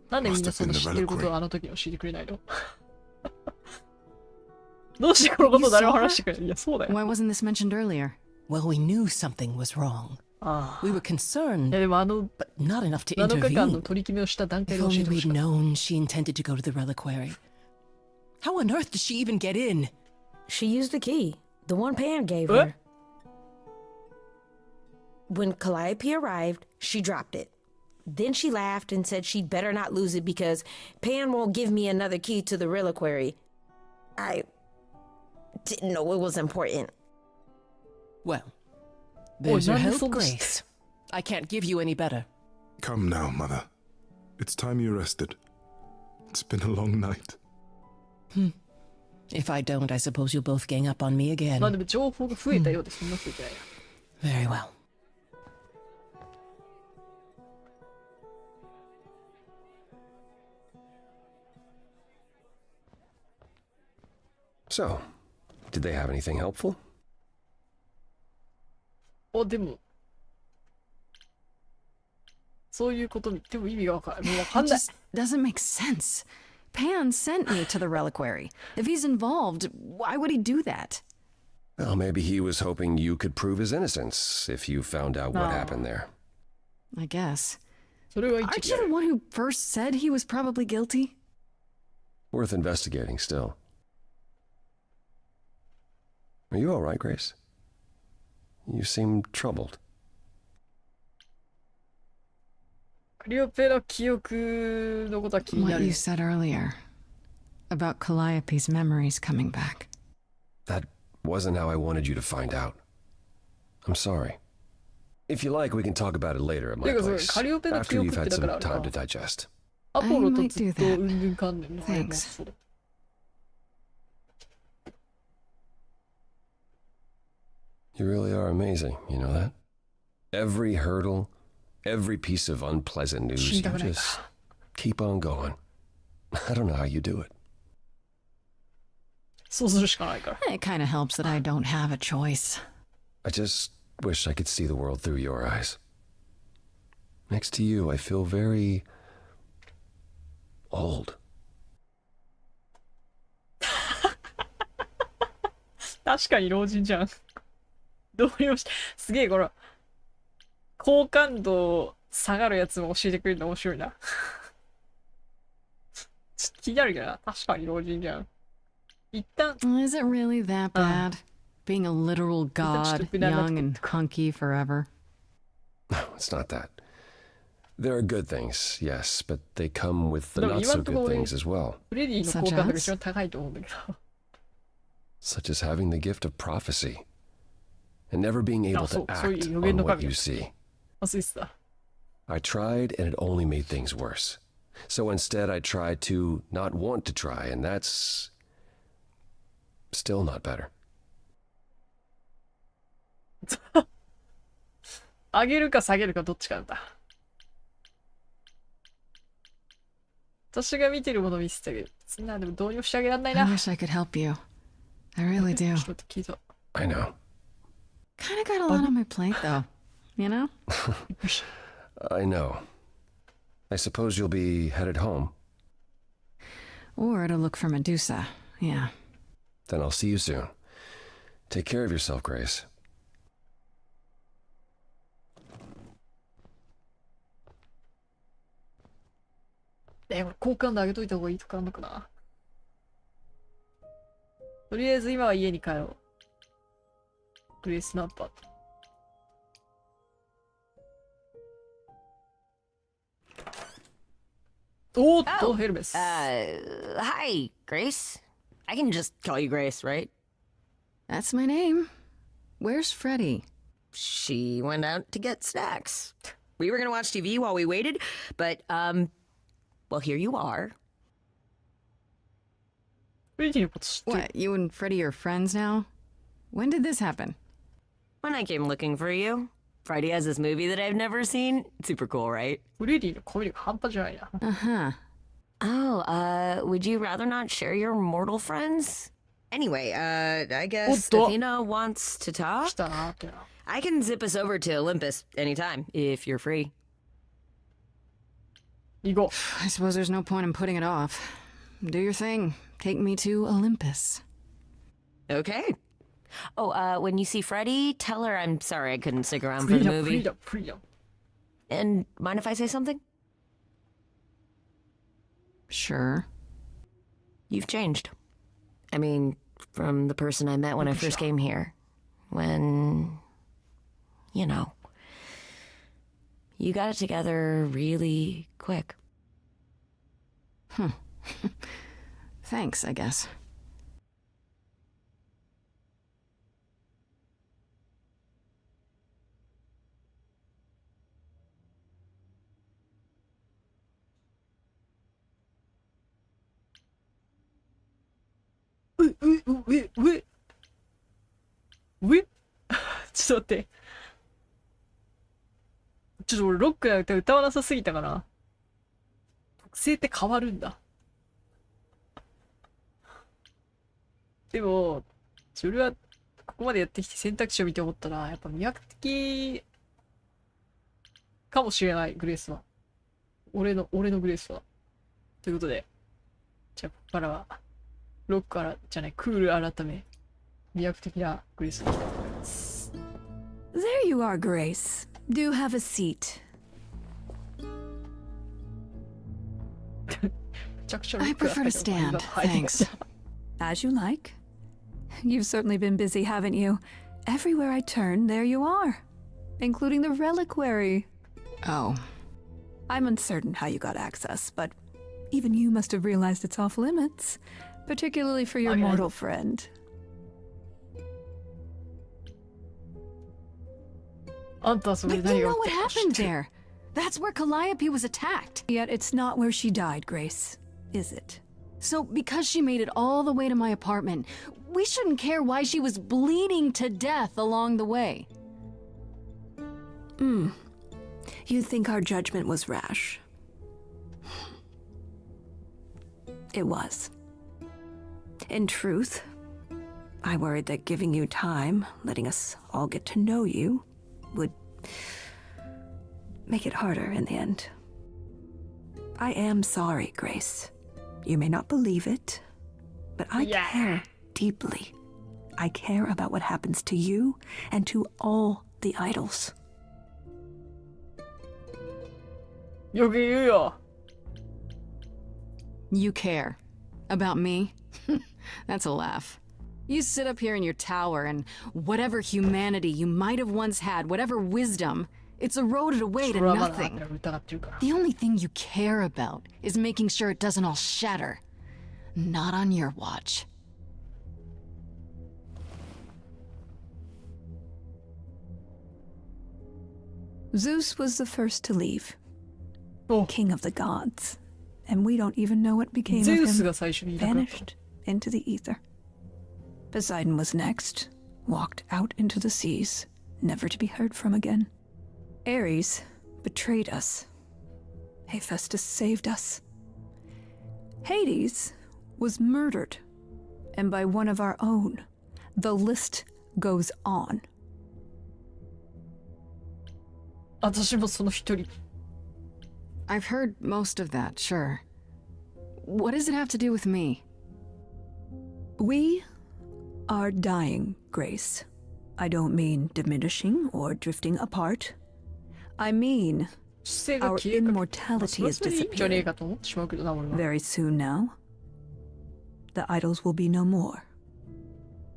Speaker 1: なんでみんなその知ってることをあの時に教えてくれないの？どうしてこのこと誰も話してくれない？いや、そうだよ。
Speaker 13: Why wasn't this mentioned earlier?
Speaker 14: Well, we knew something was wrong. We were concerned,
Speaker 1: いやでも
Speaker 14: but not enough to
Speaker 1: 7日間の
Speaker 14: intervene.
Speaker 1: 取り決めをした段階で
Speaker 14: If
Speaker 1: 教え
Speaker 14: only
Speaker 1: てほし
Speaker 14: we'd
Speaker 1: かった。
Speaker 14: known she intended to go to the reliquary. How on earth did she even get in?
Speaker 15: She used the key, the one Pan gave her. When Calliope arrived, she dropped it. Then she laughed and said she'd better not lose it because Pan won't give me another key to the reliquary. I didn't know it was important.
Speaker 14: Well, there's your help, Grace. I can't give you any better.
Speaker 10: Come now, Mother. It's time you rested. It's been a long night.
Speaker 14: If I don't, I suppose you'll both gang up on me again.
Speaker 1: まあでも情報が増えたようです。そんな増えてないや。
Speaker 14: Very well.
Speaker 12: So, did they have anything helpful?
Speaker 1: あ、でもそういうことにでも意味がわかんない。もうわかん
Speaker 13: It
Speaker 1: ない。
Speaker 13: just doesn't make sense. Pan sent me to the reliquary. If he's involved, why would he do that?
Speaker 12: Well, maybe he was hoping you could prove his innocence if you found out what happened there.
Speaker 13: I guess.
Speaker 1: それは一
Speaker 13: Aren't
Speaker 1: 理
Speaker 13: you
Speaker 1: あ
Speaker 13: the
Speaker 1: る。
Speaker 13: one who first said he was probably guilty?
Speaker 12: Worth investigating still. Are you all right, Grace? You seem troubled.
Speaker 1: クリオペの記憶のことは気にな
Speaker 13: What
Speaker 1: る
Speaker 13: you。said earlier about Calliope's memories coming back.
Speaker 12: That wasn't how I wanted you to find out. I'm sorry. If you like, we can talk about it later at my
Speaker 1: てかそれ
Speaker 12: place.
Speaker 1: カリオペの記
Speaker 12: After
Speaker 1: 憶
Speaker 12: you've
Speaker 1: って
Speaker 12: had
Speaker 1: だから
Speaker 12: some
Speaker 1: あれ
Speaker 12: time to
Speaker 1: か。
Speaker 12: digest.
Speaker 1: アポロと
Speaker 13: I
Speaker 1: ず
Speaker 13: might
Speaker 1: っと
Speaker 13: do that.
Speaker 1: うんぬんかんぬんの話
Speaker 13: Thanks.
Speaker 1: そうだ。
Speaker 12: You really are amazing, you know that? Every hurdle, every piece of unpleasant news, you just keep on going. I don't know how you do it.
Speaker 1: そうするしかないから。
Speaker 13: It kind of helps that I don't have a choice.
Speaker 12: I just wish I could see the world through your eyes. Next to you, I feel very old.
Speaker 1: 確かに老人じゃん。どういうすげえこれ好感度下がるやつも教えてくれるの面白いな。ちょっと気になるけどな。確かに老人じゃん。一旦
Speaker 13: Is it really that bad? Being a literal god, young and hunky forever?
Speaker 12: No, it's not that. There are good things, yes, but they come with the
Speaker 1: でも
Speaker 12: not
Speaker 1: 今
Speaker 12: so
Speaker 1: のとこ
Speaker 12: good
Speaker 1: ろ
Speaker 12: things as well,
Speaker 1: フレディの好感度が一番高いと思うんだけど。
Speaker 12: such as having the gift of prophecy and never being able to
Speaker 1: そういう
Speaker 12: act
Speaker 1: 予言
Speaker 12: on
Speaker 1: の
Speaker 12: what
Speaker 1: 神
Speaker 12: you see.
Speaker 1: あ、そうですだ。
Speaker 12: I tried and it only made things worse. So instead, I tried to not want to try, and that's still not better.
Speaker 1: 上げるか下げるかどっちかなんだ。私が見てるもの見せてあげる。そんなでもどうにもしてあげらんない
Speaker 13: I
Speaker 1: な。
Speaker 13: wish I could help you. I really do.
Speaker 1: ちょっと待って聞いた。
Speaker 12: I know.
Speaker 13: Kind of got a lot on my plate, though. You know?
Speaker 12: I know. I suppose you'll be headed home.
Speaker 13: Or to look for Medusa. Yeah.
Speaker 12: Then I'll see you soon. Take care of yourself, Grace.
Speaker 1: これ好感度上げといた方がいいとかあんのかな。とりあえず今は家に帰ろう。グレースナッパー。おっと、ヘルメス。
Speaker 3: Hi, Grace. I can just call you Grace, right?
Speaker 13: That's my name. Where's Freddie?
Speaker 3: She went out to get snacks. We were gonna watch TV while we waited, but, well, here you are.
Speaker 13: What, you and Freddie are friends now? When did this happen?
Speaker 3: When I came looking for you. Freddie has this movie that I've never seen. Super cool, right?
Speaker 13: Uh-huh.
Speaker 3: Oh, would you rather not share your mortal friends?
Speaker 16: Anyway, I guess Athena wants to talk? I can zip us over to Olympus anytime, if you're free.
Speaker 13: I suppose there's no point in putting it off. Do your thing. Take me to Olympus.
Speaker 16: Okay. Oh, when you see Freddie, tell her I'm sorry I couldn't stick around for the movie.
Speaker 1: Freedom.
Speaker 16: And mind if I say something?
Speaker 13: Sure.
Speaker 16: You've changed. I mean, from the person I met when I first came here. When, you know, you got it together really quick.
Speaker 13: Thanks, I guess.
Speaker 1: Wait. ちょっと待って。ちょっと俺ロックな歌歌わなさすぎたかな。特性って変わるんだ。でも、それはここまでやってきて選択肢を見て思ったら、やっぱ魅惑的かもしれない、グレースは。俺のグレースは。ということで、じゃあここからは、ロックからじゃない、クール改め、魅惑的なグレースにしたいと思います。
Speaker 2: There you are, Grace. Do have a seat.
Speaker 13: I prefer to stand, thanks.
Speaker 2: As you like. You've certainly been busy, haven't you? Everywhere I turn, there you are. Including the reliquary.
Speaker 13: Oh.
Speaker 2: I'm uncertain how you got access, but even you must have realized it's off limits. Particularly for your mortal friend.
Speaker 13: But you know what happened there. That's where Calliope was attacked.
Speaker 2: Yet it's not where she died, Grace, is it?
Speaker 13: So because she made it all the way to my apartment, we shouldn't care why she was bleeding to death along the way.
Speaker 2: You think our judgment was rash? It was. In truth, I worried that giving you time, letting us all get to know you, would make it harder in the end. I am sorry, Grace. You may not believe it, but I care deeply. I care about what happens to you and to all the idols.
Speaker 13: You care about me? That's a laugh. You sit up here in your tower and whatever humanity you might have once had, whatever wisdom, it's eroded away to nothing. The only thing you care about is making sure it doesn't all shatter. Not on your watch.
Speaker 2: Zeus was the first to leave. King of the gods. And we don't even know what became of him. Vanished into the ether. Poseidon was next, walked out into the seas, never to be heard from again. Ares betrayed us. Hephaestus saved us. Hades was murdered, and by one of our own. The list goes on.
Speaker 1: 私もその一人。
Speaker 13: I've heard most of that, sure. What does it have to do with me?
Speaker 2: We are dying, Grace. I don't mean diminishing or drifting apart. I mean our immortality is disappearing. Very soon now, the idols will be no more.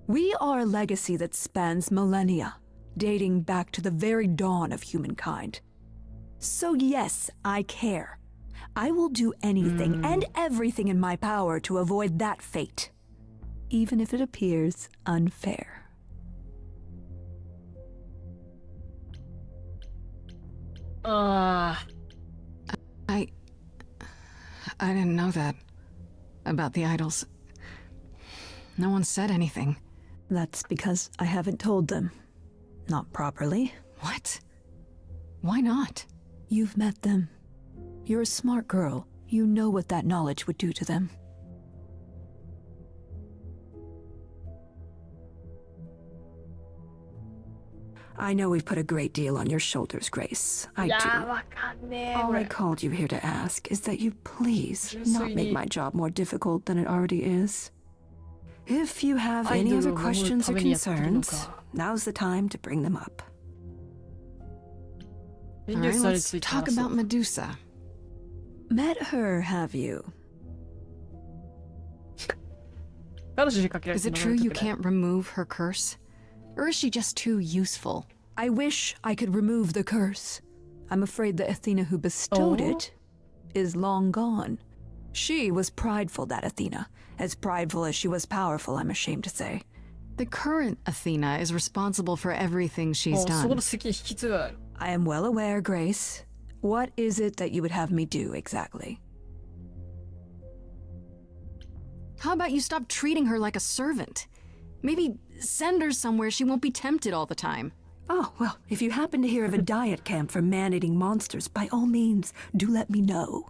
Speaker 2: We are a legacy that spans millennia, dating back to the very dawn of humankind. So yes, I care. I will do anything and everything in my power to avoid that fate, even if it appears unfair.
Speaker 13: I didn't know that about the idols. No one said anything.
Speaker 2: That's because I haven't told them. Not properly.
Speaker 13: What? Why not?
Speaker 2: You've met them. You're a smart girl. You know what that knowledge would do to them.
Speaker 17: I know we've put a great deal on your shoulders, Grace. I do. All I called you here to ask is that you please not make my job more difficult than it already is. If you have any other questions or concerns, now's the time to bring them up.
Speaker 13: All right, let's talk about Medusa.
Speaker 17: Met her, have you?
Speaker 13: Is it true you can't remove her curse? Or is she just too useful?
Speaker 17: I wish I could remove the curse. I'm afraid the Athena who bestowed it is long gone. She was prideful, that Athena. As prideful as she was powerful, I'm ashamed to say.
Speaker 13: The current Athena is responsible for everything she's done.
Speaker 17: I am well aware, Grace. What is it that you would have me do exactly?
Speaker 13: How about you stop treating her like a servant? Maybe send her somewhere she won't be tempted all the time.
Speaker 17: Oh, well, if you happen to hear of a diet camp for man-eating monsters, by all means, do let me know.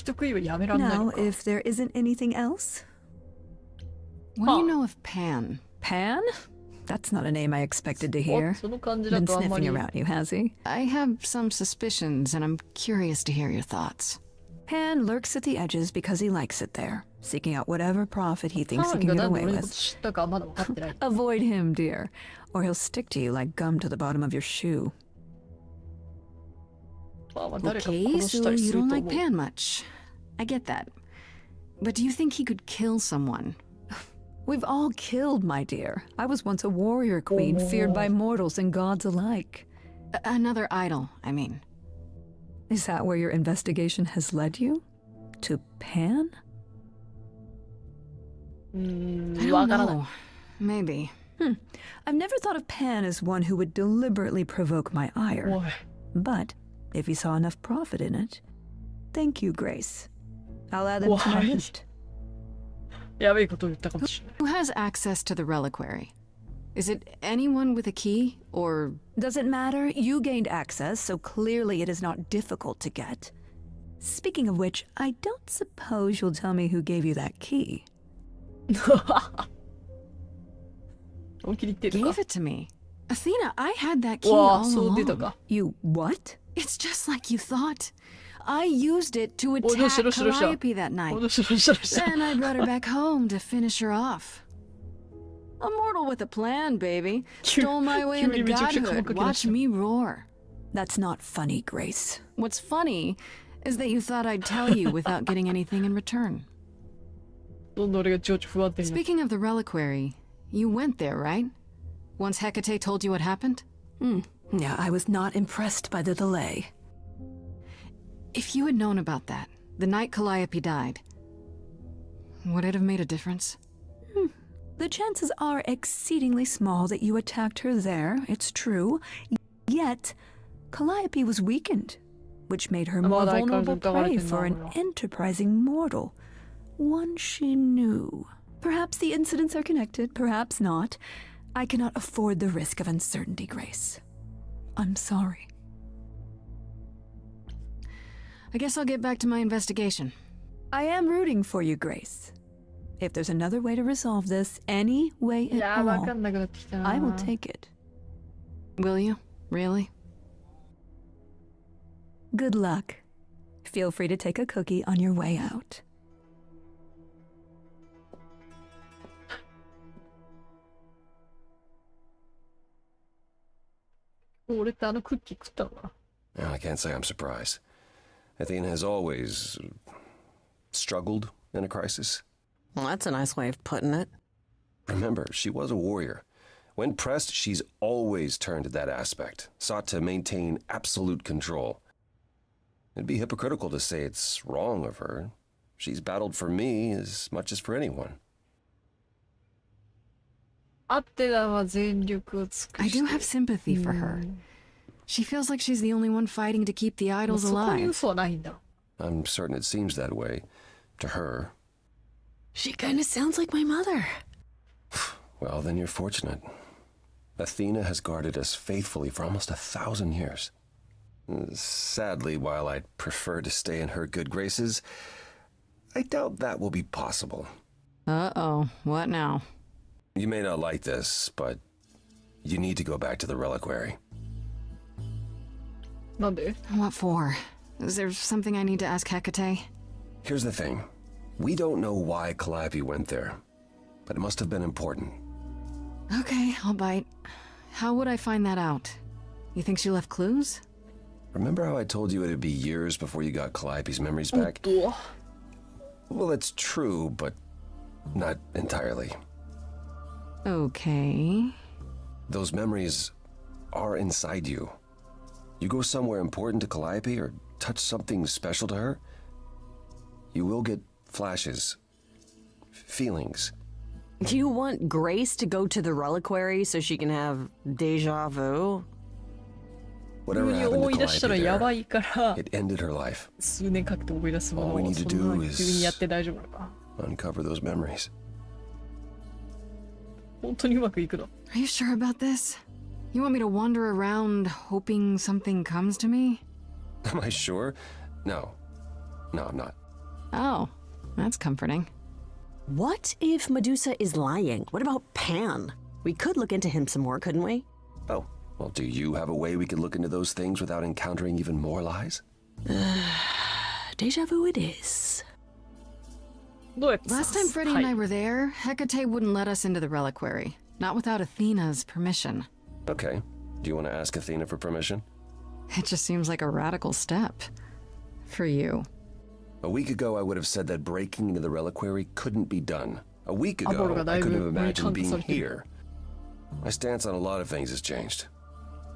Speaker 17: Now, if there isn't anything else?
Speaker 13: What do you know of Pan?
Speaker 17: Pan? That's not a name I expected to hear. Been sniffing around you, has he?
Speaker 13: I have some suspicions, and I'm curious to hear your thoughts.
Speaker 17: Pan lurks at the edges because he likes it there, seeking out whatever profit he thinks he can get away with. Avoid him, dear, or he'll stick to you like gum to the bottom of your shoe.
Speaker 13: Okay, so you don't like Pan much. I get that. But do you think he could kill someone?
Speaker 17: We've all killed, my dear. I was once a warrior queen, feared by mortals and gods alike.
Speaker 13: Another idol, I mean.
Speaker 17: Is that where your investigation has led you? To Pan?
Speaker 13: I don't know. Maybe.
Speaker 17: I've never thought of Pan as one who would deliberately provoke my ire. But if he saw enough profit in it, thank you, Grace. I'll add them to my list.
Speaker 13: Who has access to the reliquary? Is it anyone with a key, or...
Speaker 17: Doesn't matter. You gained access, so clearly it is not difficult to get. Speaking of which, I don't suppose you'll tell me who gave you that key.
Speaker 13: Gave it to me. Athena, I had that key all along.
Speaker 17: You what?
Speaker 13: It's just like you thought. I used it to attack Calliope that night. Then I brought her back home to finish her off. A mortal with a plan, baby. Stole my way into godhood. Watch me roar.
Speaker 17: That's not funny, Grace.
Speaker 13: What's funny is that you thought I'd tell you without getting anything in return. Speaking of the reliquary, you went there, right? Once Hecate told you what happened?
Speaker 17: Yeah, I was not impressed by the delay.
Speaker 13: If you had known about that, the night Calliope died, would it have made a difference?
Speaker 17: The chances are exceedingly small that you attacked her there, it's true. Yet, Calliope was weakened, which made her more vulnerable prey for an enterprising mortal. One she knew. Perhaps the incidents are connected, perhaps not. I cannot afford the risk of uncertainty, Grace. I'm sorry.
Speaker 13: I guess I'll get back to my investigation.
Speaker 17: I am rooting for you, Grace. If there's another way to resolve this, any way at all, I will take it.
Speaker 13: Will you? Really?
Speaker 17: Good luck. Feel free to take a cookie on your way out.
Speaker 12: I can't say I'm surprised. Athena has always struggled in a crisis.
Speaker 3: Well, that's a nice way of putting it.
Speaker 12: Remember, she was a warrior. When pressed, she's always turned to that aspect, sought to maintain absolute control. It'd be hypocritical to say it's wrong of her. She's battled for me as much as for anyone.
Speaker 13: I do have sympathy for her. She feels like she's the only one fighting to keep the idols alive.
Speaker 12: I'm certain it seems that way to her.
Speaker 3: She kind of sounds like my mother.
Speaker 12: Well, then you're fortunate. Athena has guarded us faithfully for almost 1,000 years. Sadly, while I'd prefer to stay in her good graces, I doubt that will be possible.
Speaker 13: Uh-oh, what now?
Speaker 12: You may not like this, but you need to go back to the reliquary.
Speaker 1: なんで?
Speaker 13: What for? Is there something I need to ask Hecate?
Speaker 12: Here's the thing. We don't know why Calliope went there, but it must have been important.
Speaker 13: Okay, I'll bite. How would I find that out? You think she left clues?
Speaker 12: Remember how I told you it'd be years before you got Calliope's memories back? Well, that's true, but not entirely.
Speaker 13: Okay.
Speaker 12: Those memories are inside you. You go somewhere important to Calliope or touch something special to her, you will get flashes, feelings.
Speaker 16: Do you want Grace to go to the reliquary so she can have deja vu?
Speaker 12: Whatever happened to Calliope there, it ended her life.
Speaker 1: 数年かけて思い出すものをそんな急にやって大丈夫なのか?
Speaker 12: Uncover those memories.
Speaker 1: 本当にうまくいくの?
Speaker 13: Are you sure about this? You want me to wander around hoping something comes to me?
Speaker 12: Am I sure? No. No, I'm not.
Speaker 13: Oh, that's comforting.
Speaker 3: What if Medusa is lying? What about Pan? We could look into him some more, couldn't we?
Speaker 12: Oh, well, do you have a way we could look into those things without encountering even more lies?
Speaker 3: Deja vu it is.
Speaker 13: Last time Freddie and I were there, Hecate wouldn't let us into the reliquary. Not without Athena's permission.
Speaker 12: Okay. Do you want to ask Athena for permission?
Speaker 13: It just seems like a radical step. For you.
Speaker 12: A week ago, I would have said that breaking into the reliquary couldn't be done. A week ago, I couldn't have imagined being here. My stance on a lot of things has changed.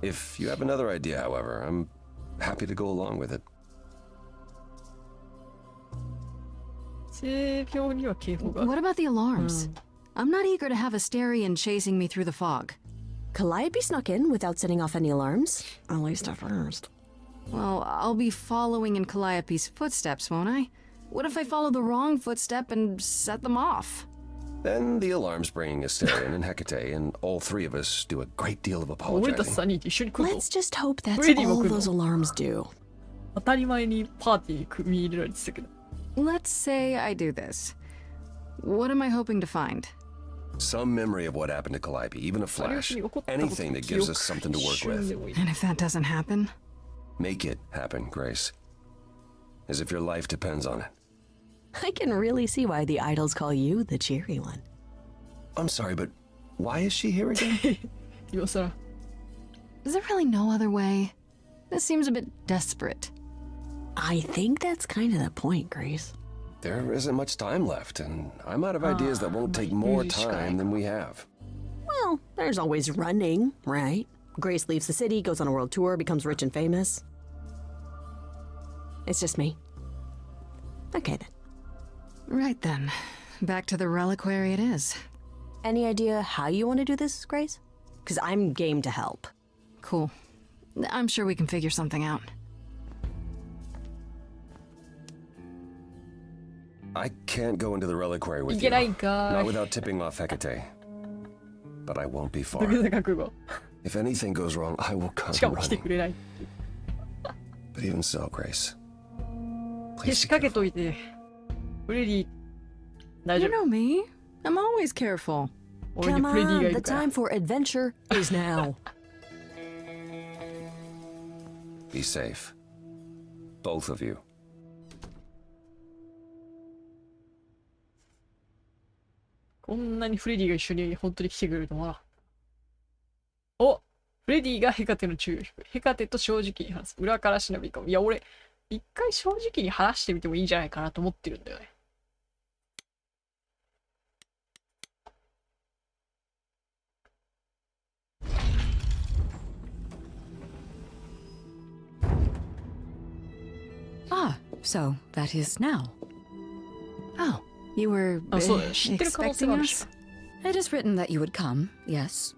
Speaker 12: If you have another idea, however, I'm happy to go along with it.
Speaker 13: What about the alarms? I'm not eager to have Asterion chasing me through the fog.
Speaker 3: Calliope snuck in without setting off any alarms. At least at first.
Speaker 13: Well, I'll be following in Calliope's footsteps, won't I? What if I follow the wrong footstep and set them off?
Speaker 12: Then the alarms bring Asterion and Hecate, and all three of us do a great deal of apologizing.
Speaker 3: Let's just hope that's all those alarms do.
Speaker 13: Let's say I do this. What am I hoping to find?
Speaker 12: Some memory of what happened to Calliope, even a flash. Anything that gives us something to work with.
Speaker 13: And if that doesn't happen?
Speaker 12: Make it happen, Grace. As if your life depends on it.
Speaker 3: I can really see why the idols call you the cheery one.
Speaker 12: I'm sorry, but why is she here again?
Speaker 13: Is there really no other way? This seems a bit desperate.
Speaker 3: I think that's kind of the point, Grace.
Speaker 12: There isn't much time left, and I'm out of ideas that won't take more time than we have.
Speaker 3: Well, there's always running, right? Grace leaves the city, goes on a world tour, becomes rich and famous. It's just me. Okay, then.
Speaker 13: Right then. Back to the reliquary it is.
Speaker 3: Any idea how you want to do this, Grace? Because I'm game to help.
Speaker 13: Cool. I'm sure we can figure something out.
Speaker 12: I can't go into the reliquary with you. Not without tipping off Hecate. But I won't be far. If anything goes wrong, I will come running. But even so, Grace. Please be careful.
Speaker 13: You know me. I'm always careful.
Speaker 3: Come on, the time for adventure is now.
Speaker 12: Be safe. Both of you.
Speaker 1: こんなにフレディが一緒に本当に来てくれるとは。お、フレディがヘカテの注意を引く。ヘカテと正直に話す。裏からしなびかも。いや、俺、一回正直に話してみてもいいんじゃないかなと思ってるんだよね。
Speaker 2: Ah, so that is now.
Speaker 13: Oh, you were expecting us?
Speaker 2: It is written that you would come, yes.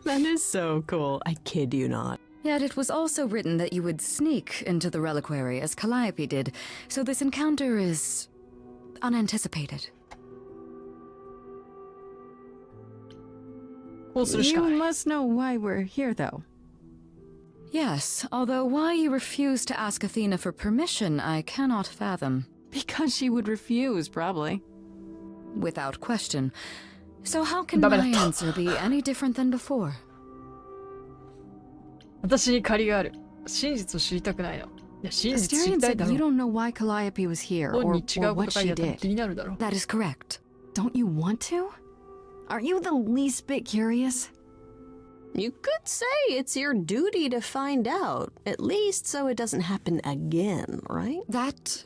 Speaker 3: That is so cool. I kid you not.
Speaker 2: Yet it was also written that you would sneak into the reliquary as Calliope did, so this encounter is unanticipated.
Speaker 13: You must know why we're here, though.
Speaker 2: Yes, although why you refuse to ask Athena for permission, I cannot fathom.
Speaker 13: Because she would refuse, probably.
Speaker 2: Without question. So how can my answer be any different than before?
Speaker 1: 私に借りがある。真実を知りたくないの。いや、真実知り
Speaker 13: Astarion
Speaker 1: たい
Speaker 13: said
Speaker 1: だろ
Speaker 13: you don't know why Calliope was here
Speaker 1: 本
Speaker 13: or,
Speaker 1: に違
Speaker 13: or
Speaker 1: うこ
Speaker 13: what
Speaker 1: と書い
Speaker 13: she
Speaker 1: てあったら
Speaker 13: did.
Speaker 1: 気になるだろ
Speaker 2: That is correct.
Speaker 13: Don't you want to? Aren't you the least bit curious?
Speaker 3: You could say it's your duty to find out, at least so it doesn't happen again, right?
Speaker 2: That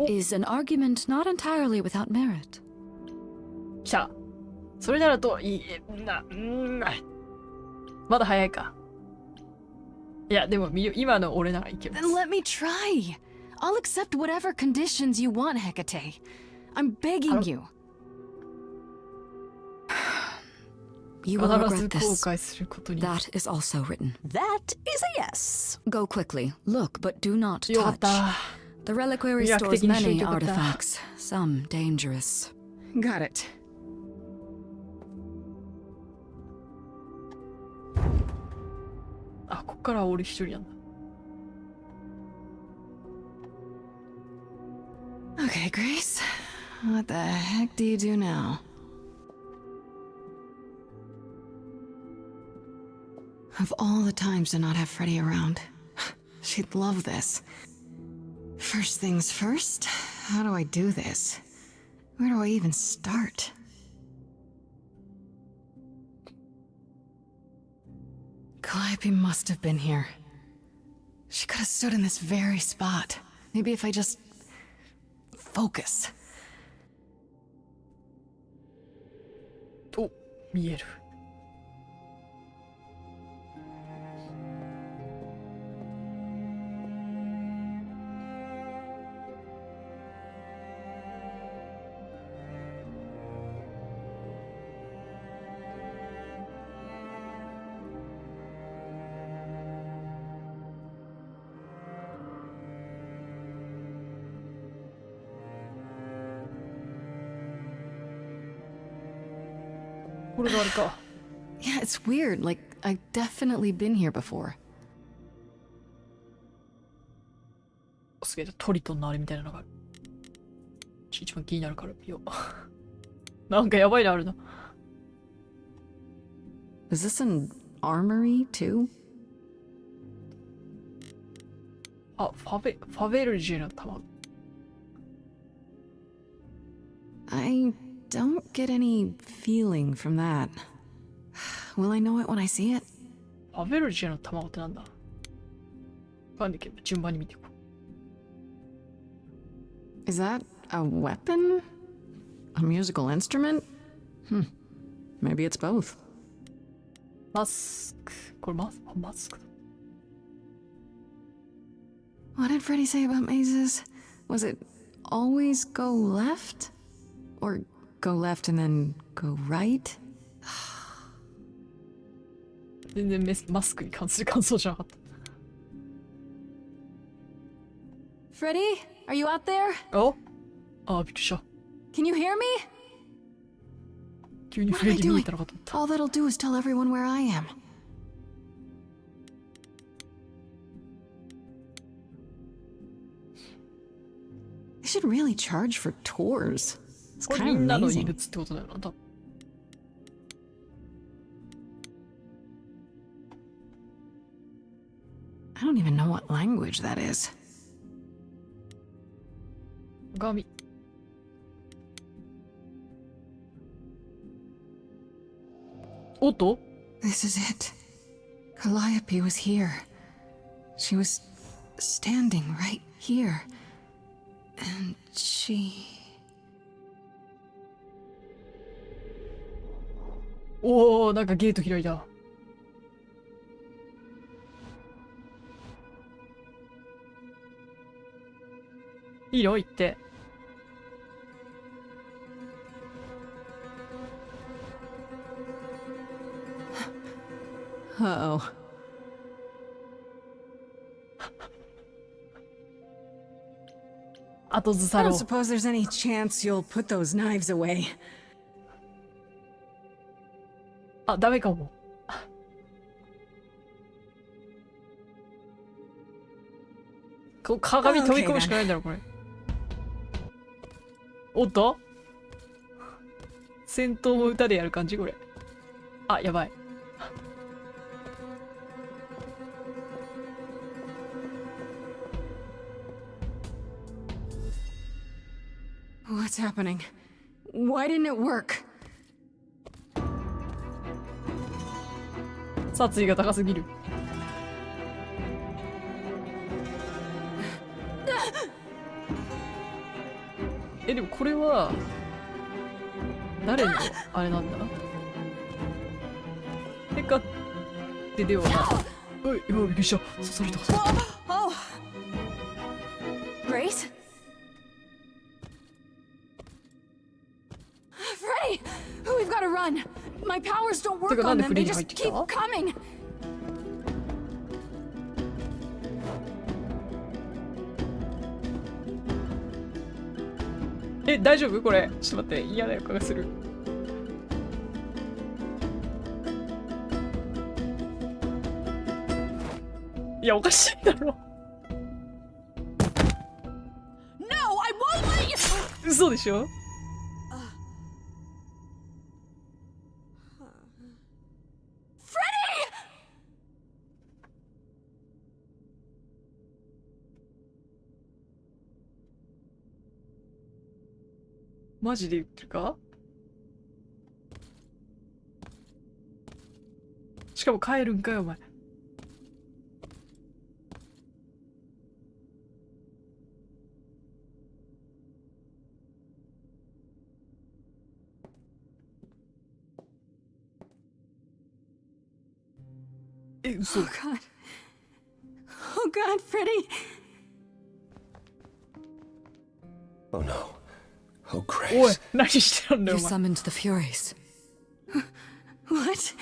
Speaker 2: is an argument not entirely without merit.
Speaker 1: 来た。それならと、まだ早いか。いや、でも今の俺ならいけます。
Speaker 13: Then let me try. I'll accept whatever conditions you want, Hecate. I'm begging you.
Speaker 2: You will
Speaker 1: 必ず
Speaker 2: regret
Speaker 1: 後
Speaker 2: this.
Speaker 1: 悔することに。
Speaker 2: That is also written.
Speaker 3: That is a yes.
Speaker 2: Go quickly. Look, but do not
Speaker 1: よかっ
Speaker 2: touch.
Speaker 1: た。
Speaker 2: The reliquary
Speaker 1: 予約
Speaker 2: stores
Speaker 1: 的にしといて
Speaker 2: many
Speaker 1: よかった。
Speaker 2: artifacts, some dangerous.
Speaker 13: Got it.
Speaker 1: あ、こっから俺一人なんだ。
Speaker 13: Okay, Grace. What the heck do you do now? Of all the times to not have Freddie around, she'd love this. First things first, how do I do this? Where do I even start? Calliope must have been here. She could have stood in this very spot. Maybe if I just focus.
Speaker 1: と見える。これがあれか。
Speaker 13: Yeah, it's weird. Like, I've definitely been here before.
Speaker 1: すげえ、トリトンのあれみたいなのがある。一番気になるから見よう。なんかやばいのあるな。
Speaker 13: Is this an armory too?
Speaker 1: あ、ファベルジェの卵。
Speaker 13: I don't get any feeling from that. Will I know it when I see it?
Speaker 1: ファベルジェの卵ってなんだ？わかんないけど、順番に見ていこう。
Speaker 13: Is that a weapon? A musical instrument? Maybe it's both.
Speaker 1: マスク。これマスク。
Speaker 13: What did Freddie say about mazes? Was it always go left? Or go left and then go right?
Speaker 1: 全然マスクに関する感想じゃなかった。
Speaker 13: Freddie, are you out there?
Speaker 1: お？あ、びっくりした。
Speaker 13: Can you hear me?
Speaker 1: 急にフレディ見えたのかと思った。
Speaker 13: All that'll do is tell everyone where I am. They should really charge for tours. It's
Speaker 1: これ
Speaker 13: kind
Speaker 1: み
Speaker 13: of
Speaker 1: んなの異
Speaker 13: amazing.
Speaker 1: 物ってことだよな。
Speaker 13: I don't even know what language that is.
Speaker 1: 鏡。おっと？
Speaker 13: This is it. Calliope was here. She was standing right here. And she...
Speaker 1: おお、なんかゲート開いた。いいの？行って。
Speaker 13: Uh-oh.
Speaker 1: 後ずさ
Speaker 13: I
Speaker 1: ろ
Speaker 13: don't
Speaker 1: う。
Speaker 13: suppose there's any chance you'll put those knives away.
Speaker 1: あ、ダメかも。鏡飛び込むしかないんだろ、これ。おっと？戦闘も歌でやる感じこれ。あ、やばい。
Speaker 13: What's happening? Why didn't it work?
Speaker 1: 殺意が高すぎる。でもこれは誰のあれなんだ。てかってではない。おい、びっくりした。刺された。
Speaker 13: Oh, Grace? Freddy! We've got to run. My powers don't work on them. They just keep coming.
Speaker 1: 大丈夫これ。ちょっと待って、嫌な予感がする。いや、おかしいだろ。
Speaker 13: No, I won't let you.
Speaker 1: 嘘でしょ。マジで言ってるか。しかも帰るんかよお前。嘘。
Speaker 13: Oh God. Oh God, Freddy.
Speaker 12: Oh no. Oh, Grace.
Speaker 1: おい、何してるんだよ、
Speaker 2: You
Speaker 1: お前。
Speaker 2: summoned the Furies.
Speaker 13: What?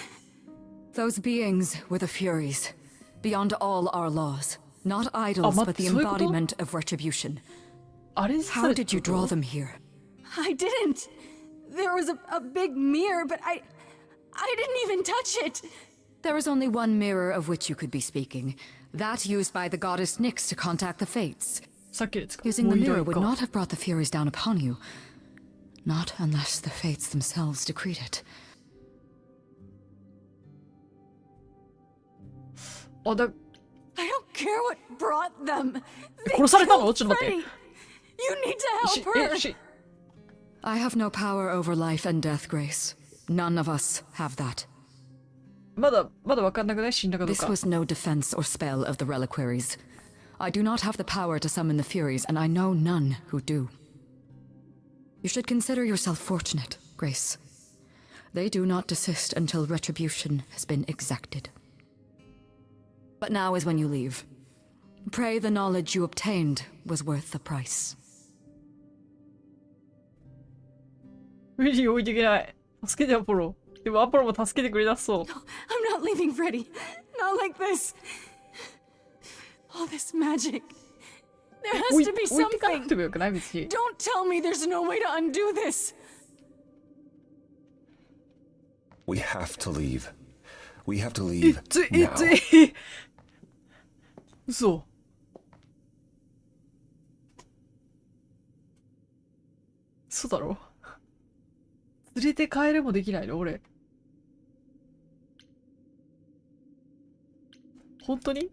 Speaker 2: Those beings were the Furies, beyond all our laws. Not idols, but the embodiment of retribution. How did you draw them here?
Speaker 13: I didn't. There was a big mirror, but I didn't even touch it.
Speaker 2: There is only one mirror of which you could be speaking. That used by the goddess Nyx to contact the Fates. Using the mirror would not have brought the Furies down upon you. Not unless the Fates themselves decreed it.
Speaker 13: I don't care what brought them. They
Speaker 1: 殺されたの？
Speaker 13: killed
Speaker 1: ちょっと待って。
Speaker 13: Freddy. You need to help her.
Speaker 2: I have no power over life and death, Grace. None of us have that.
Speaker 1: まだわかんなくない？死んだかどう
Speaker 2: This
Speaker 1: か。
Speaker 2: was no defense or spell of the reliquaries. I do not have the power to summon the Furies, and I know none who do. You should consider yourself fortunate, Grace. They do not desist until retribution has been exacted. But now is when you leave. Pray the knowledge you obtained was worth the price.
Speaker 1: ウィリー置いていけない。助けてアポロ。でもアポロも助けてくれなそう。
Speaker 13: I'm not leaving Freddy. Not like this. All this magic. There has to be
Speaker 1: 置いてかな
Speaker 13: something.
Speaker 1: くてもよくない別に。
Speaker 13: Don't tell me there's no way to undo this.
Speaker 12: We have to leave. We have to leave
Speaker 1: 嘘。嘘だろ。連れて帰れもできないの俺。本当に？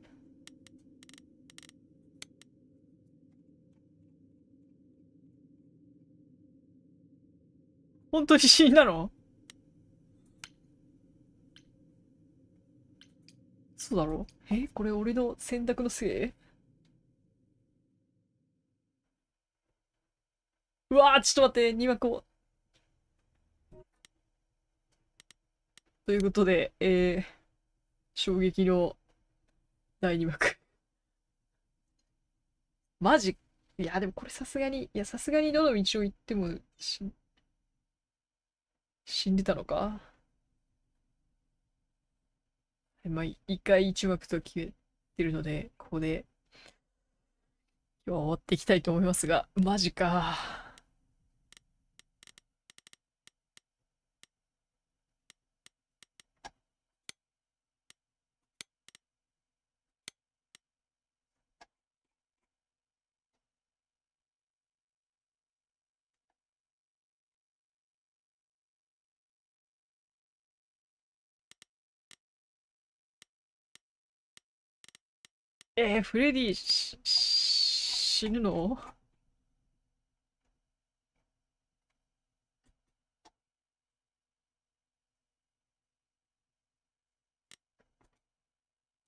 Speaker 1: 本当に死んだの？そうだろ？これ俺の選択のせい？うわー、ちょっと待って、2幕を。ということで、衝撃の第2幕。マジ？いや、でもこれさすがにどの道を行っても死んでたのか。まあ、一回1幕と決めてるので、ここで今日は終わっていきたいと思いますが、マジか。フレディ死ぬの？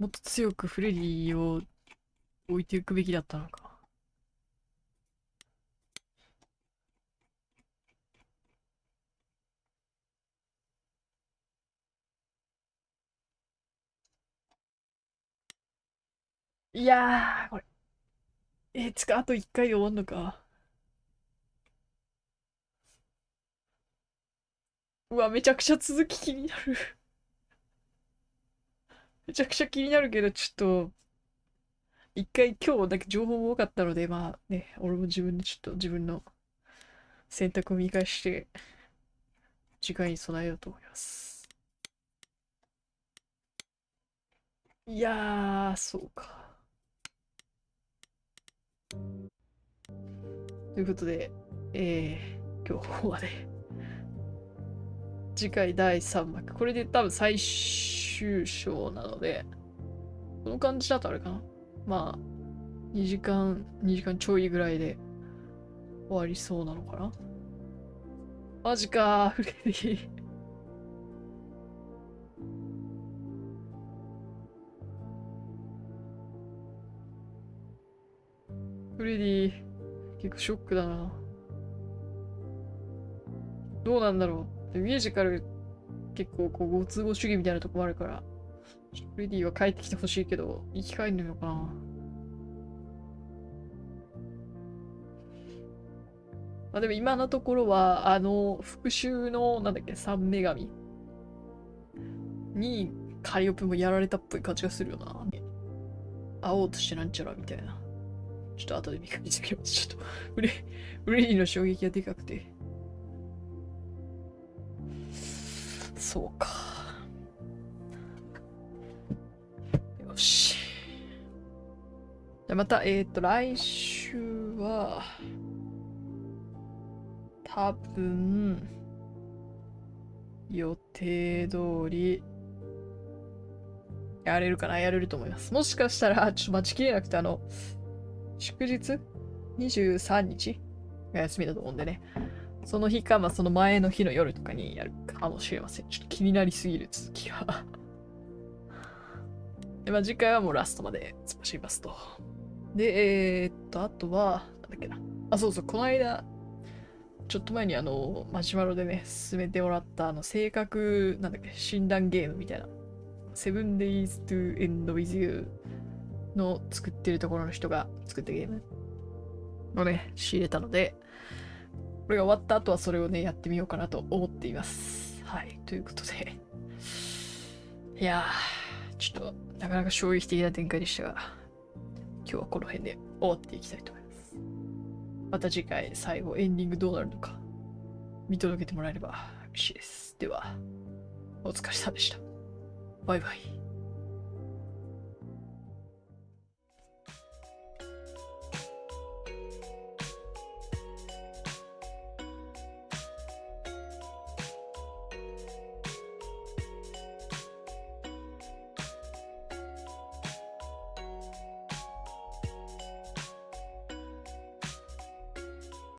Speaker 1: もっと強くフレディを置いていくべきだったのか。いやー、これ。あと1回で終わんのか。うわ、めちゃくちゃ続き気になる。めちゃくちゃ気になるけど、ちょっと、一回今日だけ情報も多かったので、まあね、俺も自分でちょっと自分の選択を見返して、次回に備えようと思います。いやー、そうか。ということで、今日ここまで。次回第3幕。これで多分最終章なので、この感じだとあれかな。まあ、2時間ちょいぐらいで終わりそうなのかな。マジかー、フレディ。フレディ、結構ショックだな。どうなんだろう。ミュージカル結構こうご都合主義みたいなとこもあるから、フレディは帰ってきてほしいけど、生き返るのかな。まあでも今のところは、復讐の、なんだっけ、三女神にカリオペもやられたっぽい感じがするよな。会おうとしてなんちゃらみたいな。ちょっと後で見返してみます。ちょっとフレディの衝撃がでかくて。そうか。よし。じゃあまた、来週は、多分、予定通り、やれるかな、やれると思います。もしかしたら、ちょっと待ちきれなくて、祝日 ?23 日が休みだと思うんでね。その日か、まあ、その前の日の夜とかにやるかもしれません。ちょっと気になりすぎる続きが。で、まあ、次回はもうラストまで突っ走りますと。で、あとは、なんだっけな。あ、そうそう、この間、ちょっと前にマシュマロでね、進めてもらった性格、なんだっけ、診断ゲームみたいな。7 days to end with you の作ってるところの人が作ったゲームをね、仕入れたので、これが終わった後はそれをね、やってみようかなと思っています。はい。ということで。いやー、ちょっと、なかなか衝撃的な展開でしたが、今日はこの辺で終わっていきたいと思います。また次回、最後、エンディングどうなるのか、見届けてもらえれば嬉しいです。では、お疲れ様でした。バイバイ。